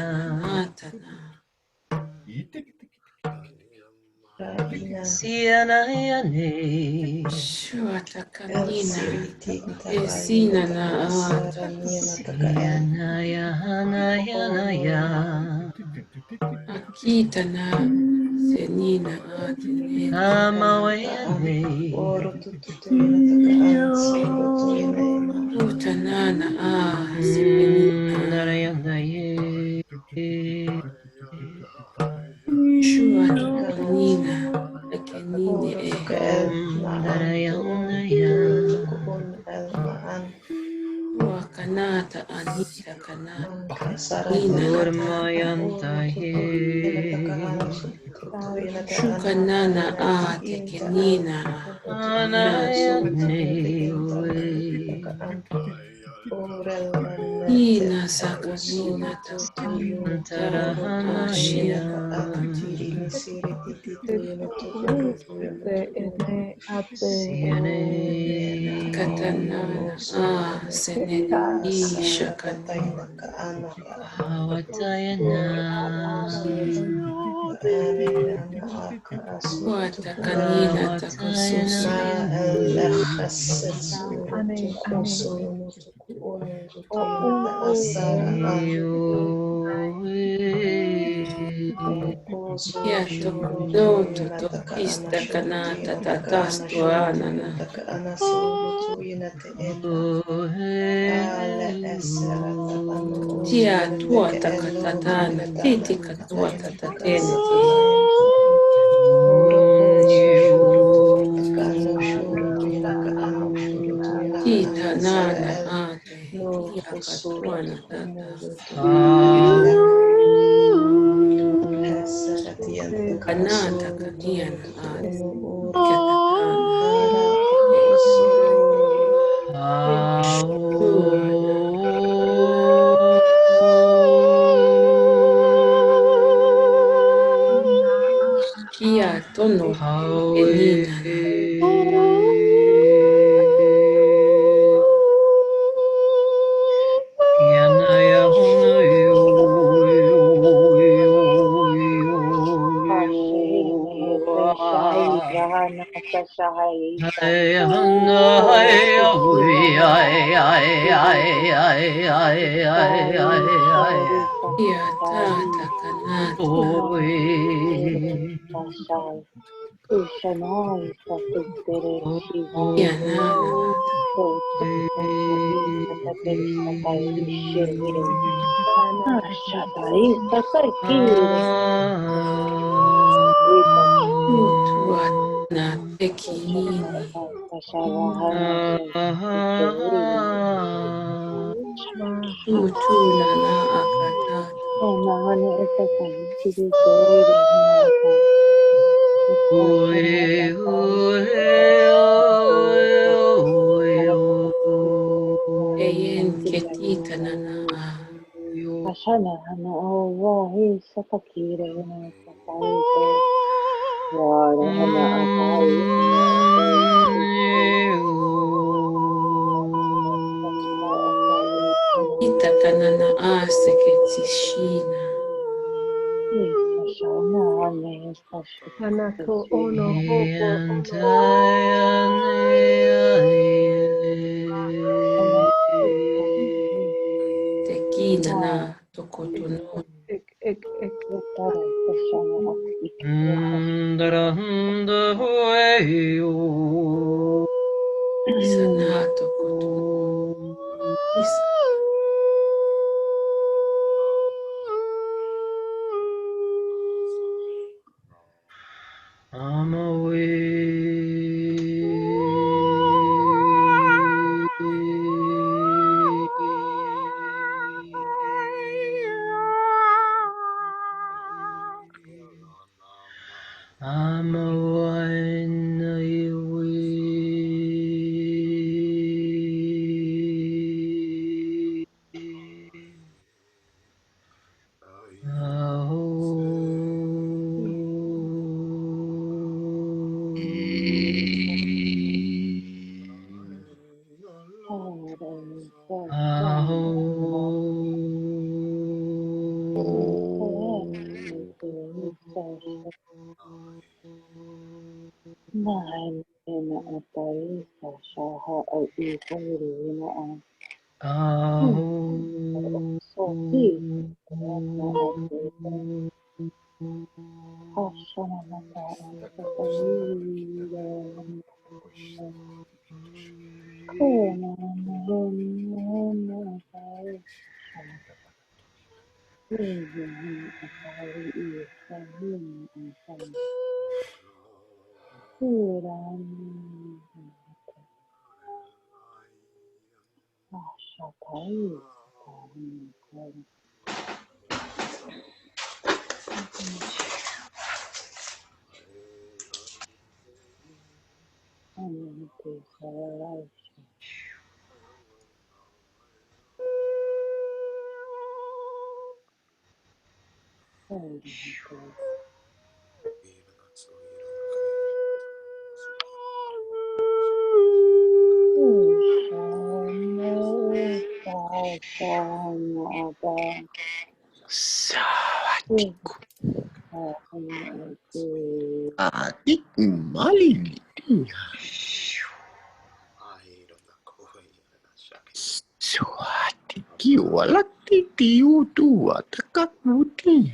Sianayane Shuatakanina Esinana Sianaya Hanayanaya Akitana Senina Amawayane. Oro tututuina takaan soro tuina ema. Utanana senina. Narayandaye. Shuana kanina. Akenine Oro tuka el naan to un Narayanaya. tuina tuku un el naan. Wakanata anita kanata. Anka sarata Nina katata katata. oro Urmayantaye. tutuina takaan tutuina takaan Shukanana alaki inta al tekenina. oro tutuina soro tuina inta al takaan. Orel nete Ina a sakanina usoro takana. tutuina oro tutuina Antarahanaya. ka antiri nisiri titituina tututuina Te tutuina. ene ate Siene. Oriana Katanana ono sorone senene ka sara shakanina. kataina ka ana ka Awatayana. oro tutuina ka anina aka asoro tukuina. Watakanina Awatayana. takasoso. Ma el khasset soro ane tuku ane soro no tuku ono o tutuina ta asara ane oko Ya soro shoro tokano tuina toto ta ka ana ista shoro kanata tuina ta ka ana tatastu shoro tuina anana. ta ka ana soro tuina te eta. Ale eserata ano Tia osoro teke tuota elo katatana. tuinetana Titi katuota kataina tatenete. takasarana ento. Oro oso shoro tuina takano shoro tuina ka ano shoro tuina ka Tita anasara nana el ate. no Tia kusoro katuana tata. tukumoyo tukumoyo hesara tiana Kanata takasoro tuino kaniana ate. tukuno oro Katatana. ara ako osoro Kia tono enina na. Hashirine Seshai Brahana Sashai Hey, Shai hey, Hoshitana Sai hey, Shai Kia Sai tata kanata. Mahire Sashai Ushanai Safitere Kia Shihai nana na. Sotai Satai Satai Shire ane Shatai Satai Kiri Rita Utuana tekinini. Sashavahana Shai Utuna na akatata. Mahana Itakai, Sidi Dori Hanata, Sashanata Kai, Eyen ketita nana a. Ashana Hana Ova, he Satakira Hana Sakai, Wada Hana Akai, Hana Akai, Akai, Ita kanana a seketishina. Sashana Hane, anako ono Sashana hoko ono Tekina na tokotono. ek Yatara Sashana Isa na tokotono. Isa. I'm away. I'm Nine in a day, Sasha, a equally in so he Adik malili. Suati kiwalati tiutu atakakuti.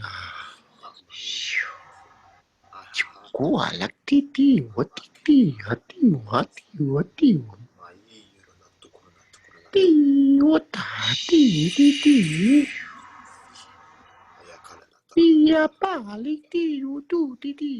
Kualati tiwati hati hati hati. Tiwatati titi. Iya balik tiutu titi.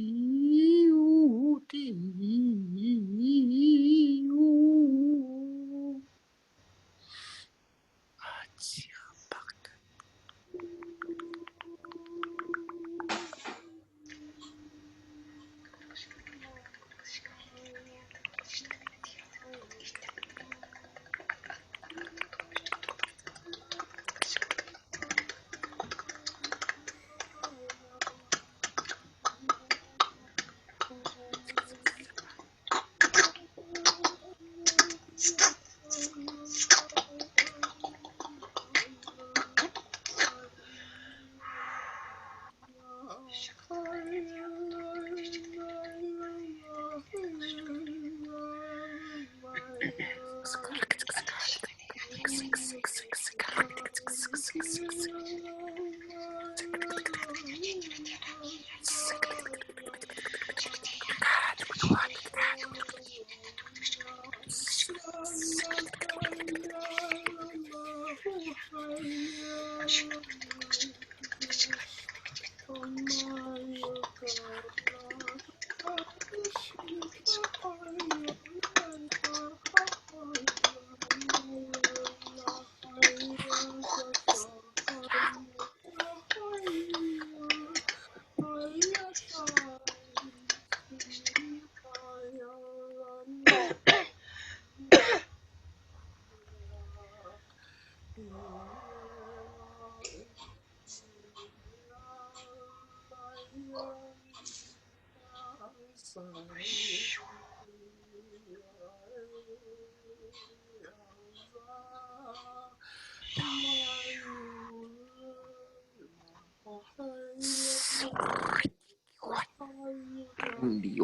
Di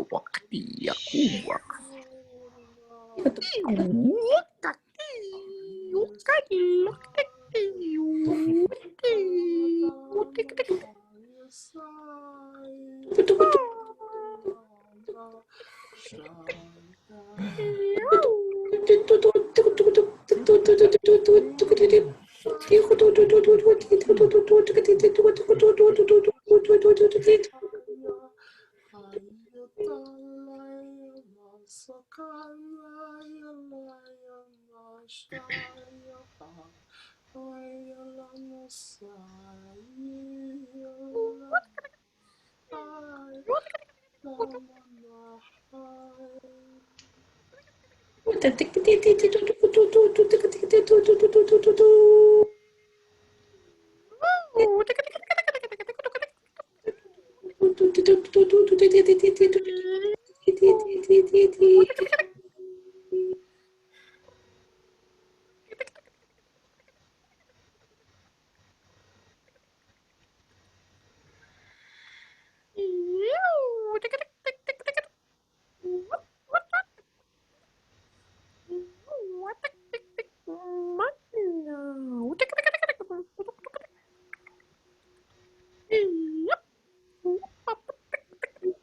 waktu aku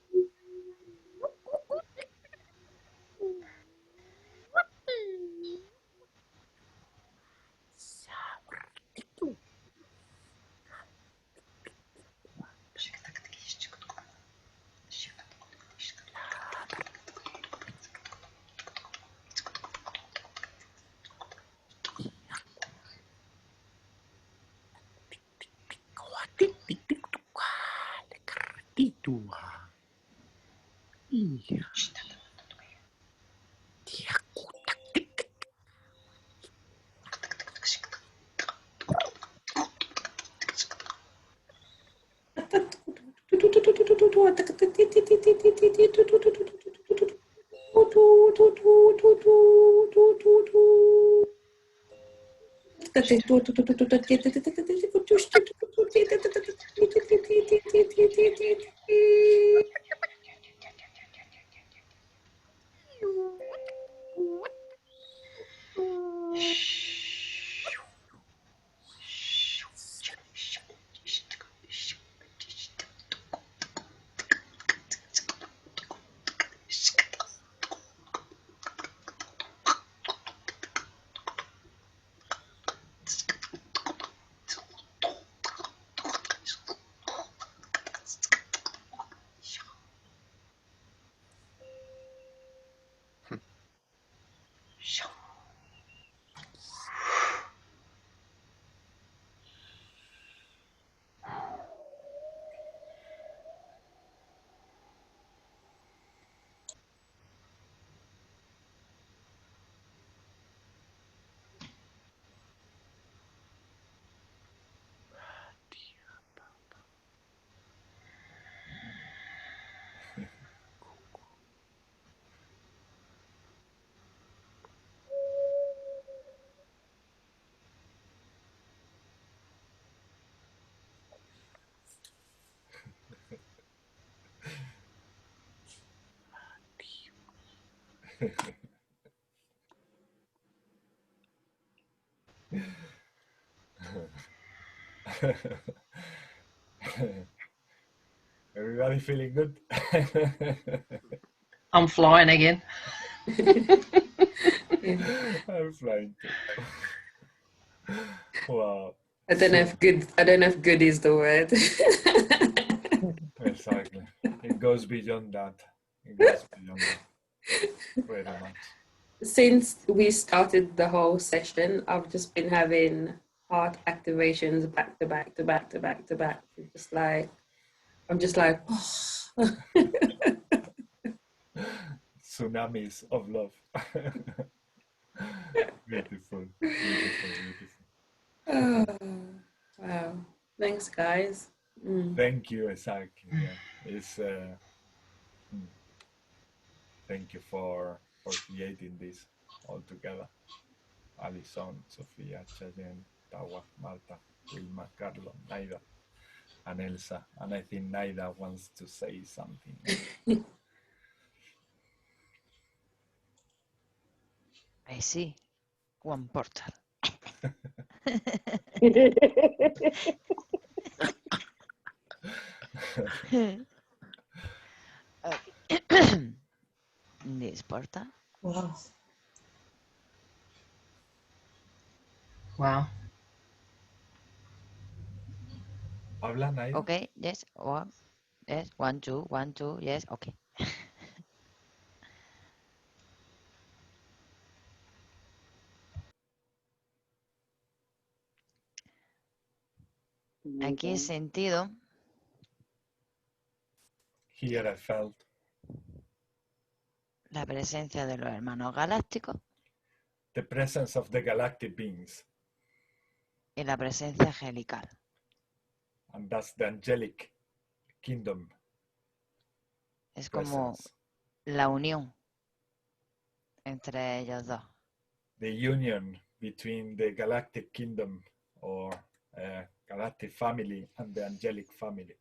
titua. Iya. Everybody feeling good? I'm flying again. I'm flying too. Wow. I don't know if good is the word. Exactly. It goes beyond that. It goes beyond that. Very much. Since we started the whole session, I've just been having heart activations back to back to back to back to back. I'm just like, oh. Tsunamis of love. Beautiful, beautiful, beautiful. Oh, wow. Thanks, guys. Thank you, exactly. Yeah. It's thank you for creating this all together. Alison, Sophia, Cheyenne, Tawa, Marta, Wilma, Carlo, Naida, and Elsa. And I think Naida wants to say something. I see one portal. This portal. Wow. Wow. Habla, Naida. Okay, yes, yes, 1, 2, 1, 2, yes, okay. Aquí he sentido. Here I felt. La presencia de los hermanos galácticos. The presence of the galactic beings. Y la presencia angelical. And that's the angelic kingdom. Es como la unión entre ellos dos. The union between the galactic kingdom or galactic family and the angelic family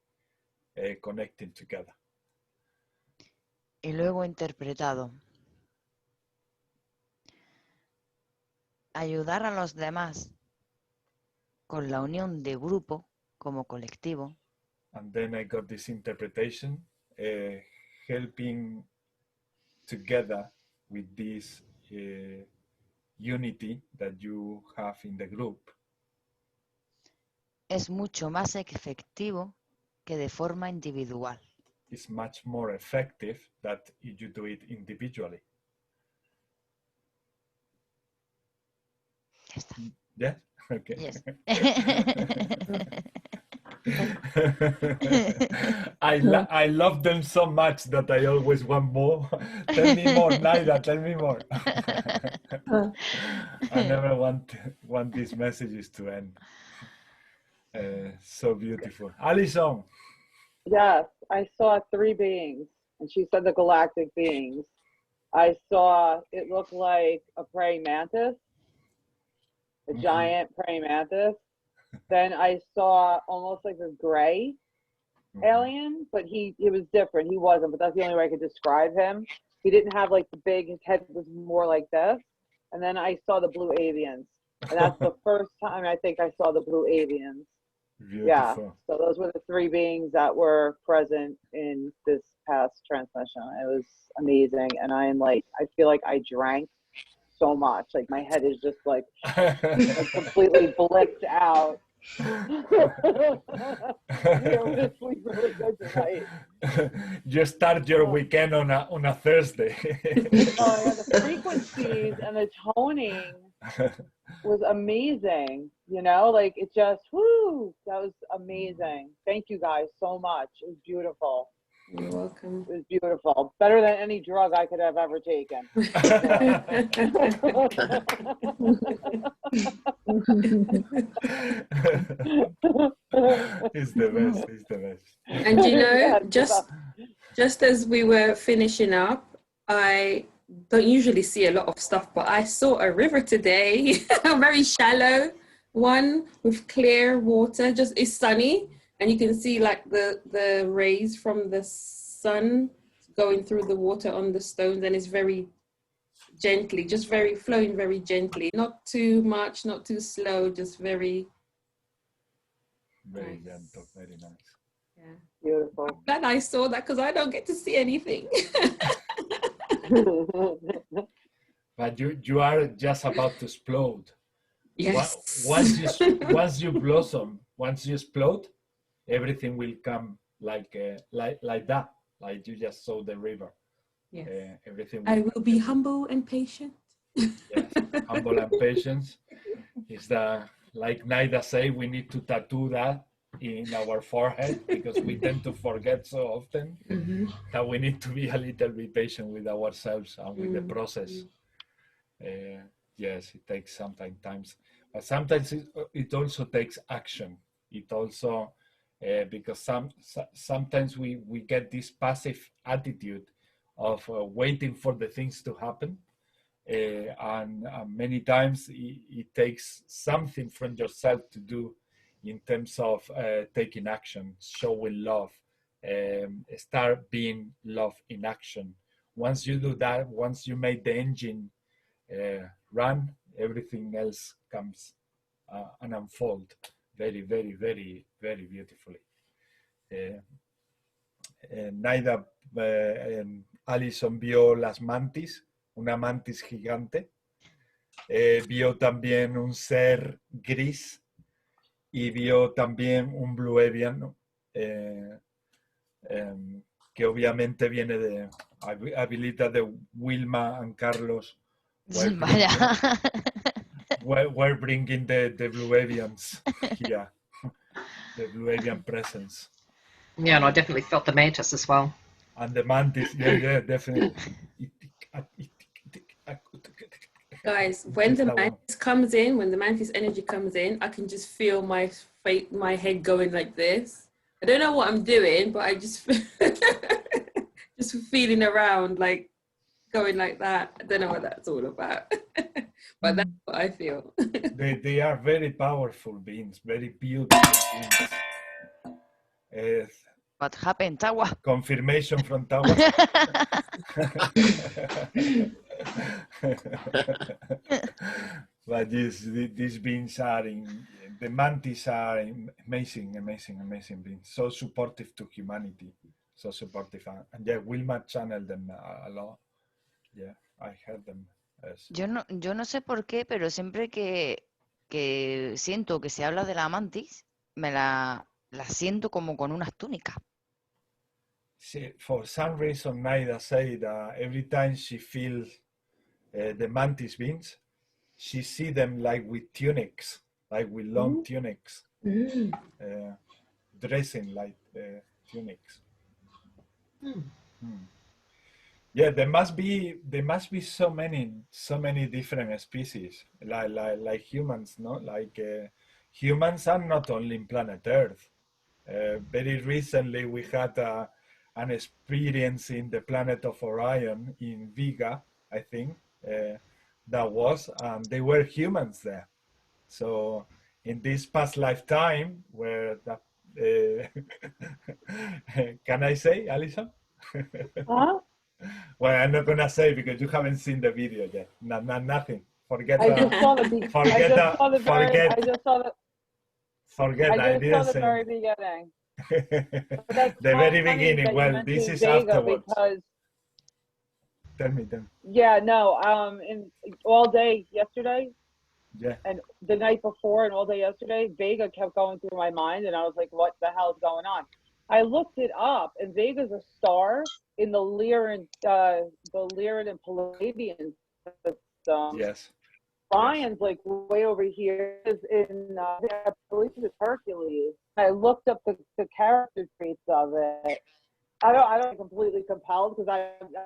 connecting together. Y luego interpretado. Ayudar a los demás con la unión de grupo como colectivo. And then I got this interpretation, helping together with this unity that you have in the group. Es mucho más efectivo que de forma individual. It's much more effective that if you do it individually. Ya está. Yeah? Okay. Yes. I love them so much that I always want more. Tell me more, Naida, tell me more. I never want these messages to end. So beautiful. Alison. Yes, I saw 3 beings, and she said the galactic beings. I saw, it looked like a praying mantis, a giant praying mantis. Then I saw almost like a gray alien, but he was different. He wasn't, but that's the only way I could describe him. He didn't have like the big, his head was more like this. And then I saw the blue avians. And that's the first time I think I saw the blue avians. Beautiful. Yeah, so those were the 3 beings that were present in this past transmission. It was amazing, and I feel like I drank so much. Like my head is just like completely blipped out. We're sleep really good tonight. You start your weekend on a Thursday. Oh yeah, the frequencies and the toning was amazing, you know, like it just, whoo, that was amazing. Thank you guys so much. It was beautiful. You're welcome. It was beautiful. Better than any drug I could have ever taken. It's the best. It's the best. And you know, Yeah, just as we were finishing up, I don't usually see a lot of stuff, but I saw a river today, a very shallow one with clear water. Just it's sunny, and you can see like the rays from the sun going through the water on the stones, and it's very gently, just very flowing very gently, not too much, not too slow, just very Very gentle, very nice. Yeah, beautiful. I'm glad I saw that because I don't get to see anything. But you are just about to explode. Yes. Once you blossom, once you explode, everything will come like that. Like you just saw the river. Yes. Everything. I will be humble and patient. Yes, humble and patience. Is that, like Naida say, we need to tattoo that in our forehead because we tend to forget so often that we need to be a little bit patient with ourselves and with the process. Yes, it takes sometimes, but sometimes it also takes action. It also, because sometimes we get this passive attitude of waiting for the things to happen. And many times it takes something from yourself to do in terms of taking action, showing love, start being love in action. Once you do that, once you make the engine run, everything else comes and unfold very, very, very, very beautifully. Naida, Alison vio las mantis, una mantis gigante. Vio también un ser gris y vio también un blue avian, que obviamente viene de habilita de Wilma and Carlos. We're bringing the blue avians here, the blue avian presence. Yeah, and I definitely felt the mantis as well. And the mantis, yeah, definitely. Guys, when the mantis comes in, when the mantis energy comes in, I can just feel my head going like this. I don't know what I'm doing, but I just just feeling around, like going like that. I don't know what that's all about, but that's what I feel. They are very powerful beings, very beautiful beings. What happened, Tawa? Confirmation from Tawa. But these beings are the mantis are amazing beings. So supportive to humanity, so supportive. And yeah, Wilma channeled them a lot. Yeah, I heard them. Yo no sé por qué, pero siempre que siento que se habla de la mantis, me la siento como con unas túnicas. For some reason, Naida said that every time she feels the mantis beings, she see them like with tunics, like with long tunics. dressing like tunics. Yeah, there must be so many different species like humans, no? Like humans are not only in planet Earth. Very recently we had an experience in the planet of Orion in Vega, I think they were humans there. So in this past lifetime, where can I say, Alison? Huh? Well, I'm not gonna say because you haven't seen the video yet. Nothing. Forget I that. just saw the Forget that. I didn't say. Very beginning. The very beginning. Well, this is Vega afterwards. Because, tell me. Yeah, no. In all day yesterday. Yeah. And the night before and all day yesterday, Vega kept going through my mind, and I was like, "What the hell is going on?" I looked it up, and Vega's a star in the Lyran and Palladian system. Yes. Orion's like way over here is in I believe it's Hercules. I looked up the character traits of it. I don't completely compelled because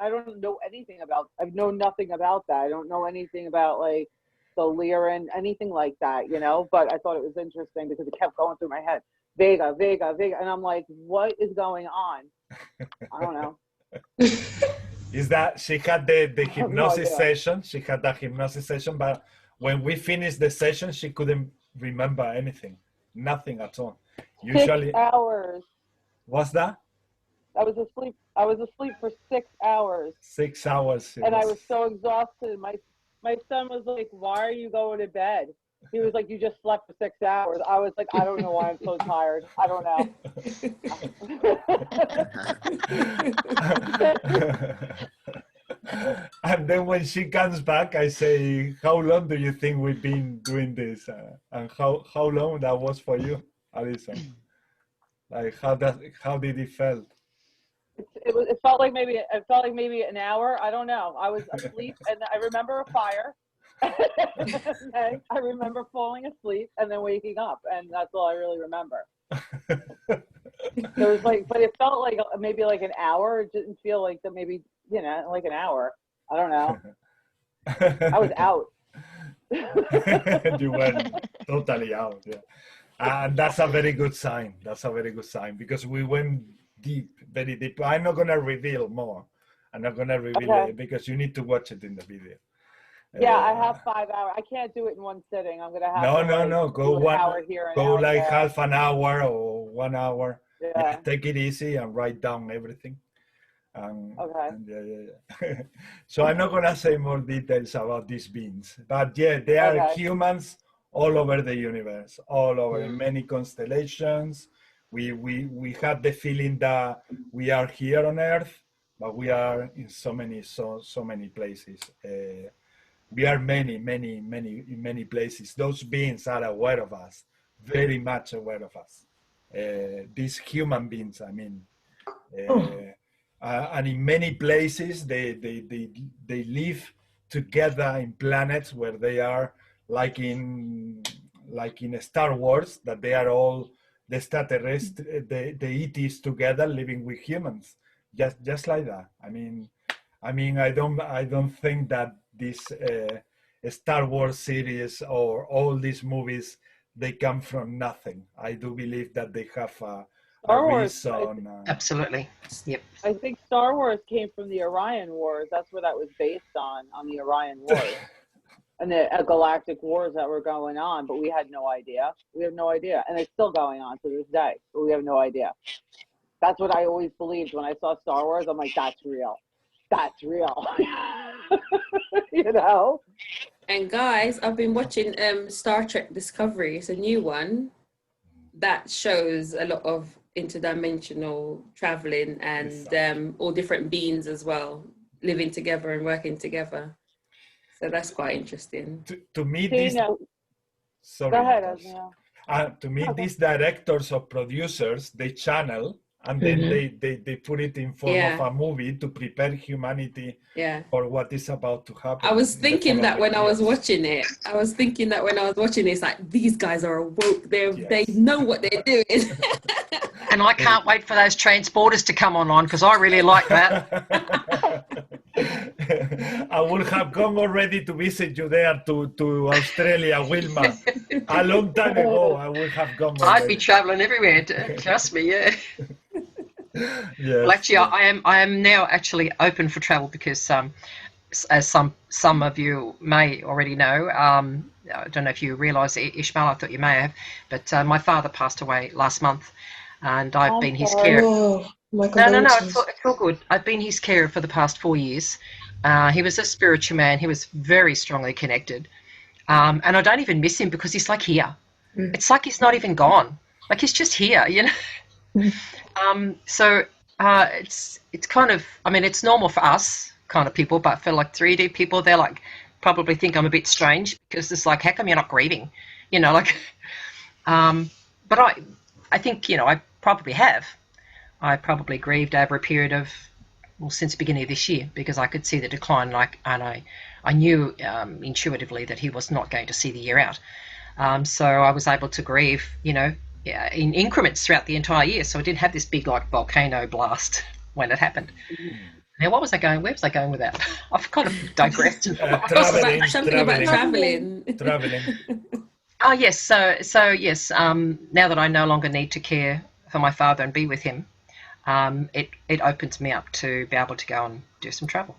I don't know anything about. I know nothing about that. I don't know anything about like the Lyran, anything like that, you know. But I thought it was interesting because it kept going through my head. Vega, and I'm like, what is going on? I don't know. Is that she had the hypnosis session? She had that hypnosis session, but when we finished the session, she couldn't remember anything, nothing at all. Usually, 6 hours. What's that? I was asleep for 6 hours. 6 hours. And I was so exhausted. My son was like, "Why are you going to bed?" He was like, "You just slept for 6 hours." I was like, "I don't know why I'm so tired. I don't know." And then when she comes back, I say, "How long do you think we've been doing this?" And how long that was for you, Alison? Like how did it felt? It felt like maybe an hour. I don't know. I was asleep, and I remember a fire. Okay. I remember falling asleep and then waking up, and that's all I really remember. It was like, but it felt like maybe like an hour. It didn't feel like that. Maybe like an hour. I don't know. I was out. You were totally out. Yeah, and that's a very good sign. That's a very good sign because we went deep, very deep. I'm not gonna reveal more. I'm not gonna reveal it because you need to watch it in the video. Yeah, I have 5 hours. I can't do it in one sitting. I'm gonna have no. Go an hour here and go like there. half an hour or 1 hour. Yeah. Take it easy and write down everything. Okay. Yeah. So I'm not gonna say more details about these beings, but yeah, they are humans all over the universe, all over in many constellations. We have the feeling that we are here on Earth, but we are in so many places. We are many places. Those beings are aware of us, very much aware of us. These human beings, I mean. And in many places, they live together in planets where they are like in Star Wars, that they are all the extraterrestrials, the ETs together living with humans, just like that. I mean, I don't think that this Star Wars series or all these movies, they come from nothing. I do believe that they have a reason. Absolutely. Yep. I think Star Wars came from the Orion Wars. That's where that was based on the Orion Wars. And the galactic wars that were going on, but we had no idea. We have no idea. And it's still going on to this day, but we have no idea. That's what I always believed when I saw Star Wars. I'm like, that's real. That's real. You know? And guys, I've been watching Star Trek Discovery. It's a new one that shows a lot of interdimensional traveling and all different beings as well, living together and working together. So that's quite interesting. To me, these these directors or producers, they channel and then they put it in form of Yeah. a movie to prepare humanity Yeah. for what is about to happen. I was in the thinking that when I was following watching it. I was thinking that when I was watching it, it's like, these guys are awoke. They Yes. know what they're doing. And I can't wait for those transporters to come online because I really like that. I would have gone already to visit you there to Australia, Wilma. A long time ago, I would have gone I'd already. be travelling everywhere. Trust me, yeah. Yes, Well, actually, yes. I am now actually open for travel because, as some of you may already know, I don't know if you realise, Ishmael, I thought you may have, but my father passed away last month, and I've been his carer. Oh, my No, condolences. it's all good. I've been his carer for the past 4 years. He was a spiritual man. He was very strongly connected. And I don't even miss him because he's like here. It's like he's not even gone. Like he's just here, you know? So it's kind of, I mean, it's normal for us kind of people, but for like 3D people, they're like, probably think I'm a bit strange because it's like, how come you're not grieving? You know, like, but I think, you know, I probably have. I probably grieved over a period of, well, since the beginning of this year because I could see the decline, and I knew intuitively that he was not going to see the year out. So I was able to grieve, you know, in increments throughout the entire year. So I didn't have this big like volcano blast when it happened. Now, where was I going with that? I've kind of digressed. Traveling. About traveling. Oh yes, so yes. Now that I no longer need to care for my father and be with him, it opens me up to be able to go and do some travel.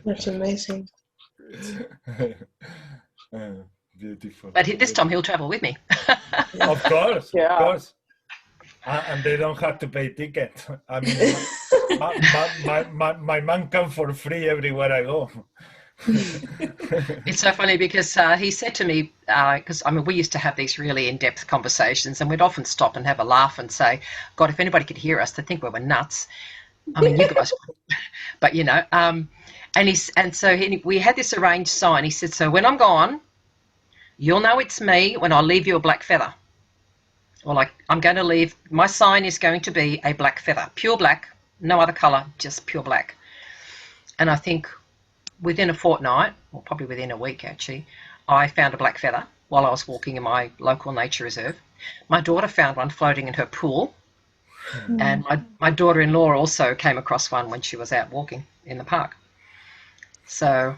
That's amazing. Beautiful. But this time he'll travel with me. Of course, Yeah. of course. And they don't have to pay ticket. I mean, my man comes for free everywhere I go. It's so funny because he said to me, because I mean, we used to have these really in-depth conversations, and we'd often stop and have a laugh and say, God, if anybody could hear us, they'd think we were nuts. I mean, you guys, but you know, we had this arranged sign. He said, so when I'm gone, you'll know it's me when I leave you a black feather. Or like, I'm going to leave, my sign is going to be a black feather, pure black, no other colour, just pure black. And I think within a fortnight, or probably within a week actually, I found a black feather while I was walking in my local nature reserve. My daughter found one floating in her pool. And my daughter-in-law also came across one when she was out walking in the park. So,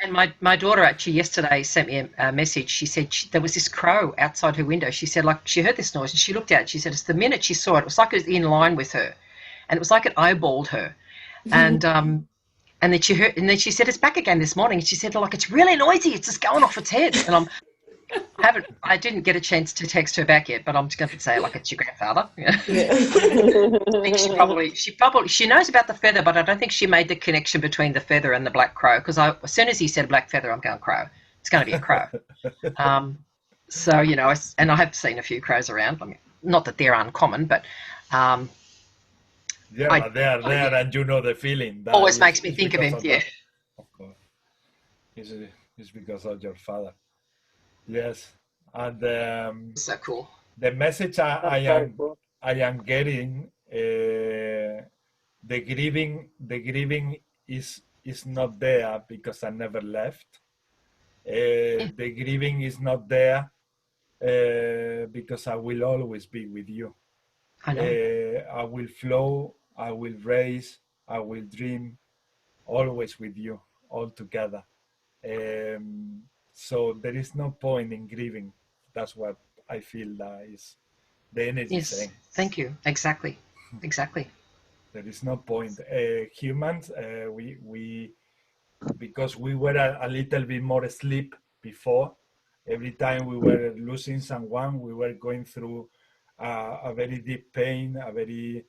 and my daughter actually yesterday sent me a message. She said there was this crow outside her window. She said, like, she heard this noise and she looked out. She said, it's the minute she saw it, it was like it was in line with her. And it was like it eyeballed her. And then she heard, and then she said, it's back again this morning. And she said, like, it's really noisy. It's just going off its head. And I didn't get a chance to text her back yet, but I'm just going to say, like, it's your grandfather. Yeah. I think she knows about the feather, but I don't think she made the connection between the feather and the black crow. Because as soon as he said black feather, I'm going crow. It's going to be a crow. So you know, and I have seen a few crows around. I mean, not that they're uncommon, but yeah, but they are there, and you know the feeling. That always makes me think of him. Yeah, of course, it's because of your father. Yes, and so cool. The message I am getting, the grieving is not there because I never left. The grieving is not there because I will always be with you. I know. I will flow, I will raise, I will dream, always with you, all together. So there is no point in grieving. That's what I feel that is the energy saying. Thank you. Exactly. There is no point. Humans, we because we were a little bit more asleep before. Every time we were losing someone, we were going through a very deep pain, a very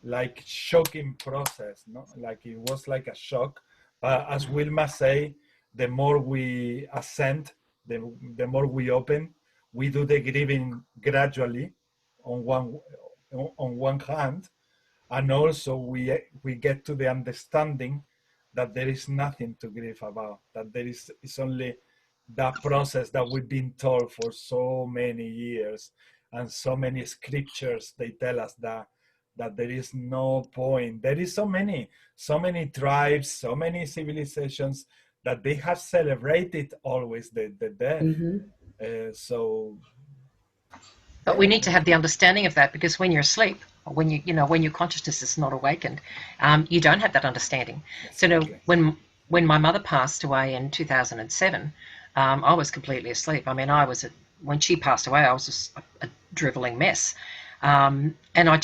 like shocking process. No, like it was like a shock. As Wilma say, the more we ascend, the more we open. We do the grieving gradually on one hand, and also we get to the understanding that there is nothing to grieve about, that it's only that process that we've been told for so many years, and so many scriptures, they tell us that there is no point. There is so many tribes, so many civilizations that they have celebrated always the death. But we need to have the understanding of that, because when you're asleep, or when when your consciousness is not awakened, you don't have that understanding. Exactly. So when my mother passed away in 2007, I was completely asleep. I mean, when she passed away, I was just a driveling mess. And I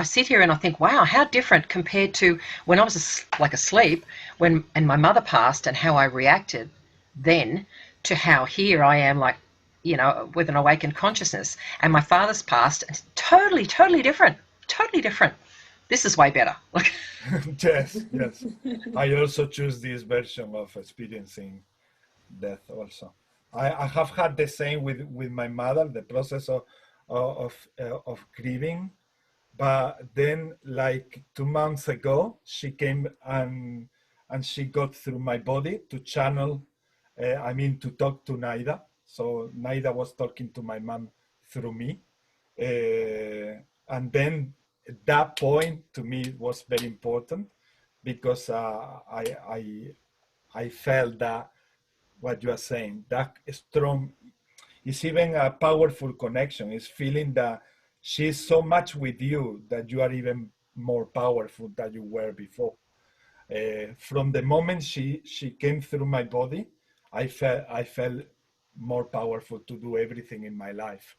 sit here and I think, wow, how different compared to when I was asleep, and my mother passed, and how I reacted then to how here I am, like, with an awakened consciousness. And my father's passed, and totally different. This is way better. Yes. I also choose this version of experiencing death also. I have had the same with my mother, the process of grieving. But then, like 2 months ago, she came and she got through my body to channel, to talk to Naida. So Naida was talking to my mom through me. And then that point to me was very important, because I felt that what you are saying, that strong, is even a powerful connection. Is feeling that she's so much with you that you are even more powerful than you were before. From the moment she came through my body, I felt more powerful to do everything in my life.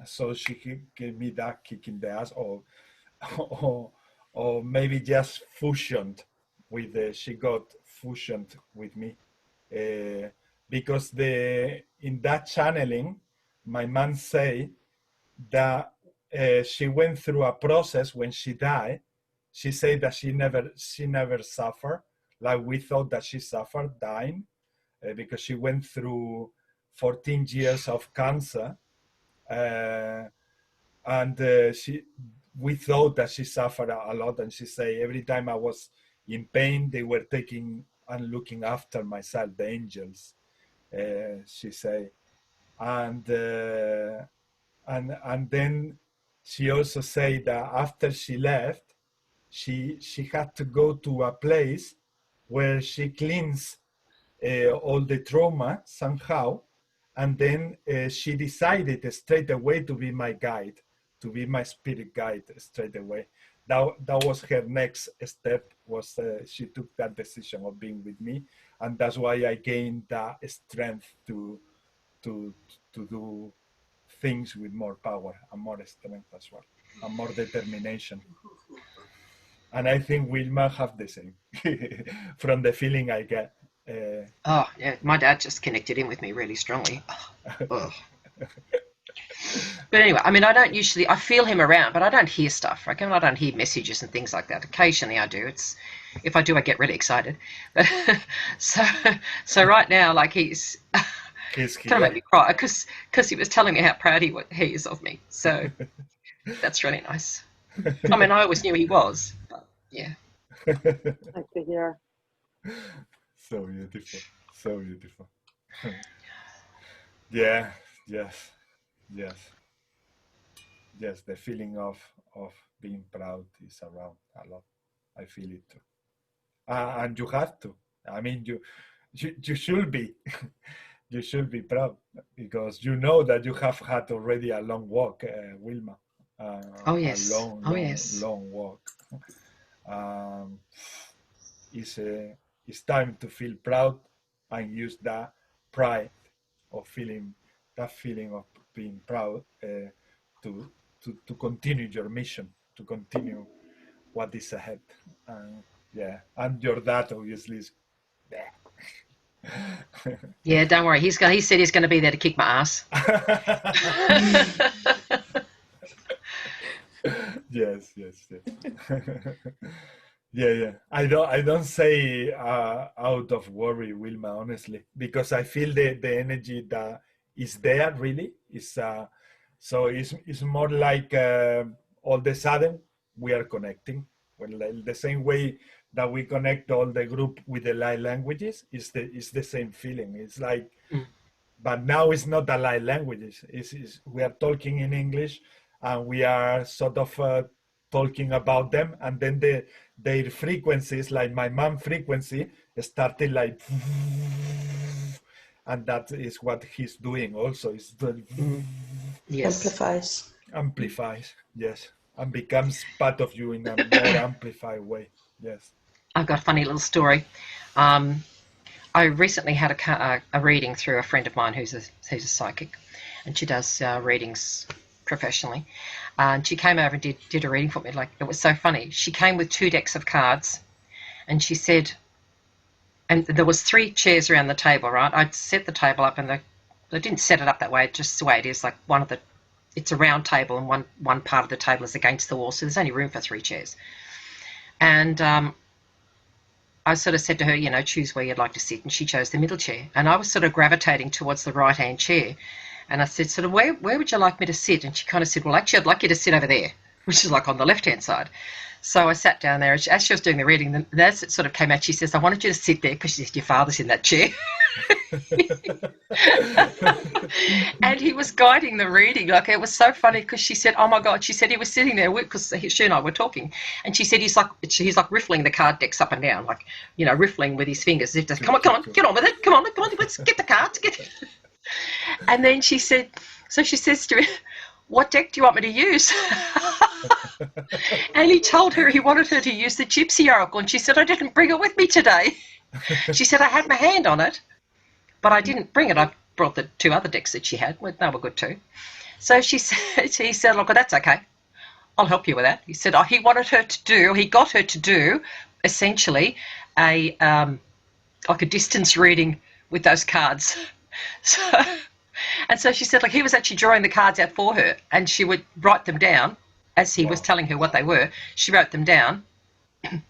So she gave me that kick in the ass, or maybe just fusioned with she got fusioned with me, because in that channeling, my mom say that she went through a process when she died. She said that she never suffered like we thought that she suffered dying, because she went through 14 years of cancer, and we thought that she suffered a lot. And she said every time I was in pain, they were taking and looking after myself, the angels, she said. And then she also said that after she left, she had to go to a place where she cleans all the trauma somehow, and then she decided straight away to be my guide, to be my spirit guide straight away. That was her next step, was she took that decision of being with me, and that's why I gained that strength to do things with more power and more strength as well, and more determination. And I think Wilma have the same from the feeling I get. Oh yeah, my dad just connected in with me really strongly. Oh. But anyway, I mean, I feel him around, but I don't hear stuff. Right? I don't hear messages and things like that. Occasionally I do. If I do, I get really excited. But so right now, like he's kind of made me cry because he was telling me how proud he is of me. So that's really nice. I mean, I always knew he was, but yeah. Nice to hear. So beautiful. So beautiful. Yeah, yes. The feeling of being proud is around a lot. I feel it too. And you have to. I mean, you should be. You should be proud, because you know that you have had already a long walk, Wilma. Oh yes. A long walk. It's time to feel proud and use that pride of feeling of being proud to continue your mission, to continue what is ahead. And your dad obviously is. Yeah, don't worry. He said he's going to be there to kick my ass. Yes. Yeah. I don't say out of worry, Wilma, honestly, because I feel the energy that is there really is. So it's more like all of a sudden we are connecting. Well, like the same way that we connect all the group with the light languages, is the same feeling. It's like but now it's not a light language. We are talking in English, and we are sort of talking about them, and then their frequencies, like my mom frequency, started like, and that is what he's doing also. Is Yes. Amplifies, yes, and becomes part of you in a more amplified way. Yes. I've got a funny little story. I recently had a reading through a friend of mine who's a psychic, and she does readings professionally. And she came over and did a reading for me. Like, it was so funny. She came with 2 decks of cards, and she said, and there was 3 chairs around the table, right? I'd set the table up, and I didn't set it up that way, just the way it is. Like, it's a round table, and one part of the table is against the wall, so there's only room for 3 chairs. And I sort of said to her, you know, choose where you'd like to sit, and she chose the middle chair. And I was sort of gravitating towards the right-hand chair. And I said, sort of, where would you like me to sit? And she kind of said, well, actually, I'd like you to sit over there, which is like on the left-hand side. So I sat down there, and as she was doing the reading, as it sort of came out, she says, I wanted you to sit there because she said, your father's in that chair. And he was guiding the reading. Like, it was so funny because she said, oh my God, she said he was sitting there because she and I were talking, and she said he's like riffling the card decks up and down, like, you know, riffling with his fingers. Come on, get on with it. Come on, let's get the cards. And then she said, so she says to me, what deck do you want me to use? And he told her he wanted her to use the Gypsy Oracle, and she said, I didn't bring it with me today. She said, I had my hand on it, but I didn't bring it. I brought the 2 other decks that she had. They were good too. So he said, look, that's okay. I'll help you with that. He said, he got her to do essentially like a distance reading with those cards. So she said, like, he was actually drawing the cards out for her, and she would write them down as he was telling her what they were. She wrote them down. I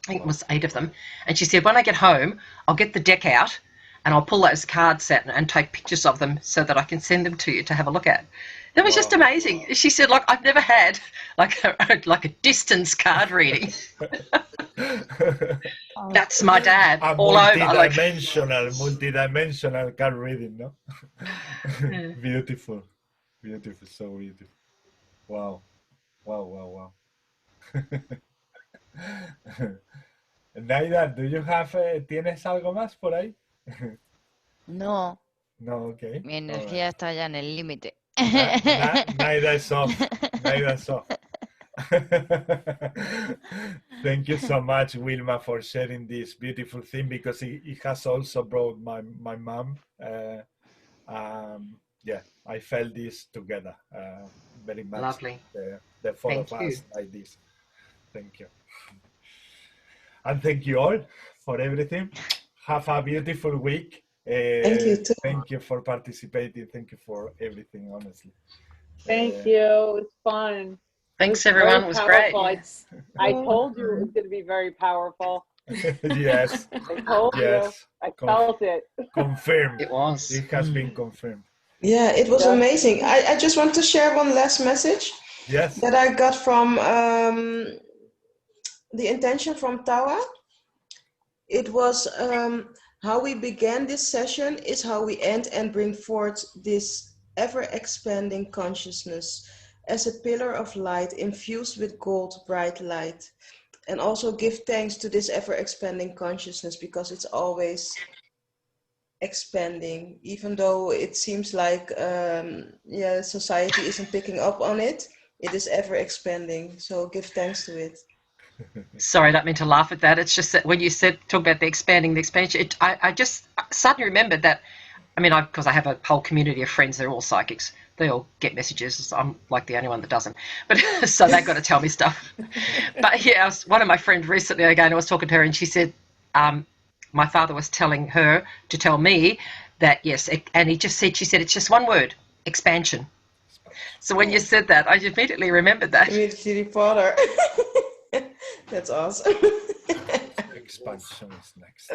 think it was 8 of them. And she said, when I get home, I'll get the deck out and I'll pull those cards out and take pictures of them so that I can send them to you to have a look at. It was just amazing. She said, like, I've never had like a distance card reading. That's my dad. All over. Multidimensional card reading, no? Yeah. Beautiful, so beautiful. Wow. Naida, do you have, ¿tienes algo más por ahí? No. No, okay. Mi energía está ya en el límite. Naida is off. Thank you so much, Wilma, for sharing this beautiful thing, because it has also brought my mom. Yeah, I felt this together very much. Lovely. The 4 of us like this. Thank you. And thank you all for everything. Have a beautiful week. Thank you too. Thank you for participating. Thank you for everything, honestly. Thank you. It's fun. Thanks, everyone. It was great. I told you it was going to be very powerful. Yes. I told you. I felt it. Confirmed. It was. It has been confirmed. Yeah, it was amazing. I just want to share one last message. Yes. That I got from the intention from Tawa. It was how we began this session is how we end and bring forth this ever-expanding consciousness as a pillar of light infused with gold bright light. And also give thanks to this ever-expanding consciousness, because it's always expanding, even though it seems like society isn't picking up on it. It is ever expanding, so give thanks to it. Sorry, I don't mean to laugh at that. It's just that when you talk about the expansion, I just suddenly remembered that, I mean, because I have a whole community of friends, they're all psychics. They all get messages. I'm like the only one that doesn't. But so they've got to tell me stuff. But yeah, one of my friends recently, again, I was talking to her, and she said, my father was telling her to tell me that, yes, and she said, it's just one word, expansion. So when you said that, I immediately remembered that. Immediately father. That's awesome. Expansion is next.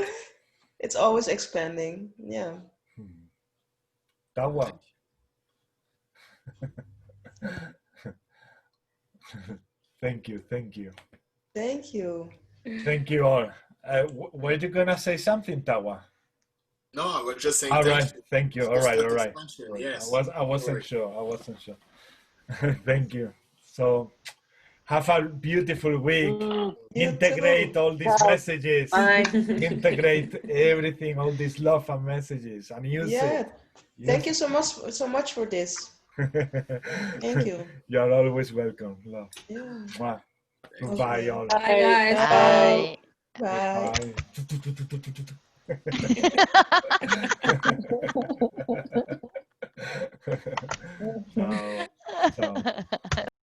It's always expanding. Yeah. That one. Thank you. Thank you. Thank you all. Were you gonna say something, Tawa? No, I was just saying All thank right, you. thank you. All Just right, all got right. expansion, All right. yes. I wasn't sure. I wasn't sure. Thank you. So have a beautiful week. Integrate all these messages. Bye. Integrate everything, all this love and messages, and use it. Thank you so much for this. Thank you. You are always welcome. Love. Yeah. Mwah. Goodbye, all. Bye, guys. Bye. Bye. Ciao. Ciao.